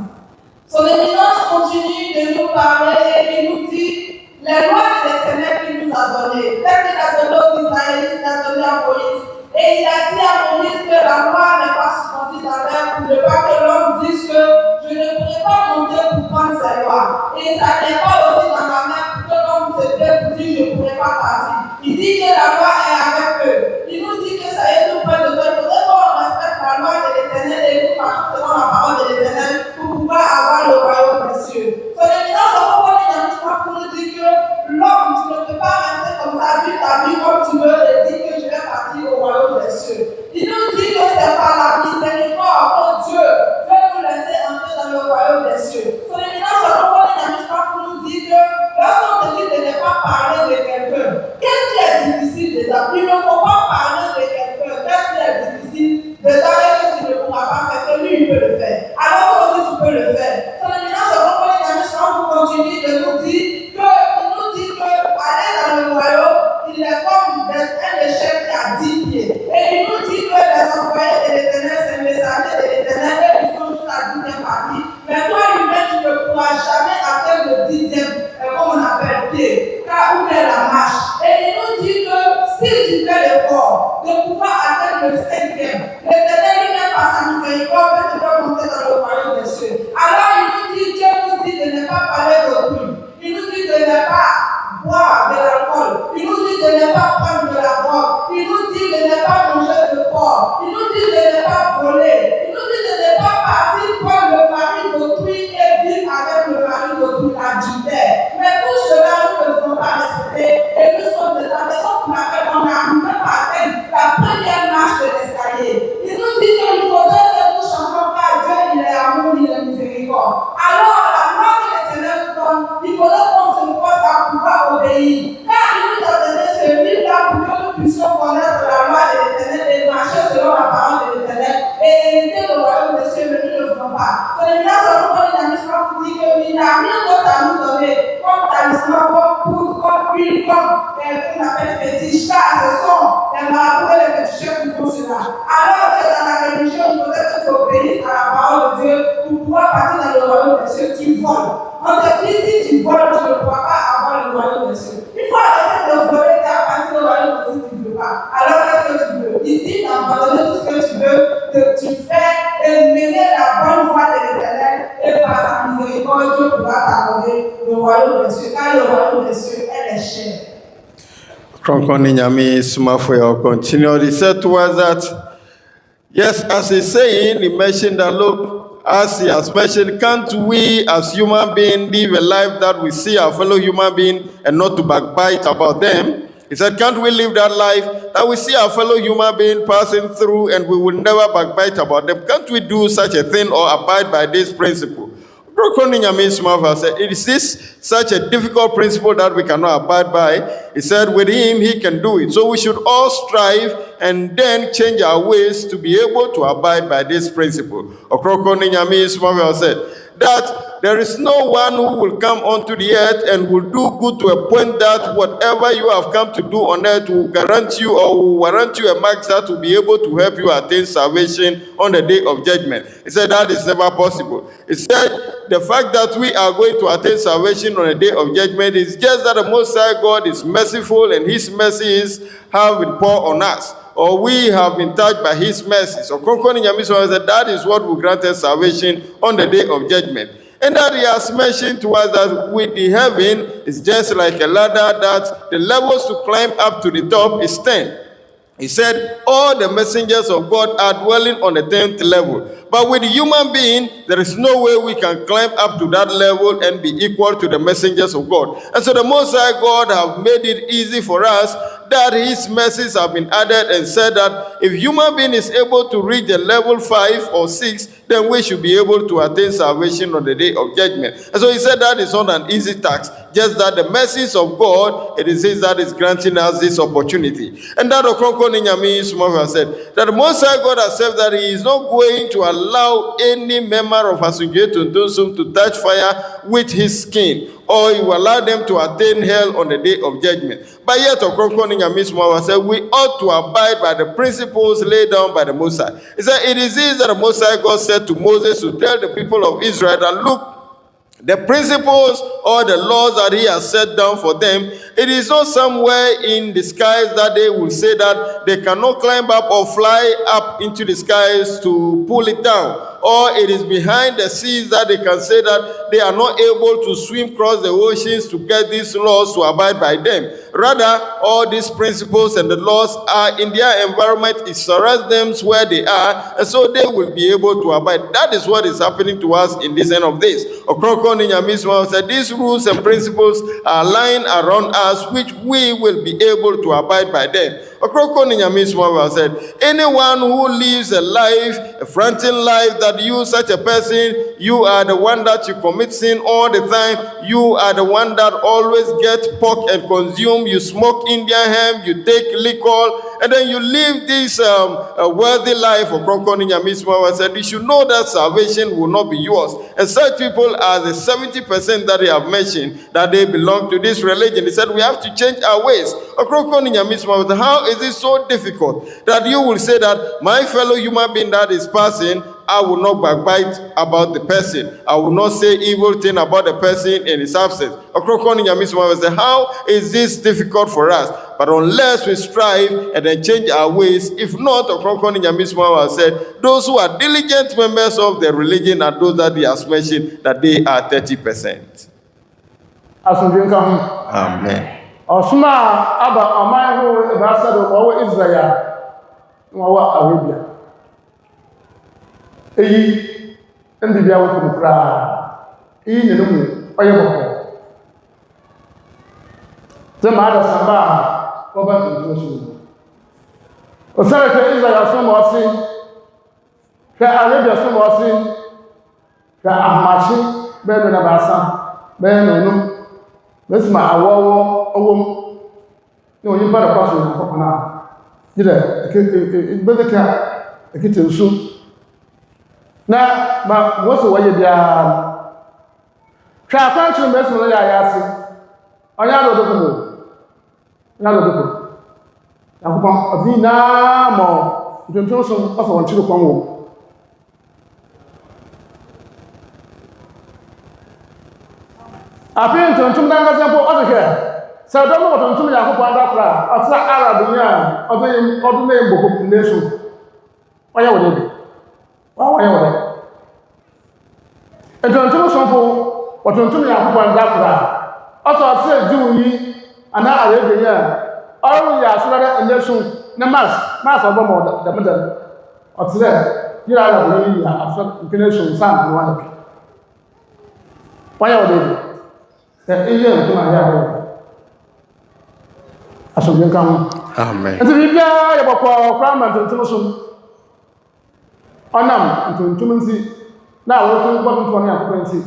Son éminence continue de nous parler et il nous dit les lois de l'Éternel qu'il nous a données. Tel qu'il a donné aux Israélites, il a donné à Moïse. Et il a dit à Moïse que la loi n'est pas suspendue dans l'air pour ne pas que l'homme dise que je ne pourrai pas monter pour prendre ces lois. Et ça n'est pas aussi dans la mer pour que l'homme se plaît pour dire je ne pourrai pas partir. Il dit que la loi est avec eux. Il nous dit que ça est tout près de toi. Il faudrait qu'on respecte la loi de l'Éternel et nous marchons selon la parole de l'Éternel pour pouvoir avoir le royaume des cieux. Son éminence, on nous dit que l'homme, tu ne peux pas rester comme ça, vivre ta vie comme tu veux et dire que je vais partir au royaume des cieux. Il nous dit que c'est par la miséricorde que Dieu veut nous laisser entrer dans le royaume des cieux. Son éminence, on nous dit que lorsqu'on te dit de ne pas parler de quelqu'un, qu'est-ce qui est difficile dedans? Il ne faut pas parler de quelqu'un. Qu'est-ce qui est difficile dedans et que tu ne pourras pas faire, que lui, il peut le faire. Alors que aussi, tu peux le faire. Son éminence, on continue de nous dire que aller dans le royaume, il est comme un échelle qui a 10 pieds. Et il nous dit que les envoyés de l'Éternel, c'est le messager de l'Éternel, et ils sont juste à la 10e partie. Mais toi, lui-même, tu ne pourras jamais atteindre le 10e, comme on appelle pied, car où est la marche. Et il nous dit que si tu fais l'effort de pouvoir atteindre le 5e, l'Éternel lui-même par sa miséricorde va te faire monter dans le royaume des cieux. Alors il nous dit, Dieu nous dit de ne pas parler d'autrui. Il nous dit de ne pas boire de l'alcool. Il nous dit de ne pas prendre de la drogue. Il nous dit de ne pas manger de porc. Il nous dit de ne pas voler. Il nous dit de ne pas partir prendre le mari d'autrui et vivre avec le pouvoir partir dans le royaume des cieux, tu voles. On te dit si tu voles, tu ne pourras pas avoir le royaume des cieux. Il faut arrêter de voler, tu as parti au royaume des cieux, tu ne veux pas. Alors qu'est-ce que tu veux? Il dit d'abandonner tout ce que tu veux, que tu fais et mener la bonne voie de l'Éternel et par sa miséricorde, Dieu pourra t'accorder le royaume des cieux, car le royaume des cieux est les chair. Ɔkrɔnkrɔnyi Nyame Somafo Yawoh continued. He said to us that, yes, as he's saying, he mentioned that, look, as he has mentioned, can't we as human beings live a life that we see our fellow human being and not to backbite about them? He said, can't we live that life that we see our fellow human being passing through and we will never backbite about them? Can't we do such a thing or abide by this principle? Ɔkrɔnkrɔnyi Nyame Somafo said, is this such a difficult principle that we cannot abide by? He said, with him, he can do it. So we should all strive and then change our ways to be able to abide by this principle. Ɔkrɔnkrɔnyi Nyame Somafo said that there is no one who will come onto the earth and will do good to a point that whatever you have come to do on earth will guarantee you or will warrant you a mark that will be able to help you attain salvation on the day of judgment. He said that is never possible. He said the fact that we are going to attain salvation on the day of judgment is just that the Most High God is merciful and his mercies have been poured on us, or we have been touched by his mercies. Ɔkrɔnkrɔnyi Nyame Somafo said that is what will grant us salvation on the day of judgment. And that he has mentioned to us that with the heaven is just like a ladder, that the levels to climb up to the top is 10. He said all the messengers of God are dwelling on the 10th level. But with the human being, there is no way we can climb up to that level and be equal to the messengers of God. And so the Most High God have made it easy for us that his mercies have been added and said that if human being is able to reach the level 5 or 6, then we should be able to attain salvation on the day of judgment. And so he said that is not an easy task, just that the mercies of God, it is his that is granting us this opportunity. And that Ɔkrɔnkrɔnyi Nyame Somafo said that the Most High God has said that he is not going to allow any member of Asujie Tuntum to touch fire with his skin, or he will allow them to attain hell on the day of judgment. But yet, Ɔkrɔnkrɔnyi Nyame Somafo said we ought to abide by the principles laid down by the Most High. He said it is this that the Most High God said to Moses to tell the people of Israel that, look, the principles or the laws that he has set down for them, it is not somewhere in the skies that they will say that they cannot climb up or fly up into the skies to pull it down. Or it is behind the seas that they can say that they are not able to swim across the oceans to get these laws to abide by them. Rather, all these principles and the laws are in their environment. It surrounds them where they are, and so they will be able to abide. That is what is happening to us in this end of days. Ɔkrɔnkrɔnyi Nyame Somafo said these rules and principles are lying around us, which we will be able to abide by them. Ɔkrɔnkrɔnyi Nyame Somafo said anyone who lives a life, a frantic life, that you, such a person, you are the one that you commit sin all the time. You are the one that always gets pork and consume. You smoke Indian hemp, you take liquor, and then you live this worthy life. Ɔkrɔnkrɔnyi Nyame Somafo said you should know that salvation will not be yours. And such people are the 70% that they have mentioned that they belong to this religion. He said we have to change our ways. Ɔkrɔnkrɔnyi Nyame Somafo said, how is it so difficult that you will say that my fellow human being that is passing, I will not backbite about the person. I will not say evil thing about the person in his absence. Ɔkrɔnkrɔnyi Nyame Somafo said, how is this difficult for us? But unless we strive and then change our ways, if not, Ɔkrɔnkrɔnyi Nyame Somafo said, those who are diligent members of the religion are those that he has mentioned that they are 30%. Amen. Osuma aba ọman ho ebasa do ọwọ Israel ọwọ Arabia eyi ndi bia wo kumukra eyi ne mu oye boko te ma da samba ko ba to so o sare ke Israel so mo si ke Arabia so mo si ke ahmashi be no na basa be no no mesma awowo owom ni oyin para kwaso na kokona jide gbedeka ekitensu na ma woso waye bia twa kwanchu mesma ya yasi onya do dokumo na do dokumo akupam avina mo tuntunso ofa wonchiro kwanwo Afei ntontom dan kasa po ɔdehwɛ sɛ dɔm no wɔtontom Nyankopɔn adakora ɔsra Arab yi a ɔde ne mbɔkɔ ne so ɔyɛ wɔ de ɔyɛ wɔ de ntontom sonfo wɔtontom Nyankopɔn adakora ɔsɛ ɔsɛ Jiw yi anaa Arab yi a ɔyɛ asra de ne so ne mas ɔbɔ mɔ dɛm ɔsɛ yira Arab yi a asra ne so san no ɔyɛ wɔ de iye nkuma ya ho asomdwe nka ho Amen. nti bibia yɛ bɔkɔ kora ma ntontom so ɔnam ntontom nsi na wɔto bɔtontom ne akɔkɔ nsi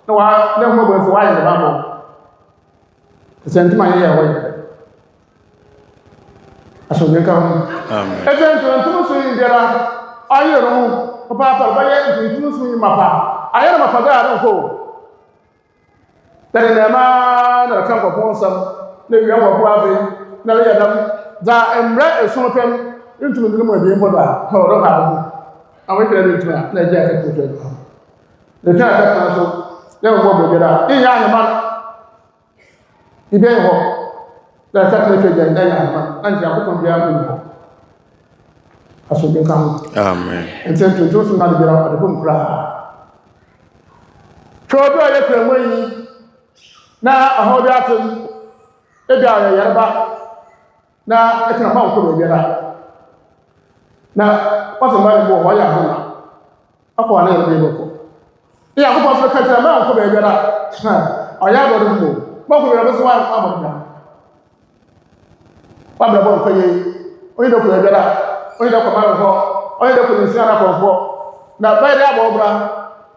na wa ne ho bɔ nsi wa yɛ ne ba bɔ sɛ ntoma yɛ wɔyɛ asomdwe nka ho Amen. ɛsɛ ntontom so yi biara ɔyɛ no ho papa bɛyɛ ntontom so yi mapa ayɛ no mapa da a nkɔ dari nema na kan ko nsam na wiya wo ko abe na le yadam da emre esun pem ntumi ndum ma bi mbodo a ho ro ha ho awe kire bi ntumi na je ka ko je le kan ka so le wo bo bira iya ahema ibe ho la ta ko je je na ya ahema anja ko kon bia mu aso be kan Amen. ente to so na bira ade ko mkra to bi o ye kra mo yi na ahobi atum ebi ayɛ yarba na ɛtena ma nkɔ baabi ara na wɔsɛ mmaa yi bɔ hɔ ɔyɛ ahoma akɔ ana yɛrɛ bi bɔkɔ iya akɔpɔ so ka kyerɛ ma nkɔ baabi ara ɔyɛ abɔde mbɔ ma nkɔ baabi so wa abɔde da wabra bɔ nkɔ yɛ onye dɛ kɔ baabi ara onye dɛ kɔ ma nkɔ onye dɛ kɔ nsi ara kɔnkɔ na bɛyɛ dɛ abɔ ɔbra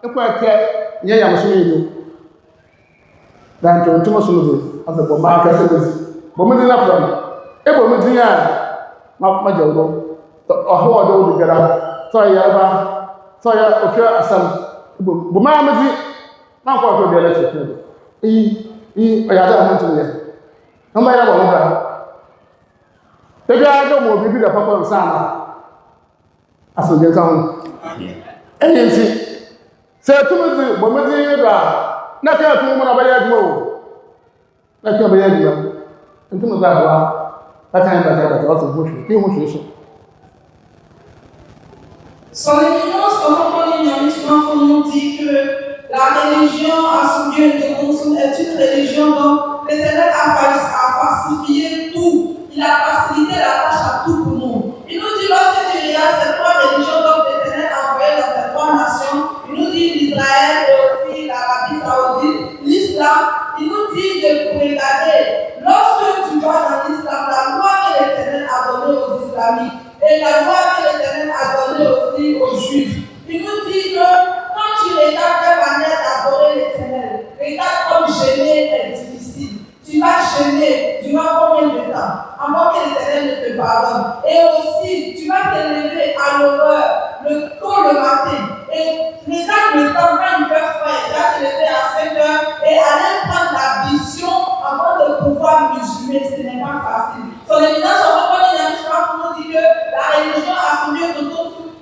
ɛkɔ ɛkɛ nyɛ yamuso yɛ yi dan tontom so no asa bɔ ma ka se bɔ mu din na from e bɔ mu din a ma jawo ɔho ɔdo wo bigara so ya ba so ya okra asam bɔ ma ma di na ko ko bi ala che yi ɔya da mo tum ye no ma ya bɔ mo bra te ga do mo bi da papa nsa na aso je ka ho ɛyin si sɛ tumu di bɔ mu din da na ka tu mo na ba ya dmo na ka ba ya dmo ntum za ba ta kan ba ta da wasu bushi ki mu shi Son éminence Ɔkrɔnkrɔnyi Nyame Somafo nous dit que la religion à son Dieu est une religion dont l'Éternel a falsifié tout. Il a facilité la tâche à tout pour nous. Il nous dit lorsque tu regardes ces trois religions dont l'Éternel a envoyé dans ces trois nations, il nous dit l'Israël et aussi l'Arabie Saoudite, l'Islam, il nous dit de regarder. Lorsque tu vas dans l'Islam, la loi que l'Éternel a donnée aux islamiques et la loi que l'Éternel a donnée aussi aux juifs, il nous dit que quand tu regardes la manière d'adorer l'Éternel, regarde comme jeûner est difficile. Tu vas jeûner durant combien de temps avant que l'Éternel ne te pardonne. Et aussi, tu vas te lever à l'aurore, tôt le matin. Et regarde le temps quand il fait frais, tu vas te lever à 5 heures et aller prendre l'ambition avant de pouvoir musulmer. Ce n'est pas facile. Son éminence Ɔkrɔnkrɔnyi Nyame Somafo nous dit que la religion a son Dieu de tout.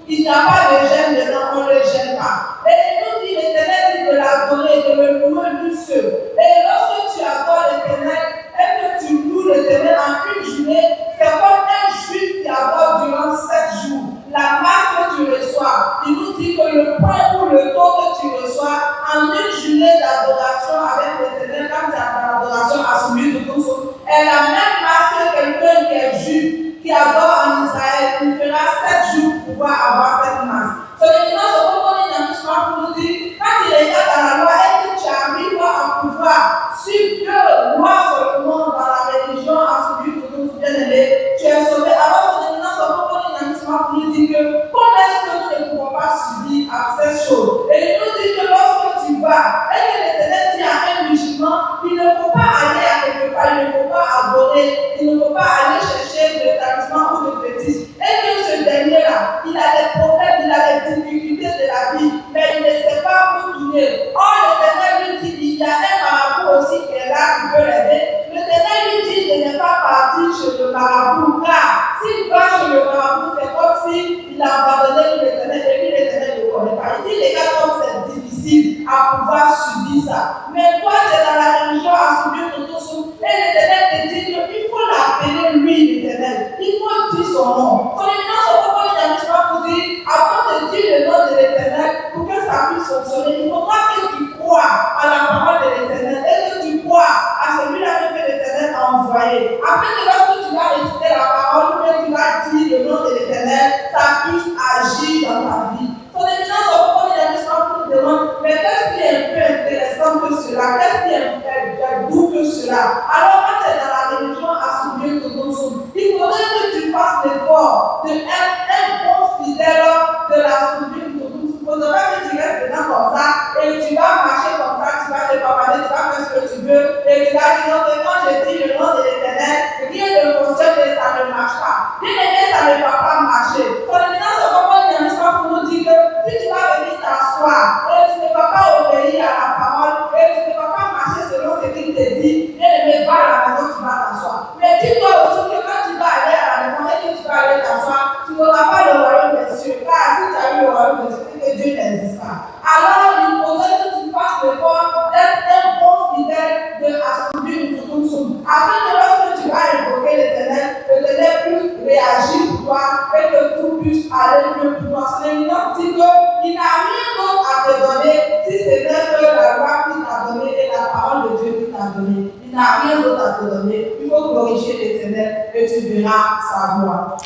Il n'y a pas de gêne dedans, on ne le gêne pas. Et il nous dit l'Éternel dit de l'adorer, de le louer lui seul. Et lorsque tu adores l'Éternel et que tu loues l'Éternel en une journée, c'est comme un juif qui adore durant 7 jours. La masse que tu reçois, il nous dit que le point ou le taux que tu reçois en une journée d'adoration avec l'Éternel, quand tu as l'adoration assumée de ton son, est la même masse que quelqu'un qui est juif, qui adore en Israël, il fera 7 jours pour pouvoir avoir cette masse. Son éminence Ɔkrɔnkrɔnyi Nyame Somafo nous dit, quand tu regardes dans la loi et que tu arrives à pouvoir suivre deux lois seulement dans la religion à celui de ton bien-aimé, tu es sauvé. Alors son éminence Ɔkrɔnkrɔnyi Nyame Somafo nous dit que comment est-ce que nous ne pouvons pas subir à ces choses? Et il nous dit que lorsque tu vas et que l'Éternel dit à un musulman, il ne faut pas aller à quelque part, il ne faut pas adorer, il ne faut pas aller chercher le talisman ou le fétiche. Et que ce dernier-là, il a des problèmes, il a des difficultés de la vie, mais il ne sait pas où tourner. Or, l'Éternel lui dit, il y a un marabout aussi qui est là, qui peut l'aider. L'Éternel lui dit de ne pas partir chez le marabout, car s'il va chez le marabout, c'est comme s'il a abandonné l'Éternel et puis l'Éternel ne le connaît pas. Il dit, les gars, comme c'est difficile. difficile à pouvoir subir ça. Mais toi, tu es dans la religion à subir ton tour et l'Éternel te dit qu'il faut l'appeler lui, l'Éternel. Il faut dire son nom. Son éminence, on peut pas dire, pour dire, avant de dire le nom de l'Éternel, pour que ça puisse fonctionner, il faudra que tu crois à la parole de l'Éternel et que tu crois à celui-là que l'Éternel a envoyé. Afin que lorsque tu vas réciter la parole ou que tu vas dire le nom de l'Éternel, ça puisse agir dans ta vie. Son éminence, on peut pas dire, pour te demander, mais qu'est-ce qui est plus intéressant que cela? Qu'est-ce qui est plus doux que cela? Alors, quand tu es dans la religion à soulever ton nom, il faudrait que tu fasses l'effort d'être un bon fidèle de la soulever de ton nom. Il ne faudrait pas que tu restes dedans comme ça et tu vas marcher comme ça, tu vas te pavaner, tu vas faire ce que tu veux et tu vas dire non, mais quand je dis le nom de l'Éternel, rien ne fonctionne et ça ne marche pas. Bien aimé, ça ne va pas marcher. Ton éminence, on va pas dire, pour nous dire que si tu vas venir t'asseoir et tu ne vas pas obéir à la parole et tu ne vas pas marcher selon ce qu'il te dit, bien aimé, va à la maison, tu vas t'asseoir. Mais dis-toi aussi que quand tu vas aller à la maison et que tu vas aller t'asseoir, tu n'auras pas le royaume des cieux. Car si tu as eu le royaume des cieux, c'est que Dieu n'existe pas. Alors, il faudrait que tu fasses l'effort d'être un bon fidèle de assumer une toute afin que lorsque tu vas invoquer l'Éternel puisse réagir pour toi et que tout puisse aller mieux pour toi. C'est l'éminence dit qu'il n'a rien d'autre à te donner si ce n'est que la loi qu'il t'a donnée et la parole de Dieu qu'il t'a donnée. Il n'a rien d'autre à te donner. Il faut glorifier l'Éternel et tu verras sa gloire.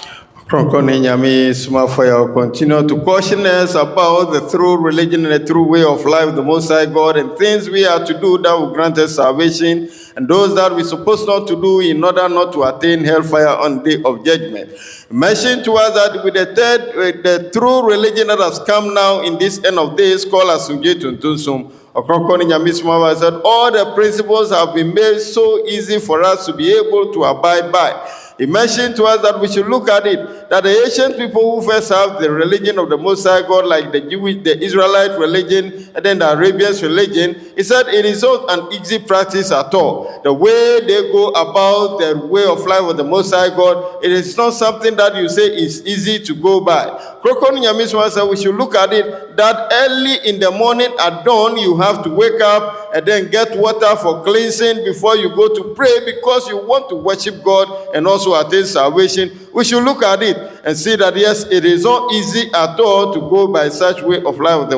Ɔkrɔnkrɔnyi Nyame Somafo will continue to caution us about the true religion and the true way of life, the Most High God, and things we are to do that will grant us salvation, and those that we're supposed not to do in order not to attain hellfire on the day of judgment. Mention to us that with the true religion that has come now in this end of days, called Asumje Tuntunsum. Ɔkrɔnkrɔnyi Nyame Somafo said all the principles have been made so easy for us to be able to abide by. He mentioned to us that we should look at it, that the ancient people who first have the religion of the Most High God, like the Israelite religion, and then the Arabians religion, he said it is not an easy practice at all. The way they go about the way of life of the Most High God, it is not something that you say is easy to go by. Ɔkrɔnkrɔnyi Nyame Somafo said we should look at it that early in the morning at dawn, you have to wake up and then get water for cleansing before you go to pray, because you want to worship God and also attain salvation. We should look at it and see that yes, it is not easy at all to go by such way of life of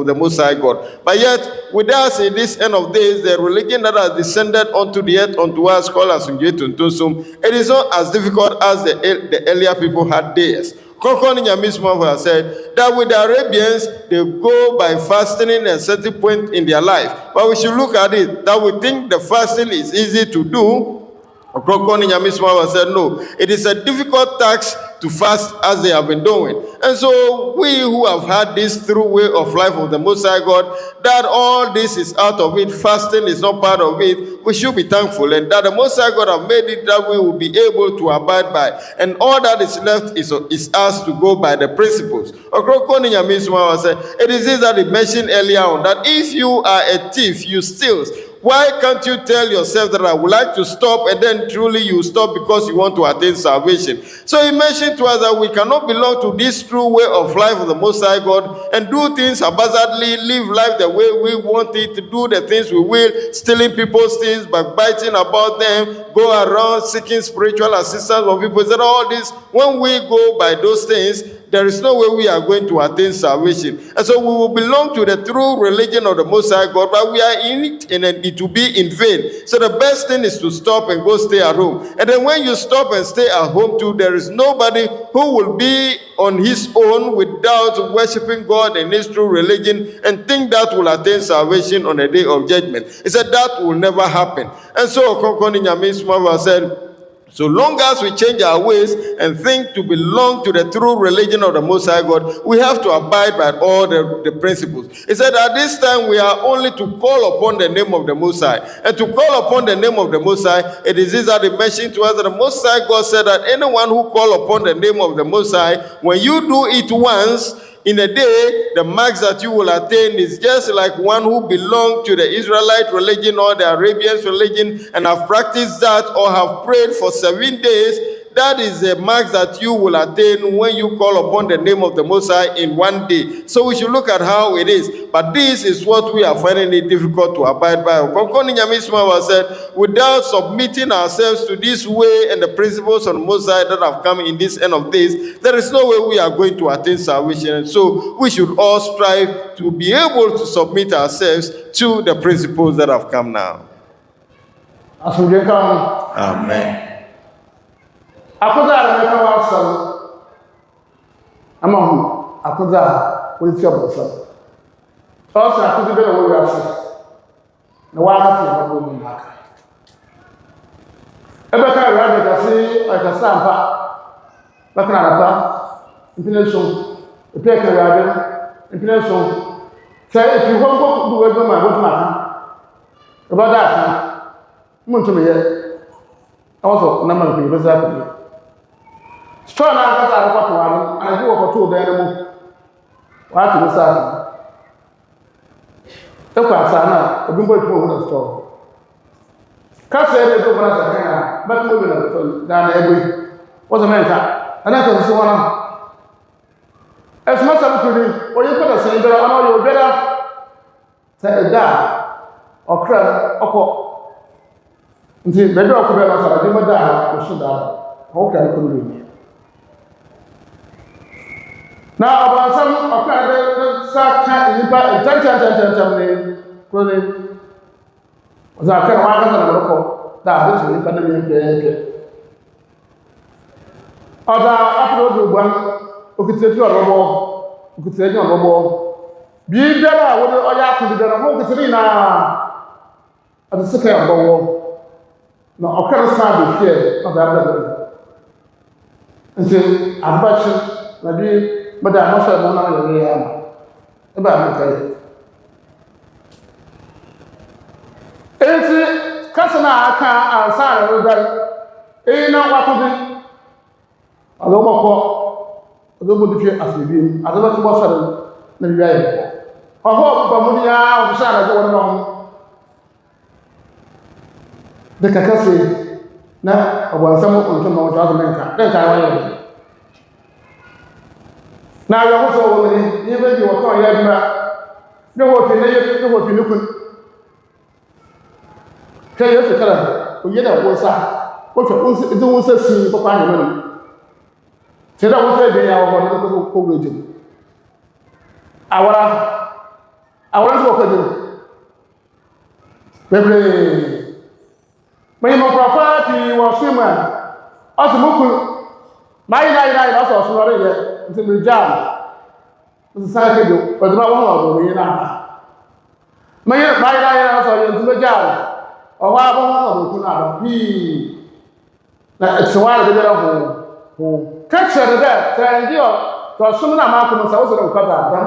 the Most High God. But yet, with us in this end of days, the religion that has descended onto the earth, onto us, called Asumje Tuntunsum, it is not as difficult as the earlier people had theirs. Ɔkrɔnkrɔnyi Nyame Somafo said that with the Arabians, they go by fasting at a certain point in their life. But we should look at it, that we think the fasting is easy to do. Ɔkrɔnkrɔnyi Nyame Somafo said no, it is a difficult task to fast as they have been doing. And so we who have had this true way of life of the Most High God, that all this is out of it, fasting is not part of it, we should be thankful, and that the Most High God have made it that we will be able to abide by. And all that is left is us to go by the principles. Ɔkrɔnkrɔnyi Nyame Somafo said, it is this that he mentioned earlier on, that if you are a thief, you steal. Why can't you tell yourself that I would like to stop, and then truly you stop because you want to attain salvation? So he mentioned to us that we cannot belong to this true way of life of the Most High God and do things haphazardly, live life the way we want it, to do the things we will, stealing people's things, backbiting about them, go around seeking spiritual assistance from people. That all this, when we go by those things, there is no way we are going to attain salvation. And so we will belong to the true religion of the Most High God, but we are in it and it will be in vain. So the best thing is to stop and go stay at home. And then when you stop and stay at home too, there is nobody who will be on his own without worshiping God in his true religion and think that will attain salvation on the day of judgment. He said that will never happen. And so Ɔkrɔnkrɔnyi Nyame Somafo said, so long as we change our ways and think to belong to the true religion of the Most High God, we have to abide by all the principles. He said at this time we are only to call upon the name of the Most High. And to call upon the name of the Most High, it is this that he mentioned to us that the Most High God said that anyone who call upon the name of the Most High, when you do it once, in a day, the marks that you will attain is just like one who belonged to the Israelite religion or the Arabian religion and have practiced that or have prayed for 7 days. That is a mark that you will attain when you call upon the name of the Most High in one day. So we should look at how it is. But this is what we are finding it difficult to abide by. Ɔkrɔnkrɔnyi Nyame Somafo said, without submitting ourselves to this way and the principles of the Most High that have come in this end of days, there is no way we are going to attain salvation. And so we should all strive to be able to submit ourselves to the principles that have come now. Amen. Akoda na ka wasam amahu akoda wo ti abosam also akoda be na wo yasa na wa ka fi ba bo ni aka ebe ka ra de kasi aka sampa ba kana ra ba impination e pe ka ra de impination say if you want to do we ma go ma about that mun to me also na ma ko be za ko store na aka sa ko to anu ana ji ko to da mu wa ti sa e kwa sa na obi mbo to ho store ka se ne do bra sa kana ba to be na to da na egbe o so menka ana to so wana e so ma sa ko ni o ye ko da se ndara ana yo bera sa da okra oko nti be do ko be na sa de mo da o so da o ka ko ni na abansam akade sa ka nipa tantantantantam ne ko ne za ka ma ka na ko da ba su nipa na ne ke ada apro do gban okiteti orobo okiteti orobo bi dara wo o ya ku dara mo okiteti na ada sika ya bowo na okara sa do fie na da da nti abachi na bi Madam, I said, "Mona, you're here." About me, it's Cassana, I can't answer that. Ain't no what to do. I don't know what to do as we do. I don't know what to do. I hope Bamudia of Shana going on. The Cacassi, now, I want someone to know what other men can. Then I na yo ko so wo ni ye be wo ko ya dima ne wo fi ne ye ne wo fi nukun ke ye fi kala o ye da wo sa wo fa o wo sa si ko pa ni mani se da wo sa de ya wo ko ko go je awara so ko je bebe me mo profa ti wo fi ma o su muku mai na so so re ye nti mi jam nti sa ke do o dama wo ho do yin na mai na so ye nti mi jam o wa bo ho do ku na do bi na etwa de bela ho ka chere da tan di o to sum na ma ko sa wo so do ka da da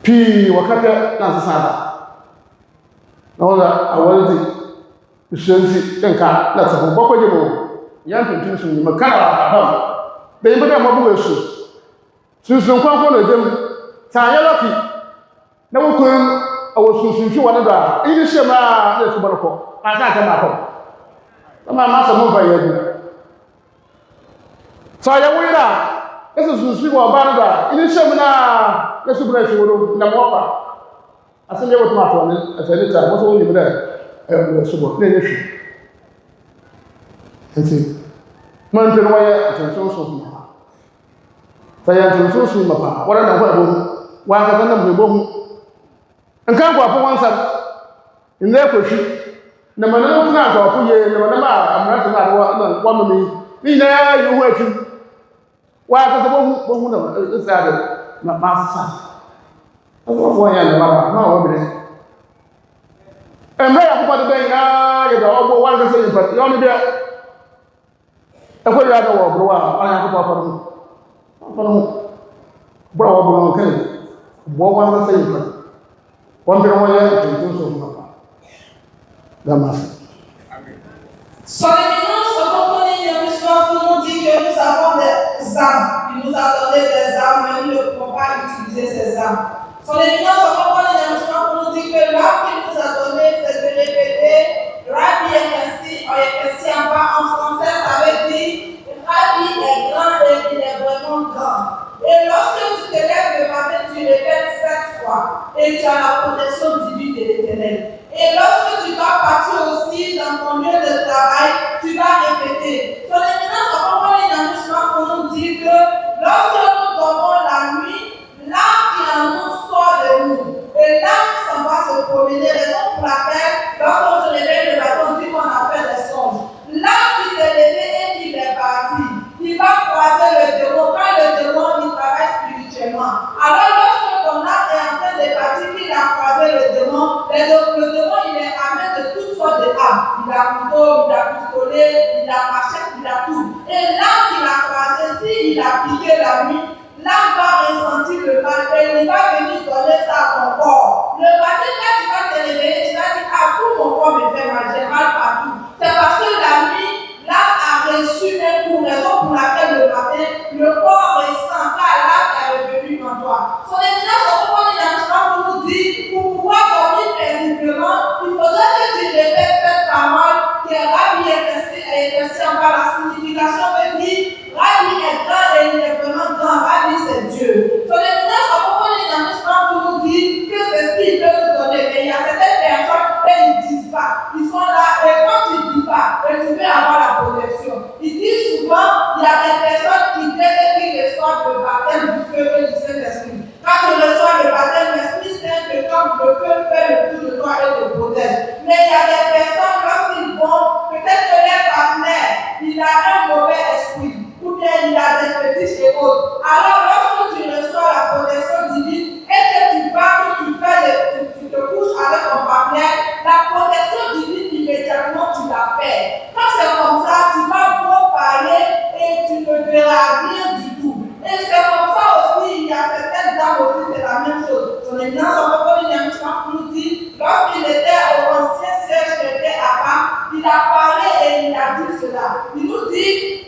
pi wakati na sa da na wala awaldi bishenzi enka na ta ho boko je mo yan tuntun sun ma kala ba be yin ba mo bu su sun kwa na dem ta ya loki na wo kun awo sun fi wona da ini shema na su barko aka ta ma ko ma so mo ba ya du sa ya wira esu sun fi wo ba da ini shema na su bra fi wo na mo ba asan ye wo ma to ne afeli ta mo so ni bra su bo ne ne shi enti man pe no ya attention so ma ta ya attention so ma pa wala na kwa bo wa ka na mo bo hu nkan kwa po wansa inde ko shi na manana ku na kwa po ye na manana ma amra so na wa mo mi ni na ya yu hu atu wa ka bo hu na sa de ma sa aso bo ya na ma wo bi emre ya ko de ben na ye do ogbo wa ka se yin pa yo mi de akwai ya da wa burwa ana ya ko faru burwa burwa kai bo wa na sai ka wanda wa ya tuntun so ma da ma Sur les finances, comprenez le plus souvent nous dit que nous avons des armes, puis nous attendons des armes, mais nous ne pouvons pas utiliser ces armes. Sur les finances, comprenez le plus souvent nous dit que l'arme que nous a donné, c'est de répéter Rabbi Yakassi, tiens pas, en français, ça veut dire Rabbi est grand et il est vraiment grand. Et lorsque tu te lèves le matin, tu répètes 7 fois et tu as la protection divine de l'Éternel. Et lorsque tu dois partir aussi dans ton lieu de travail, tu vas répéter. Son éminence, on comprend les amusements pour nous dire que lorsque nous dormons la nuit, l'âme qui en nous sort de nous. Et l'âme s'en va se promener, raison pour laquelle, lorsqu'on se réveille le matin, on dit qu'on a fait des songes. L'âme qui s'est levée et qui est partie, il va croiser le démon. Quand le démon, il travaille spirituellement. Alors, lorsque ton âme est en train de partir, qu'il a croisé le démon, il est armé de toutes sortes d'armes. Il a couteau, il a pistolet, il a machette, il a tout. Et l'âme qu'il a croisé, s'il a piqué la nuit, l'âme va ressentir le mal et il va venir donner ça à ton corps. Le matin, quand tu vas te réveiller, tu vas dire, ah, tout mon corps me fait mal, j'ai mal partout. C'est parce que la nuit, l'âme a reçu un coup, raison pour laquelle le matin, le corps ressent car l'âme est revenue en toi. Son éminence, pour nous dit, pour pouvoir dormir paisiblement, il faudrait que tu répètes cette parole que Rabbi est resté encore. La signification veut dire, Rabbi est grand et il est vraiment grand. Rabbi, c'est Dieu. Son éminence, pour nous dire que c'est ce qu'il peut nous donner. Mais il y a certaines personnes qui ne disent pas. Ils sont là et quand tu ne dis pas, tu peux avoir la protection. Ils disent souvent, il y a des personnes qui viennent et qui reçoivent le baptême du feu et du Saint-Esprit. Quand tu reçois le baptême, l'Esprit Saint te comme le feu fait le tour de toi et te protège. Mais il y a des personnes, lorsqu'ils vont, peut-être que leur partenaire, il a un mauvais esprit, ou bien il a des fétiches et autres. Alors, lorsque tu reçois la protection divine, et que tu vas, que tu te couches avec ton partenaire, la protection divine, immédiatement, tu la perds. Quand c'est comme ça, tu vas beau parler et tu ne verras rien du tout. Et c'est comme ça aussi, il y a certaines dames aussi, c'est la même chose. Son éminence, on peut pas dire, nous dit, lorsqu'il était au ancien siège qui était à Pâques, il a parlé et il a dit cela. Il nous dit,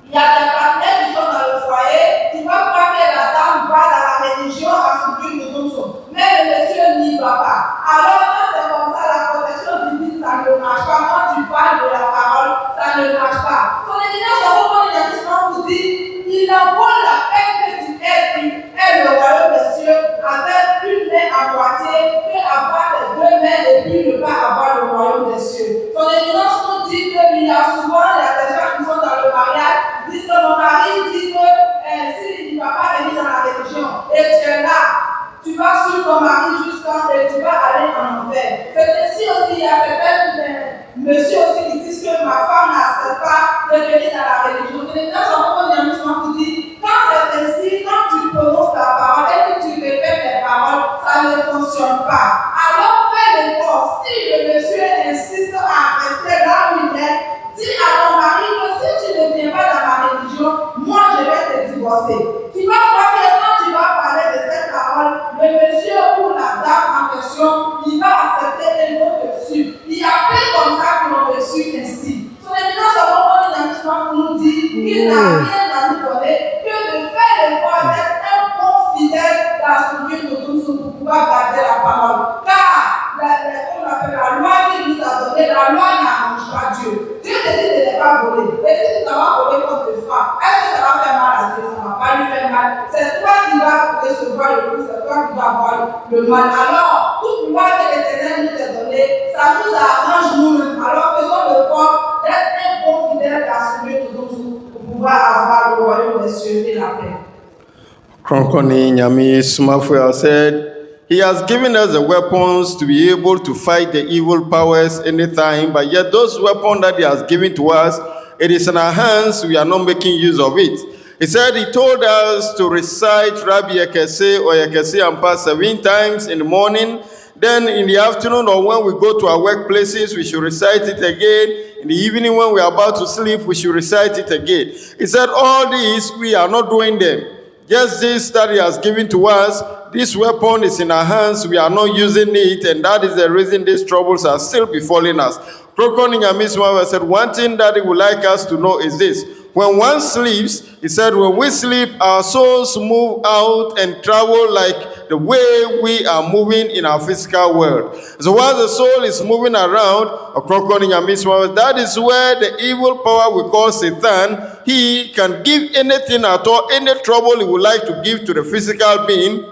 il y a des partenaires qui sont dans le foyer, tu vas voir que la dame va dans la religion à subir de nos choses. Mais le monsieur n'y va pas. Alors, quand c'est comme ça, la protection divine, ça ne marche pas. Quand tu parles de la parole, ça ne marche pas. Son éminence, on peut pas dire, vous dit, il en vaut la peine que tu aies le royaume des cieux avec une main à moitié, puis avoir les 2 mains et puis ne pas avoir le royaume des cieux. Son éminence nous dit qu'il y a souvent des gens qui sont dans le mariage, disent que mon mari dit que s'il ne va pas venir dans la religion et tu es là, tu vas suivre ton mari jusqu'à et tu vas aller en enfer. C'est ainsi aussi, il y a certains monsieur aussi qui disent que ma femme n'accepte pas de venir dans la religion. C'est là vous dit, quand c'est ainsi, quand tu prononces ta parole et que tu répètes les paroles, ça ne fonctionne pas. Alors fais l'effort. Si le monsieur insiste à rester là où il est, dis à ton mari que si tu ne viens pas dans ma religion, moi je vais te divorcer. Tu vas voir que quand tu vas parler de cette parole, le monsieur ou la dame en question, il va accepter et il va te suivre. Il y a plein comme ça qui l'ont reçu ainsi. Son éminence, pour nous dire qu'il n'a rien à nous donner que de faire l'effort d'être un bon fidèle dans ce Dieu de tous pour pouvoir garder la parole. Car la loi qu'il nous a donnée, la loi n'arrange pas Dieu. Dieu te dit de ne pas voler. Et si tu t'as volé contre te frappe, est-ce que ça va faire mal à Dieu? Ça ne va pas lui faire mal. C'est toi qui vas recevoir le coup, c'est toi qui vas avoir le mal. Alors, tout pouvoir que l'Éternel nous a donné, ça nous arrange nous-mêmes. Alors faisons l'effort d'être un bon fidèle dans ce Dieu de tous pour pouvoir avoir le royaume des cieux et la paix. Ɔkrɔnkrɔnyi Nyame Somafo said, He has given us the weapons to be able to fight the evil powers anytime, but yet those weapons that He has given to us, it is in our hands, we are not making use of it. He said He told us to recite Rabbi Yekese or Yekese Ampa 7 times in the morning. Then in the afternoon or when we go to our workplaces, we should recite it again. In the evening when we are about to sleep, we should recite it again. He said all these, we are not doing them. Just this that He has given to us, this weapon is in our hands, we are not using it, and that is the reason these troubles are still befalling us. Ɔkrɔnkrɔnyi Nyame Somafo said one thing that He would like us to know is this. When one sleeps, he said, when we sleep, our souls move out and travel like the way we are moving in our physical world. So while the soul is moving around, that is where the evil power we call Satan, he can give anything at all, any trouble he would like to give to the physical being.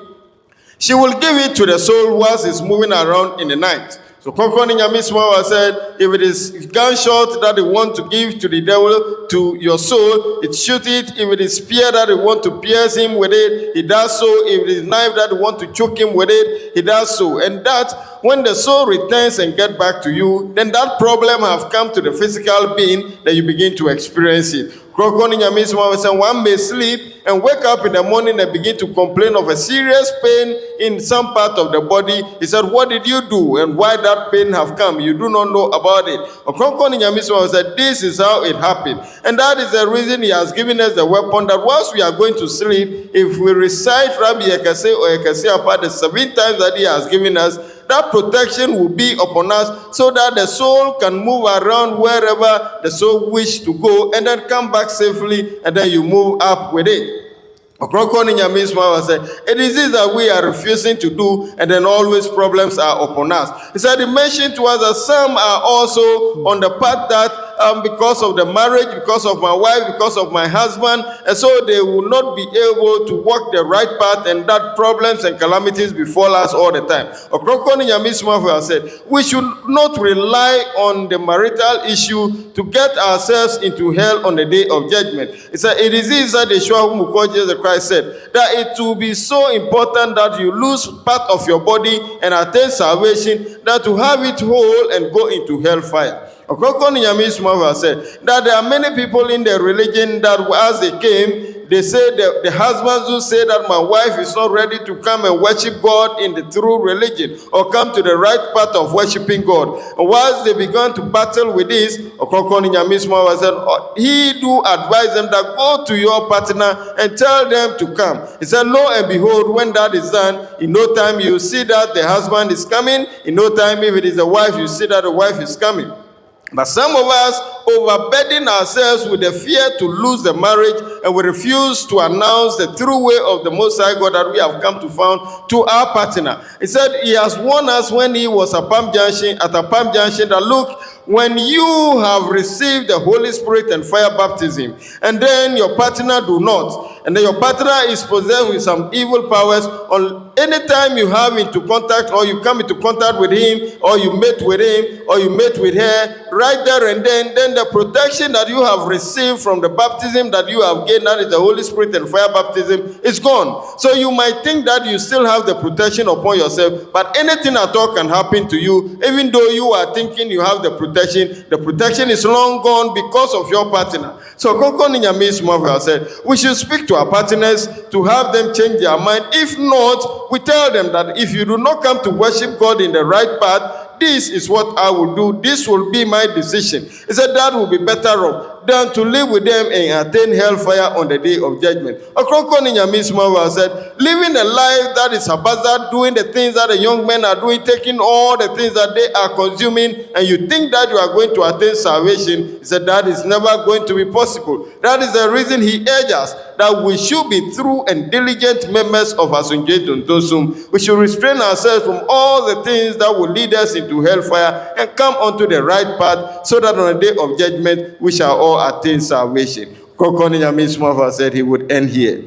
She will give it to the soul whilst it's moving around in the night. So Kokoni Nyamiswa said, if it is gunshot that they want to give to the devil, to your soul, it shoot it. If it is spear that they want to pierce him with it, he does so. If it is knife that they want to choke him with it, he does so. And that, when the soul returns and get back to you, then that problem have come to the physical being that you begin to experience it. One may sleep and wake up in the morning and begin to complain of a serious pain in some part of the body. He said, what did you do and why that pain have come? You do not know about it. Said, this is how it happened. And that is the reason he has given us the weapon that once we are going to sleep, if we recite Rabbi Ekase or Ekase apart the 7 times that he has given us, that protection will be upon us so that the soul can move around wherever the soul wishes to go and then come back safely, and then you move up with it. It is this that we are refusing to do, and then always problems are upon us. He said, he mentioned to us that some are also on the path that because of the marriage, because of my wife, because of my husband, and so they will not be able to walk the right path, and that problems and calamities befall us all the time. Somafo said, we should not rely on the marital issue to get ourselves into hell on the day of judgment. He said, it is this that Yeshua whom we call Jesus Christ said, that it will be so important that you lose part of your body and attain salvation, that to have it whole and go into hellfire. Ɔkrɔnkrɔnyi said that there are many people in the religion that as they came, they say that the husbands who say that my wife is not ready to come and worship God in the true religion or come to the right path of worshiping God. And whilst they began to battle with this, Ɔkrɔnkrɔnyi said, he do advise them that go to your partner and tell them to come. He said, lo and behold, when that is done, in no time you see that the husband is coming. In no time, if it is a wife, you see that the wife is coming. But some of us overburden ourselves with the fear to lose the marriage, and we refuse to announce the true way of the Most High God that we have come to found to our partner. He said he has warned us when he was at Palm Junction, that look, when you have received the Holy Spirit and fire baptism, and then your partner do not, and then your partner is possessed with some evil powers, on any time you have into contact, or you come into contact with him, or you meet with him, or you meet with her, right there and then the protection that you have received from the baptism that you have gained, that is the Holy Spirit and fire baptism, is gone. So you might think that you still have the protection upon yourself, but anything at all can happen to you, even though you are thinking you have the protection is long gone because of your partner. So Kokoni Nyame Somafo said, we should speak to our partners to have them change their mind. If not, we tell them that if you do not come to worship God in the right path, this is what I will do. This will be my decision. He said that will be better off than to live with them and attain hellfire on the day of judgment. Ɔkrɔnkrɔnyi Nyame Somafo said, living a life that is haphazard, doing the things that the young men are doing, taking all the things that they are consuming, and you think that you are going to attain salvation, he said that is never going to be possible. That is the reason he urges us that we should be true and diligent members of Asunje Tontosum. We should restrain ourselves from all the things that will lead us into hellfire and come onto the right path, so that on the day of judgment we shall all attain salvation. Kokoni Nyame Somafo said he would end here.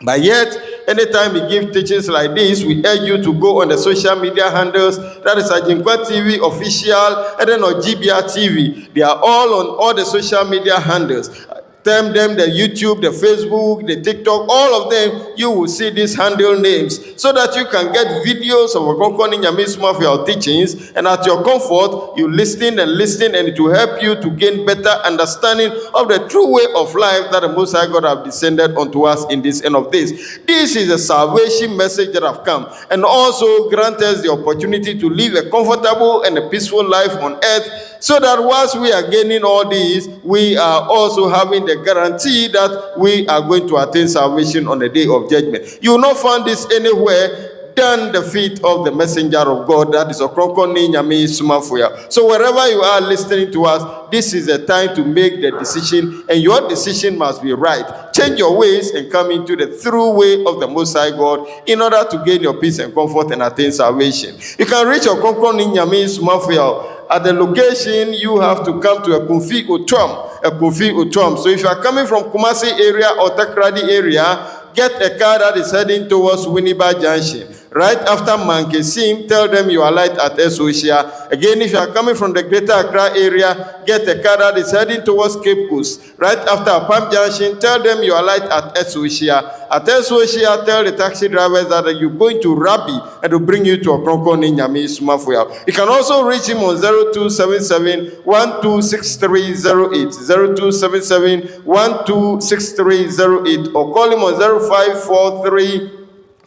But yet, anytime we give teachings like this, we urge you to go on the social media handles, that is Ajinkwa TV official, and then on GBR TV. They are all on all the social media handles. Them, the YouTube, the Facebook, the TikTok, all of them, you will see these handle names, so that you can get videos of Ɔkrɔnkrɔnyi Nyame Somafo teachings, and at your comfort, you listen, and it will help you to gain better understanding of the true way of life that the Most High God have descended unto us in this end of days. This is a salvation message that have come, and also grant us the opportunity to live a comfortable and a peaceful life on earth, so that whilst we are gaining all these, we are also having the guarantee that we are going to attain salvation on the day of judgment. You will not find this anywhere. than the feet of the messenger of God. That is Ɔkrɔnkrɔnyi Nyame Somafo. So wherever you are listening to us, this is the time to make the decision, and your decision must be right. Change your ways and come into the through way of the Most High God in order to gain your peace and comfort and attain salvation. You can reach Ɔkrɔnkrɔnyi Nyame Somafo. At the location, you have to come to a Kofi Utwam. So if you are coming from Kumasi area or Takrady area, get a car that is heading towards Winneba Junction. Right after Mankesim, tell them you are light at Esosia. Again, if you are coming from the Greater Accra area, get a car that is heading towards Cape Coast. Right after Palm Junction, tell them you are light at Esosia. At Esosia, tell the taxi drivers that you're going to Rabbi and to bring you to Ɔkrɔnkrɔnyi Nyame Somafo. You can also reach him on 0277 126308, 0277 126308, or call him on 0543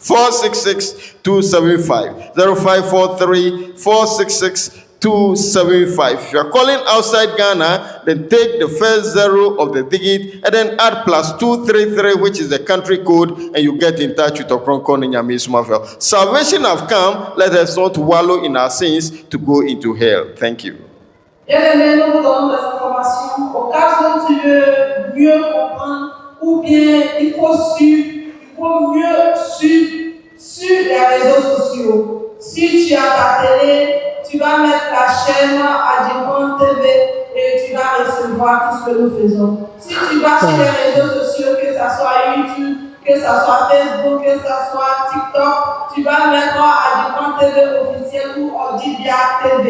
466 275, 0543 466 275. If you are calling outside Ghana, then take the first 0 of the digit and then add +233, which is the country code, and you get in touch with Ɔkrɔnkrɔnyi Nyame Somafo. Salvation have come. Let us not wallow in our sins to go into hell. Thank you. Bien-aimés, nous vous donnons des informations au cas où tu veux mieux comprendre ou bien il faut mieux suivre sur les réseaux sociaux. Si tu as ta télé, tu vas mettre la chaîne Adjecon TV et tu vas recevoir tout ce que nous faisons. Si tu vas sur les réseaux sociaux, que ce soit YouTube, que ce soit Facebook, que ce soit TikTok, tu vas mettre Adjecon TV officiel ou Audibia TV.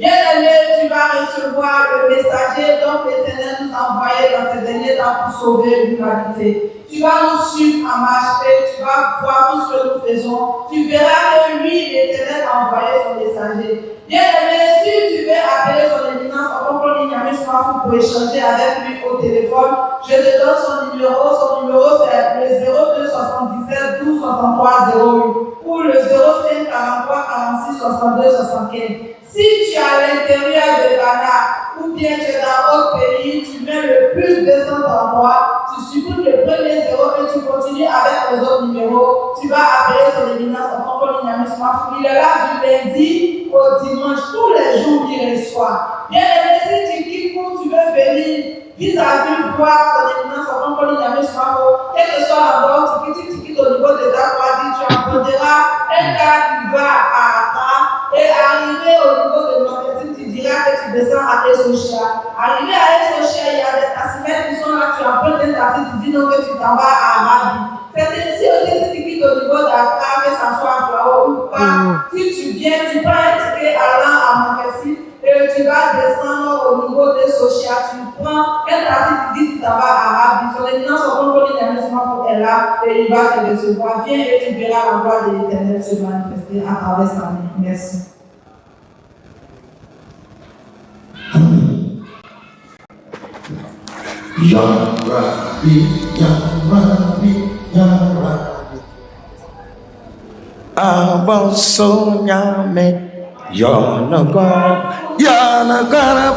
Bien aimé, tu vas recevoir le messager dont l'Éternel nous a envoyé dans ces derniers temps pour sauver l'humanité. Tu vas nous suivre en marche et tu vas voir tout ce que nous faisons. Tu verras que lui, l'Éternel, a envoyé son messager. Bien aimé, si tu veux appeler son éminence Ɔkrɔnkrɔnyi Nyame Somafo pour échanger avec lui au téléphone, je te donne son numéro. Son numéro, c'est le 02 77 12 63 08 ou le 05 43 46 62 75. Si tu es à l'intérieur de Ghana ou bien tu es dans autre pays, tu mets le plus 233, tu supprimes le premier 0 et tu continues avec les autres numéros. Tu vas appeler son éminence Ɔkrɔnkrɔnyi Nyame Somafo. Il est là du lundi au dimanche, tous les jours il reçoit. Bien aimé, si tu quittes pour tu veux venir vis-à-vis voir son éminence Ɔkrɔnkrɔnyi Nyame Somafo, quel que soit l'endroit, tu quittes au niveau de ta croix, tu emprunteras un gars qui va à Accra et arriver au niveau de Mankesim, tu diras que tu descends à Esosia. Arrivé à Esosia, il y a des taximètres qui sont là, tu empruntes un taxi, tu dis non que tu t'en vas à Arabi. C'est ainsi aussi si tu quittes au niveau d'Accra, que ça soit à Flao ou pas. Si tu viens, tu prends un ticket allant à Mankesim et tu vas descendre au niveau de Sochia, tu prends un taxi, tu dis tu t'en vas à Arabi. Son éminence Ɔkrɔnkrɔnyi Nyame Somafo est là et il va te recevoir. Viens et tu verras la gloire de l'Éternel se manifester à travers sa vie. Merci. Ya Rabbi, Ya Rabbi, Ya Rabbi. Aboso Nyame, Yana Gara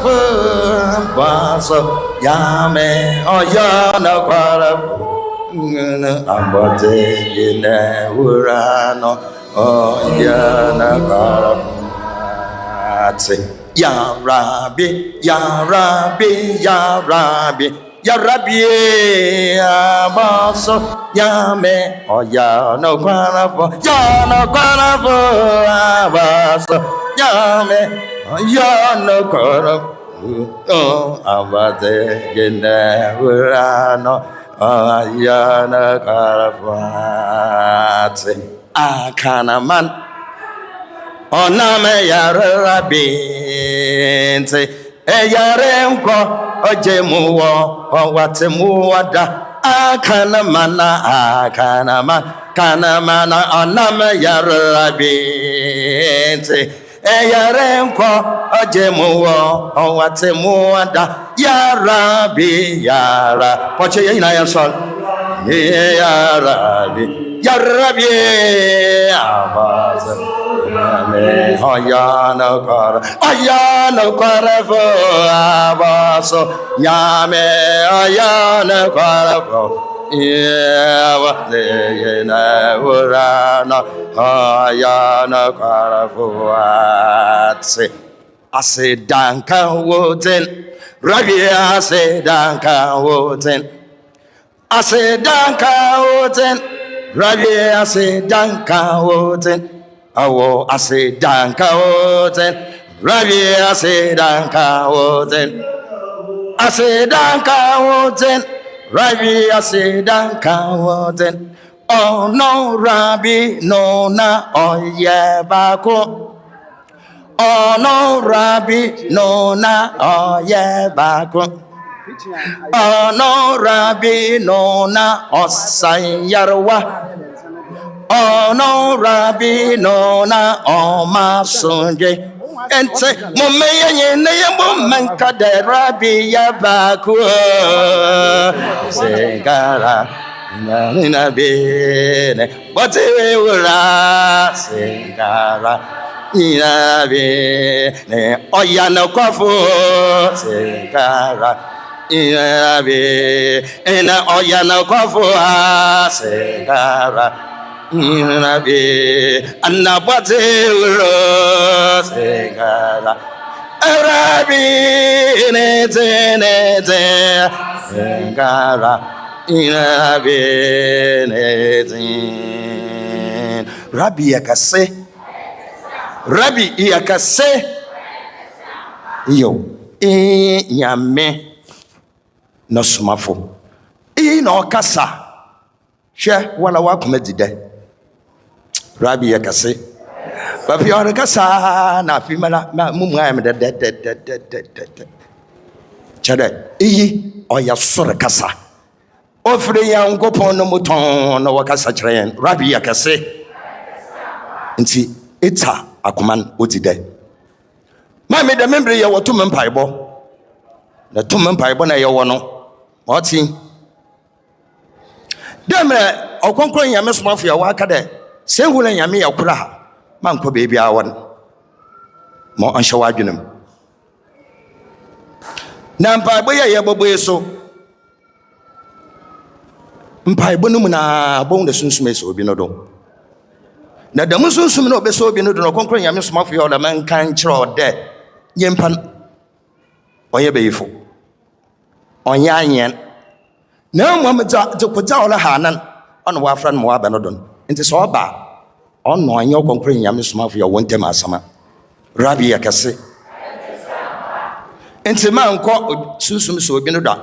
Baso Yame, oh Yana Gara Abate Yene Urano, oh Yana Gara Ya Rabbi, Ya Rabbi, Ya Rabbi, Ya Rabbi, Abaso, Yame, oh Yana Gara Abaso, Yame, oh Yana Gara, oh Abate Yene Urano, oh Yana Gara Akanaman. Oname yara binti eyare nko ojemuwo owatemuwada akana mana oname yara binti eyare nko ojemuwo owatemuwada yara bi yara poche yina yansol yara bi abaza Ayana Karafo Abaso Yame Ayana Karafo Yawoh na urana ayana karafuatse asedanka woten Rabbi asedanka woten asedanka woten Rabbi asedanka woten awo asedanka woten Rabbi asedanka woten asedanka woten Rabbi asedanka woten oh no Rabbi no na oye bako oh no Rabbi no na oye bako oh no Rabbi no na osayarwa oh no Rabbi no na omasunje ente mumeye ne mumanka de Rabbi ya baku segara na bene bote ura segara ina bene oyana kwafu segara ina bene oyana kwafu segara Nabi anabate uro segara Rabbi nete segara Nabi nete Rabbi yakase yo Nyame no Somafo no kasa hwe wala wakoma dide Rabbi yakase Papi on kasa na fimala mumu am de chade iyi oya sore kasa ofre ya ngopon no muton no wakasa kire Rabbi yakase nti eta akoman odide ma me de membre ye woto mempaibo na to mempaibo na ye wo no oti demre Ɔkrɔnkrɔnyi Nyame Somafo ya waka de se hula Nyame ya kura man ko bebi awan mo anhye wadwenem na mpaibo ye bobo so mpaibo no mu na bon de sunsume so obi no do na da sunsume no obeso obi no do Ɔkrɔnkrɔnyi Nyame Somafo ya da man kan kire de yempan oye beyifo onye anyen na mo amta to koja ola hanan ono wa afran mo aba no don nti so oba ono anya Ɔkrɔnkrɔnyi Nyame Somafo ya wontem asama Rabbi yakase nti man ko susum so obi no da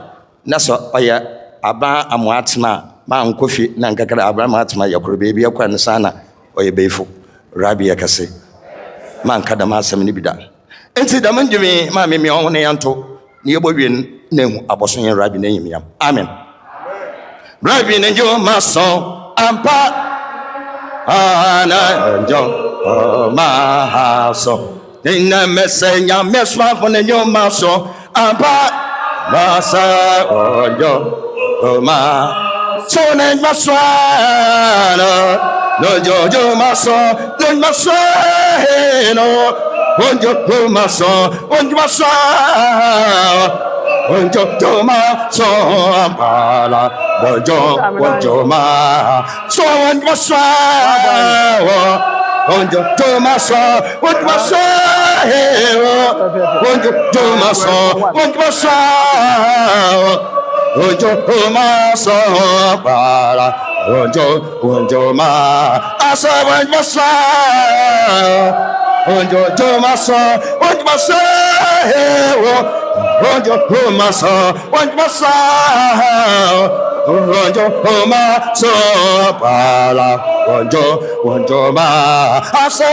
na so oya aba amoatema man ko fi na nkakara aba amoatema yakoro bebi yakwa ne sana oye beifo Rabbi yakase man kada ma asem ni bida nti da manjimi ma me ho ne yanto ne yebowien na hu aboso yen Rabbi na yimiam amen Rabbi ne jo maso ampa ana jo mahaso Nina mesenya Somafo ne jo maso ampa masa ojo ma so ne maso no jo maso no maso no onjo maso onjo maso ampala onjo ma so onjo maso onjo maso para onjo ma asa onjo maso para onjo ma asa onjo maso para onjo ma asa onjo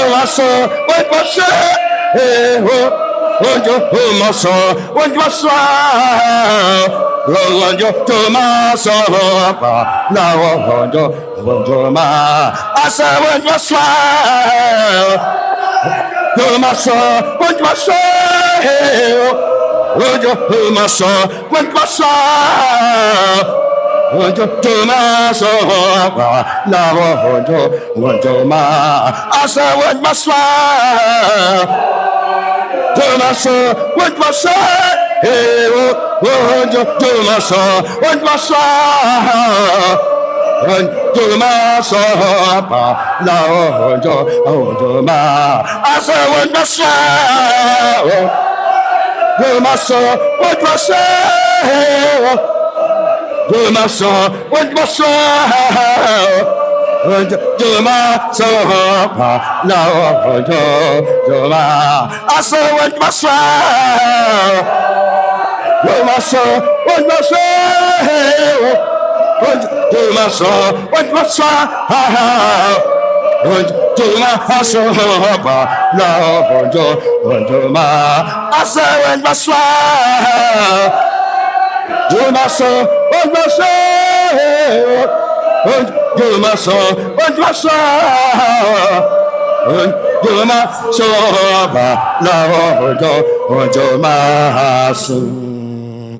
maso Onjo Maso, Onjo Tomaso, Lawo Onjo Ma, Asa Onjo Tomaso, Onjo Maso, Onjo Tomaso, Lawo Onjo Ma, Asa Onjo Tomaso, Onjo Tomaso, Tomaso, Onjo Ma, Asa Onjo Tomaso, Tomaso,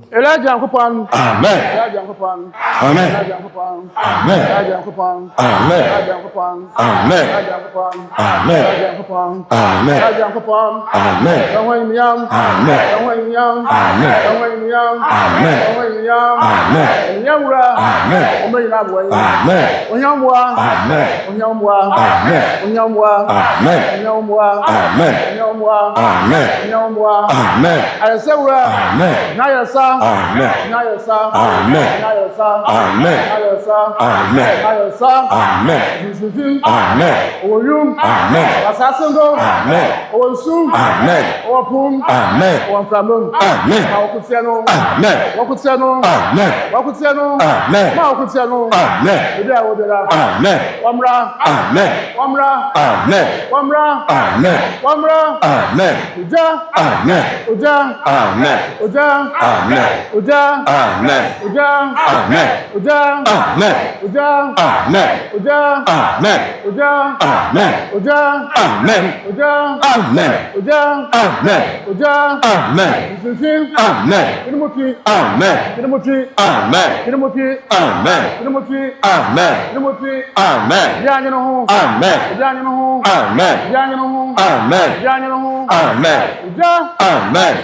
Elijah Kupon. Amen. Elijah Kupon. Amen. Elijah Kupon. Amen. Elijah Kupon. Amen. Elijah Kupon. Amen. Elijah Kupon. Amen. Elijah Kupon. Amen. Elijah Kupon. Amen. Don't young. Amen. Don't young. Amen. Don't young. Amen. Don't young. Amen. Youngura. Amen. Omayinabwa. Amen. Onyamwa. Amen. Onyamwa. Amen. Onyamwa. Amen. Onyamwa. Amen. Onyamwa. Amen. Onyamwa. Amen. Ayesewura. Amen. Nayesa. Amen. Nayesa. Amen. Nayesa. Amen. Nayesa. Amen. Nayesa. Amen. Zuzufi. Amen. Oyum. Amen. Asasendo. Amen. Osu. Amen. Opum. Amen. Wamframum. Amen. Ma okutiano. Amen. Wakutiano. Amen. Wakutiano. Amen. Ma okutiano. Amen. Ede awodera. Amen. Wamra. Amen. Wamra. Amen. Wamra. Amen. Wamra. Amen. Uja. Amen. Uja. Amen. Uja. Amen. Uja. Amen. Uja. Amen. Uja. Amen. Uja. Amen. Uja. Amen. Uja. Amen. Uja. Amen. Uja. Amen. Uja. Amen. Uja. Amen. Zuzufi. Amen. Kirimuti. Amen. Kirimuti. Amen. Kirimuti. Amen. Kirimuti. Amen. Kirimuti. Amen. Ijanye no ho. Amen. Ijanye no ho. Amen. Ijanye no ho. Amen. Ijanye no ho. Amen. Uja. Amen.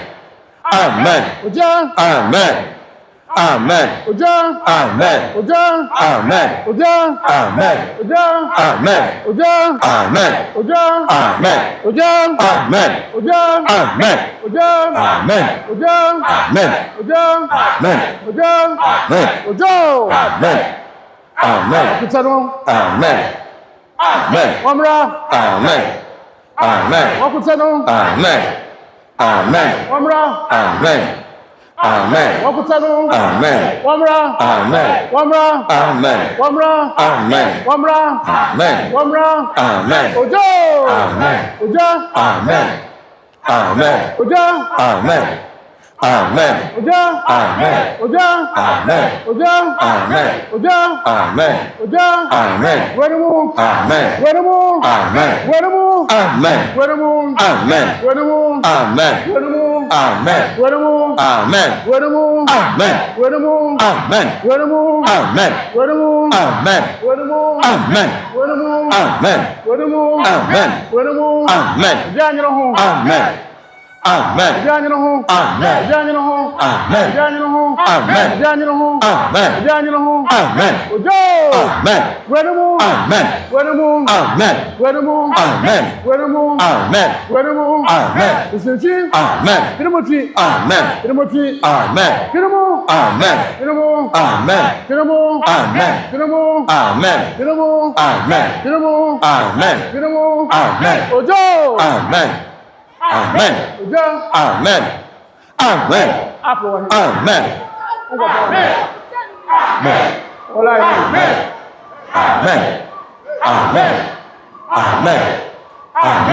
Amen. Uja. Amen. Amen. Uja. Amen. Uja. Amen. Uja. Amen. Uja. Amen. Uja. Amen. Uja. Amen. Uja. Amen. Uja. Amen. Uja. Amen. Uja. Amen. Uja. Amen. Uja. Amen. Uja. Amen. Amen. Wakutano. Amen. Amen. Wamra. Amen. Amen. Wakutano. Amen. Amen. Wamra. Amen. Amen. Wakutano. Amen. Wamra. Amen. Wamra. Amen. Wamra. Amen. Wamra. Amen. Wamra. Amen. Uja. Amen. Uja. Amen. Amen. Uja. Amen. Amen. Uja. Amen. Uja. Amen. Uja. Amen. Uja. Amen. Uja. Amen. Wenimu. Amen. Wenimu. Amen. Wenimu. Amen. Wenimu. Amen. Wenimu. Amen. Wenimu. Amen. Wenimu. Amen. Wenimu. Amen. Wenimu. Amen. Wenimu. Amen. Wenimu. Amen. Wenimu. Amen. Wenimu. Amen. Wenimu. Amen. Wenimu. Amen. Janyiro ho. Amen. Amen. Janyiro ho. Amen. Janyiro ho. Amen. Janyiro ho. Amen. Janyiro ho. Amen. Janyiro ho. Amen. Ujo. Amen. Wenimu. Amen. Wenimu. Amen. Wenimu. Amen. Wenimu. Amen. Wenimu. Amen. Isinchi. Amen. Kirimuti. Amen. Kirimuti. Amen. Kirimu. Amen. Kirimu. Amen. Kirimu. Amen. Kirimu. Amen. Kirimu. Amen. Kirimu. Amen. Kirimu. Amen. Ojo. Amen. Amen. Ojo. Amen. Amen. Apo wa. Amen. Amen. Amen. Ola yi. Amen. Amen. Amen. Amen.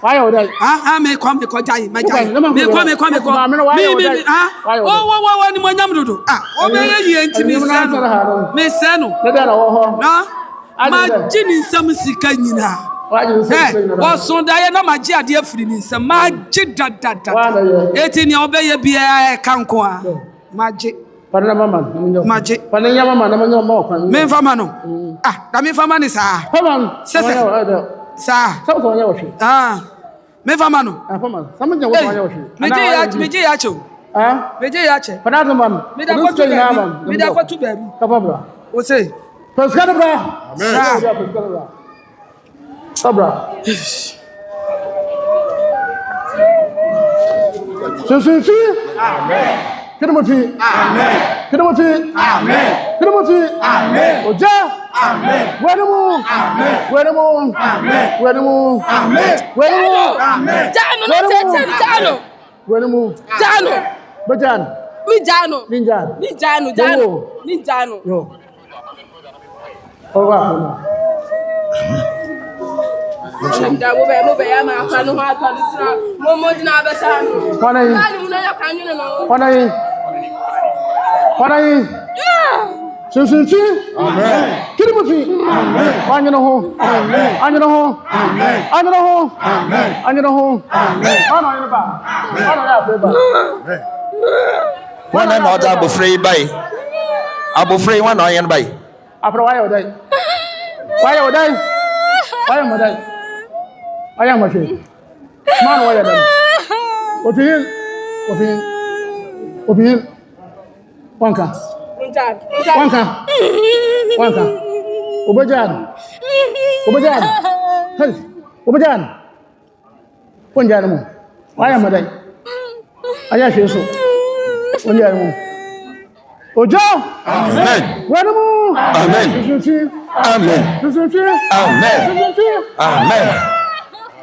Why are they? Me come jai, my jai. Me come. Me. Oh, ni mo nyam dodo. O be ye enti me sano. Me sano. Na. Ma jini nsam sika nyina. O so da ye na ma ji ade afiri ni nsam. Ma ji dada. Eti ni obeye bia kanko a. Ma ji. Pana mama, ma ji. Pana mama na manyo mo kwa. Me fama no. Da me fama ni sa. Fama. Sese. Sa. Sa so nya wo hwe. Me fama no. Fama. Sama nya wo nya wo hwe. Me ji ya cho. Me ji ya che. Pana mama. Me da kwa tu baby. Me da kwa tu baby. Kapa bra. O say. Pescado bra. Amen. Pescado bra. Sabra. Sisi. Amen. Timothy. Amen. Timothy. Amen. Timothy. Amen. Oja. Amen. Wedemu. Amen. Wedemu. Amen. Wedemu. Amen. Wedemu. Amen. Jano na tete jano. Wedemu. Jano. Bejan. Mi jano. Ninja. Mi jano jano. Ni jano. Yo. Owa. Mo be ya ma fa no ha to disra. Mo dina be sa no. Kwana yi. Ani mo na ya kan ni no. Kwana yi. Sisi. Amen. Timothy. Amen. Anyo no ho. Amen. Anyo no ho. Amen. Anyo no ho. Amen. Anyo no ho. Amen. Ana yi ba. Ana ya fe ba. Amen. Wana na ọjà abofre bai. Abofre wana ọyẹn bai. Afro why odai. Why odai? Why am odai? I am a shame. Man, why are they? Opinion. Wanka. Obajan. Hey, Obajan. Punjanamu. Why am I? I am so. Punjanamu. Ojo. Amen. Wanamu. Amen. Amen. Amen. Amen.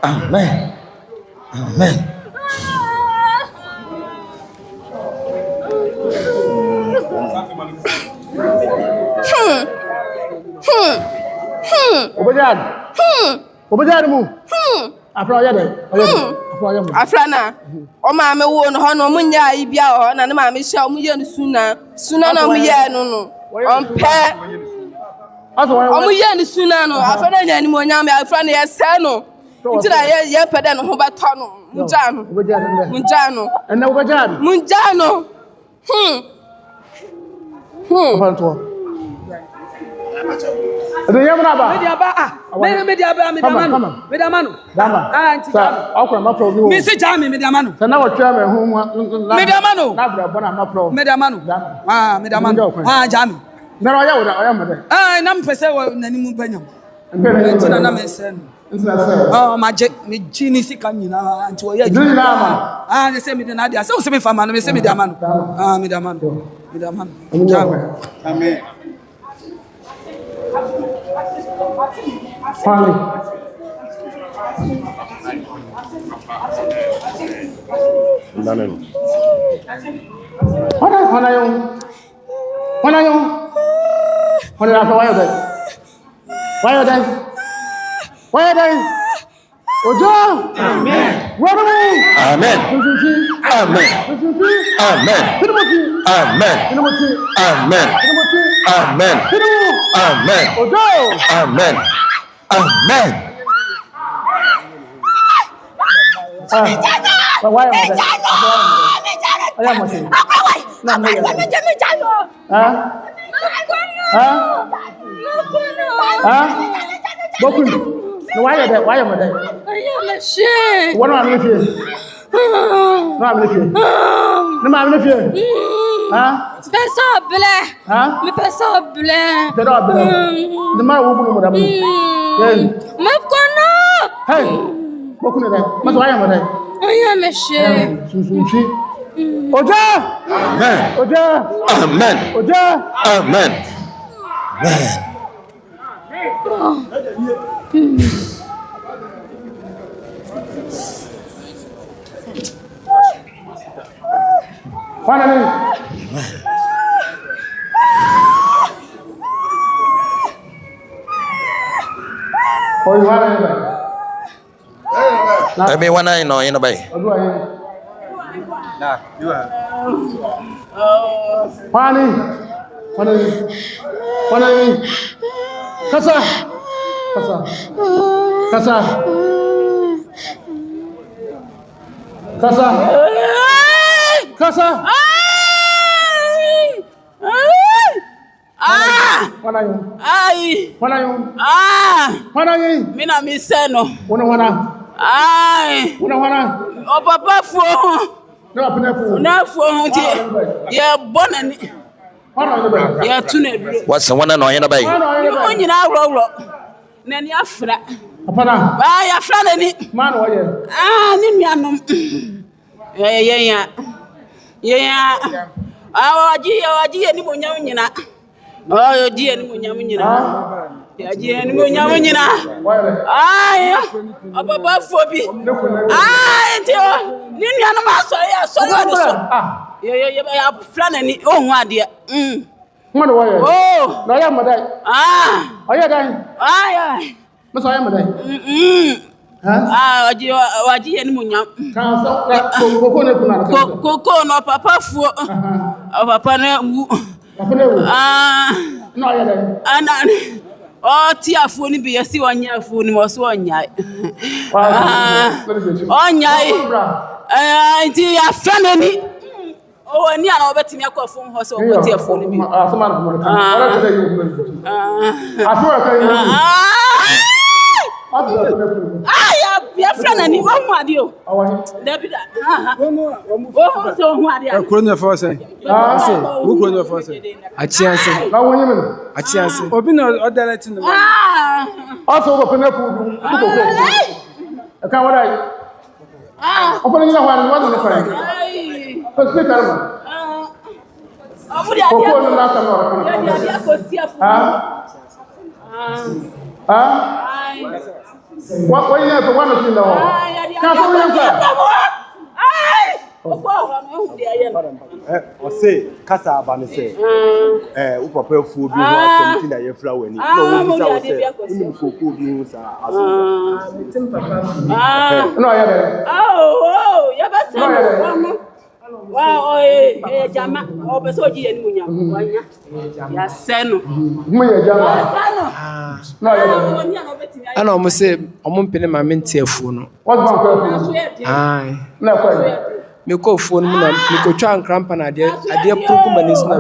Amen. Amen. Obajan mu. Afra ya dey. Afra na. O ma me wo no ho no mo nya yi bia ho na ne ma me hia o mo ye no suna na mo ye no no. On pe. O mo ye no suna no. Afra na nya ni mo nya me afra na ye se no. Nti na ye pede no ho beto no. Munja no. Enna Obajan. Munja no. Ofanto. Ade yamna ba. Media manu. Dama. Anti. Akwa ma pro bi. Me se jami media manu. Sana wo twa me ho media manu. Na bra bona ma pro. Media manu. Media manu. Jami. Na ro ya wo da, oya mo de. Na mpese wo nani mu banyam. Nti na me se no. Ma je me jini sika nyina anti wo ya. Jini na ma. They say me na dia. Say me fama no me say media manu. Media manu. Media manu. Amen. Finally. Hana yung. Hana after why are they? Ojo. Amen. Amen. Amen. Amen. Amen. Amen. Amen. Amen. Ojo. Amen. Amen. Why am I? I am watching. Bokun. No, why are they? Why am I there? I am a shame. What am I here? No, I'm not here. No, I'm not here. Personne bleu. Me personne bleu. The man who would have been. Me connais. Hey, Bokun, but why am I there? I am a shame. Oja. Amen. Oja. Amen. Oja. Amen. Finally. Oh, you want it? Maybe one I know in a bay. Nah, you are. Pani. Kasa. Mina miseno. Wana. O papa fo. Na fo nti. Ya bonani. Ya tune duro. What's the one I know in a bay? Mo nyina awro. Nani afra. Apana. Ya afra nani. Man wo ye. Ni nuanom. Ya. Oji ni mo nyam nyina. Oji ni mo nyam nyina. Ya ji ni mo nyam nyina. Ababa fobi. Nti ni nuanom aso ya so no so. Ya afra nani ohun ade. Man wo ye. Oh. Na ya madai. Oya dan. Mo so ya madai. Waji ni mo nyam. Kan so Koko ne kuna. Koko no papa fuo. Papa na wu. Papa ne wu. No ya dan. Ti afuo ni bi yesi onya afuo ni mo so onya. Onya. Nti ya fana ni. Ni ana obetimi akofo ho so oboti afuo ni bi. Asoma na mo kan. Ora tele you. Asoma kan you. Ya fana ni wo mu ade o. David. Wo so hu ade. Kronya for say. Wo kronya for say. Achianse. Na wonyi me. Achianse. Obi na odalati no. Also go pena fu. Ko. Ka wada yi. Opo ni na wa ni fa. Ko se karma. Obudi ade. Ko no na ka no ra kana. Ya ade ko si afu. What you have to one of you know? Can't I say, Casa Banese. Upper food, you have something that you're flowering. No, we say, Coco beans are. No, yeah, wow, Jama, or Besoji and Munya. Yes, Seno. I almost say, I'm on penny my mental phone. What's my aye, no, me call phone, me go try and cramp an idea. I dear Pukuman is not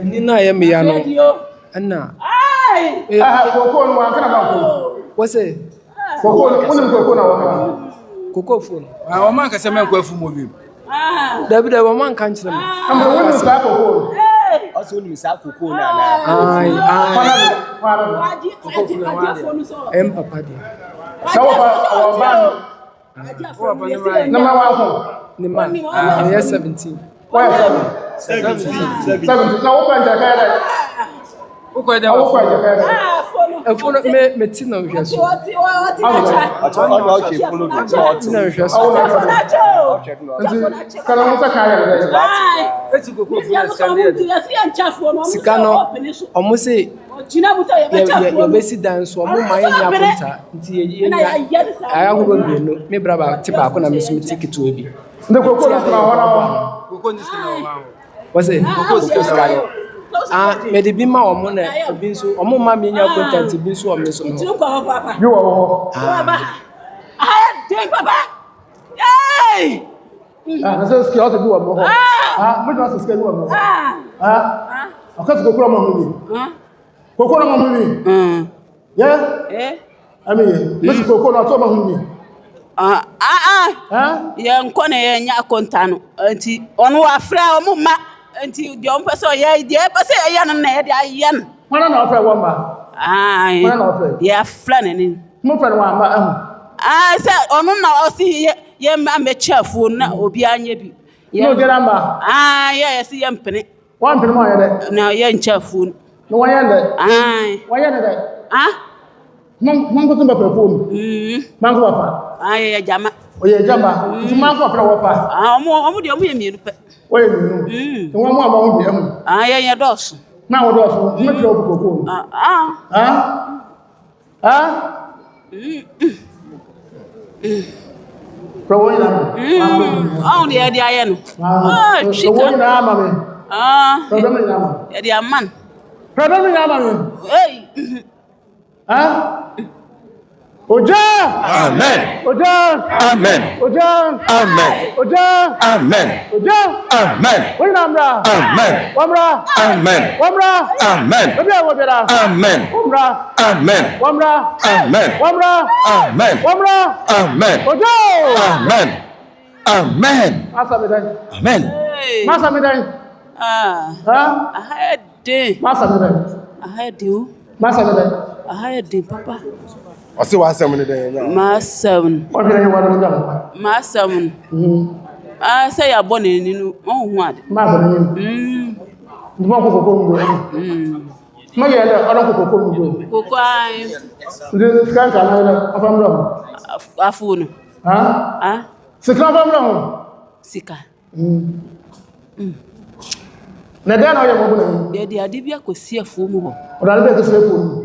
Nina Yamiano. Anna. What's it? Coco phone. Our man can say, man, go for movie. David, our man can't tell me. Also, Miss Coco. Papa, dear. 17. Why 17? Now, open the head. Mede bi ma omo na bi nso omo ma me nya content bi nso o me so no. You are Baba. Dey Baba. Hey! Na so ski also do omo. Me do ski do omo. Akati go kura mo mi. Koko na mo mi. Yeah? I mean, me koko na to mo mi. Ye nko na ye nya content no. Anti ono wa fra omo ma anti de on person ye de person ye yan na ye de ayen wana na ofre wamba wana na ofre ye afla nani mo fre wamba say onu na o si ye ma me chafu na obi anya bi no get amba ye si ye mpene wan mpene mo ye de na ye nchafu no wan ye de wan ye de Mango to perform. Mango papa. Aye jama. Oye jama. Tu mango papa wo pa. Omo de omo ye mienu pe. Oye mienu. To wa mo ama wo bi am. Aye dos. Na wo dos. Me tro perform. Pro ina. On the idea no. Chicken. Pro ina ama me. Problem ina ama. E dia man. Problem ina ama me. Hey. Oja! Amen. Oja! Amen. Oja! Amen. Oja! Amen. Oja! Amen. Wamra! Amen. Wamra! Amen. Wamra! Amen. Wamra! Amen. Wamra! Amen. Wamra! Amen. Wamra! Amen. Wamra! Amen. Oja! Amen. Amen. Masa medai. Amen. Masa medai. I had day. Masa medai. I had you. Masa medai. I had day, Papa. I see what I'm saying. My seven. What do you want to do? My seven. I say you're born in you. Oh, what? My brother. You want to go? My yellow, I don't go. Go cry. The skank, I'm wrong. A fool. Huh? Sika from wrong. Sika. Na dan oye mo buna. Ye dia de bia ko sie afuo mu ho. O da be ko sie afuo.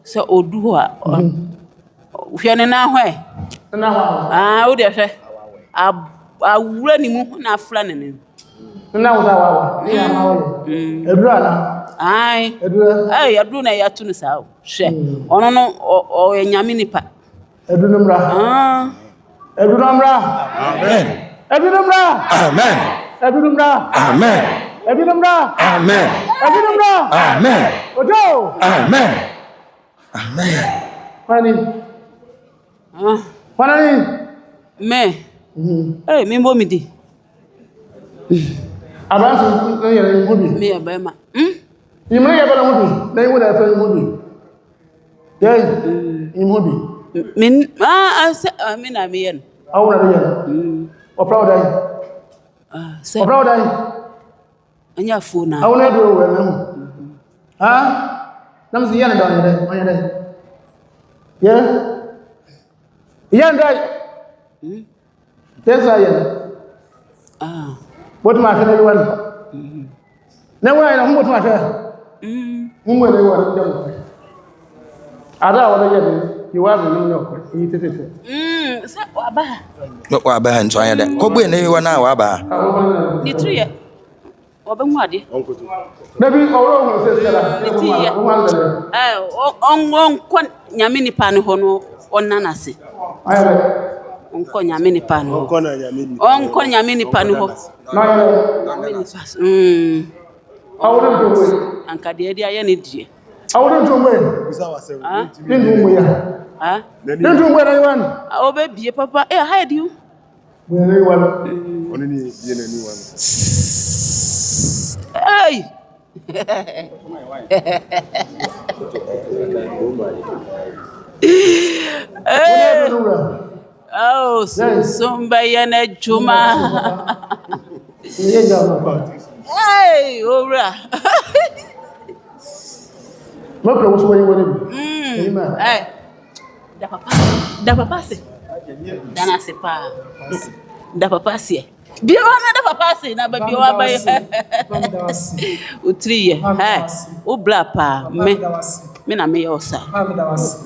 Se odu ho a. Hwe ne na hwe. Na hwe. O de hwe. Awura ni mu na afra ne ne. Na wo da wa. Ni ama wo. Eduru ala. Ai. Eduru. Eduru na ya tu ne sa. Hwe. Ono no o Nyame nipa. Eduru mra. Eduru mra. Amen. Eduru mra. Amen. Eduru mra. Amen. Eduru mra. Amen. Eduru mra. Amen. Ojo. Amen. Amen. Pani. Pani. Me. Me mbo mi di. Abansu na yere ngobi. Me ya ba ma. Imre ya bala ngobi. Na yiwo da fa ngobi. Yey. Ngobi. Min me na me yen. Awu na yen. O proud ai. Se. O proud ai. Anya fu na. Awu na do we na. Nam si yen da yere. Oya dai. Yen dai. Tesa yen. What ma kana yuwan. Na wa na humbo ma ta. Humbo ne wa da. Ada wa da yen. Yi wa mi no ko. Yi tete. Se wa ba. Wa ba han so anya da. Ko bu ne wa na wa ba. Ni triye. Wa ba hu ade. Nabi oro hu se sala. Ni triye. On kon Nyame ni pa ne ho no onana se. Onko Nyame ni pa no. Onko Nyame ni pa no ho. Awurin to we. Anka de dia ye ne die. Awurin to we. Bisa wa se. Nindu mu ya. Nindu mu na yuwan. O be bie papa. Hide you. We na yuwan. Oni ni bie na ni wan. Hey. Oh, somba yana juma. Hey, ora. Mo pe wo so we ni. Hey. Da papa se. Dana se pa. Da papa se. Bi ona da papa se na ba bi wa ba. Utriye. O bla pa me na me yosa.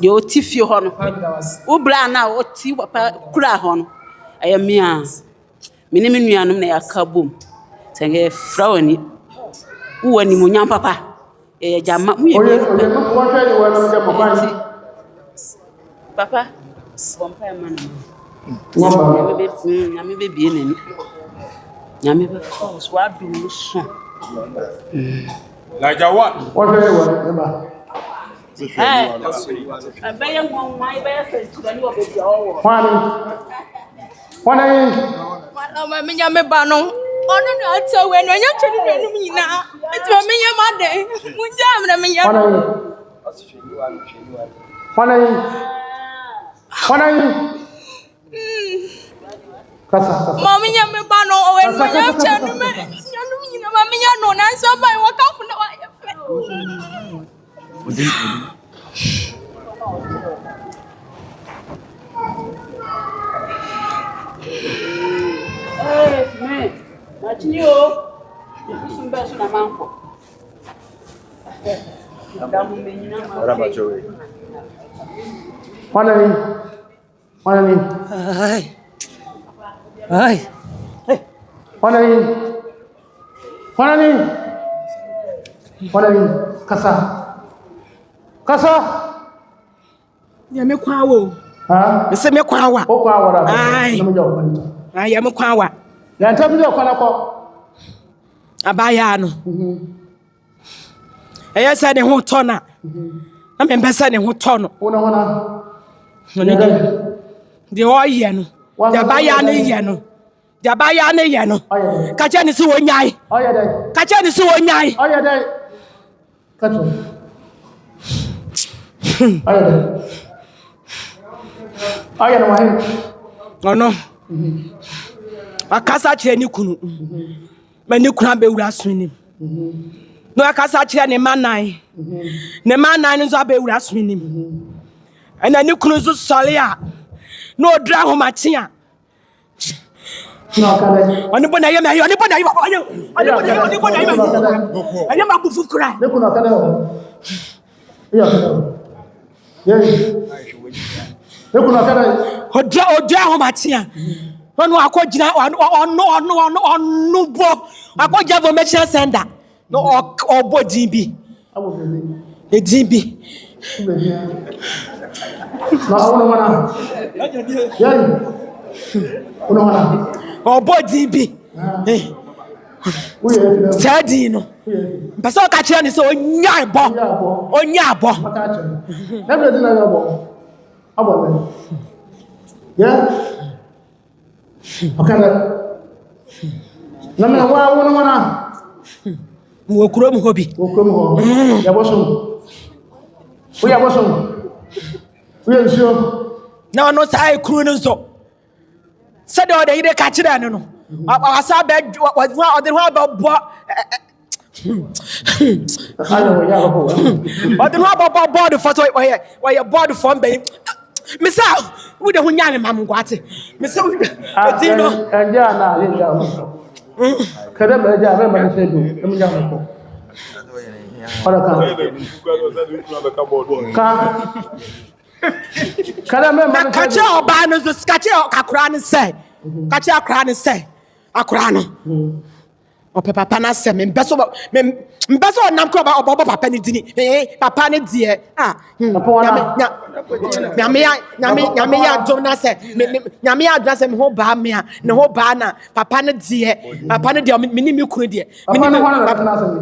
De o ti fie ho no. O bla na o ti papa kura ho no. Aya me a. Me ne me nuanom na yakabom. Senge frawani. Uwani mo nyam papa. Jama mu ye. Papa. Bompa man. Nyame be bie nani. Nyame be force wa do so. Like what? What do you want? Hey. Abaye nwanwa ibaye sentibani obebi owo. Wani. Wana me nyame ba no. Ono na ata we no nya twene nanu nyina. Eti me nya made. Munja amna me nya. Wani. Kasa. Mama nyame ba no o we no nya twene me. Nyanu nyina ma me nya no na so ba wo ka fu na wa ye fe. Ya me kwa wo. Me se me kwa wa. O kwa wa da. Ai. Ai ya me kwa wa. Ya ntabi de kwa na ko. Abaya no. Eya se ne ho to na. Na me mbesa ne ho to no. Wo na ho na. Ne de o ye no. Ya baya ne ye no. Ya baya ne ye no. Ka che ni si wo nyai. Oye dai. Ka che ni si wo nyai. Oye dai. Ka cho. Oye dai. Oye no wahin. Ono. Akasa kire ni kunu. Ma ni kunu abewura sunim. No akasa kire ne manan. Ne manan nzo abewura sunim. Ana ni kunu zo sole a. No odra homache a. No kada. Oni bona ye me oni bona ye baba ye. Oni bona ye me. Ani ma bufu kura. Ne kunu kada o. Iya. Ye. Ne kunu kada. Odra homache a. Onu akogina onu bo akogja information sender no obo dinbi e dinbi na onu wana yai onu wana obo dinbi sadi no pesa ka kire ni so onya abo na be din na abo yeah. Okay. Namna wa wona wana. Wo kuro mu hobi. Wo kuro mu ho. Ya bosom. Wo ya bosom. Wo ya nsuo. Na ono sai kuro no so. Se de o de ide ka kire no. Asa be o de ho ba bo. Ano ya bo. O de ho ba board for so we ya board for mbe. Misa we de ho nya ne mam gwate. Misa we de no. Anja na le ja. Kada ba ja ba ma se do. Em ja ko. Ora ka. Kada me ma ka che oba no so ka che akura ne se. Ka che akura ne se. Akura no. O papa na se me mbeso nam kro ba obo papa ne dini. Papa ne die. Nyame ya dom na se. Nyame ya dom na se me ho ba me a. Ne ho ba na papa ne die. Papa ne die me ni me kunu die. Me ni me papa na se me.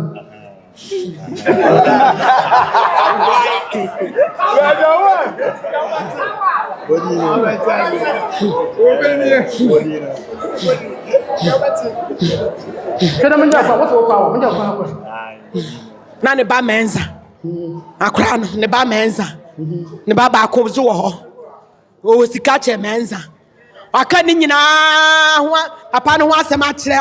Na ne ba menza akra no ne ba menza ne ba ba ko zo ho o sika che menza aka ni nyina ho papa no ho asema kire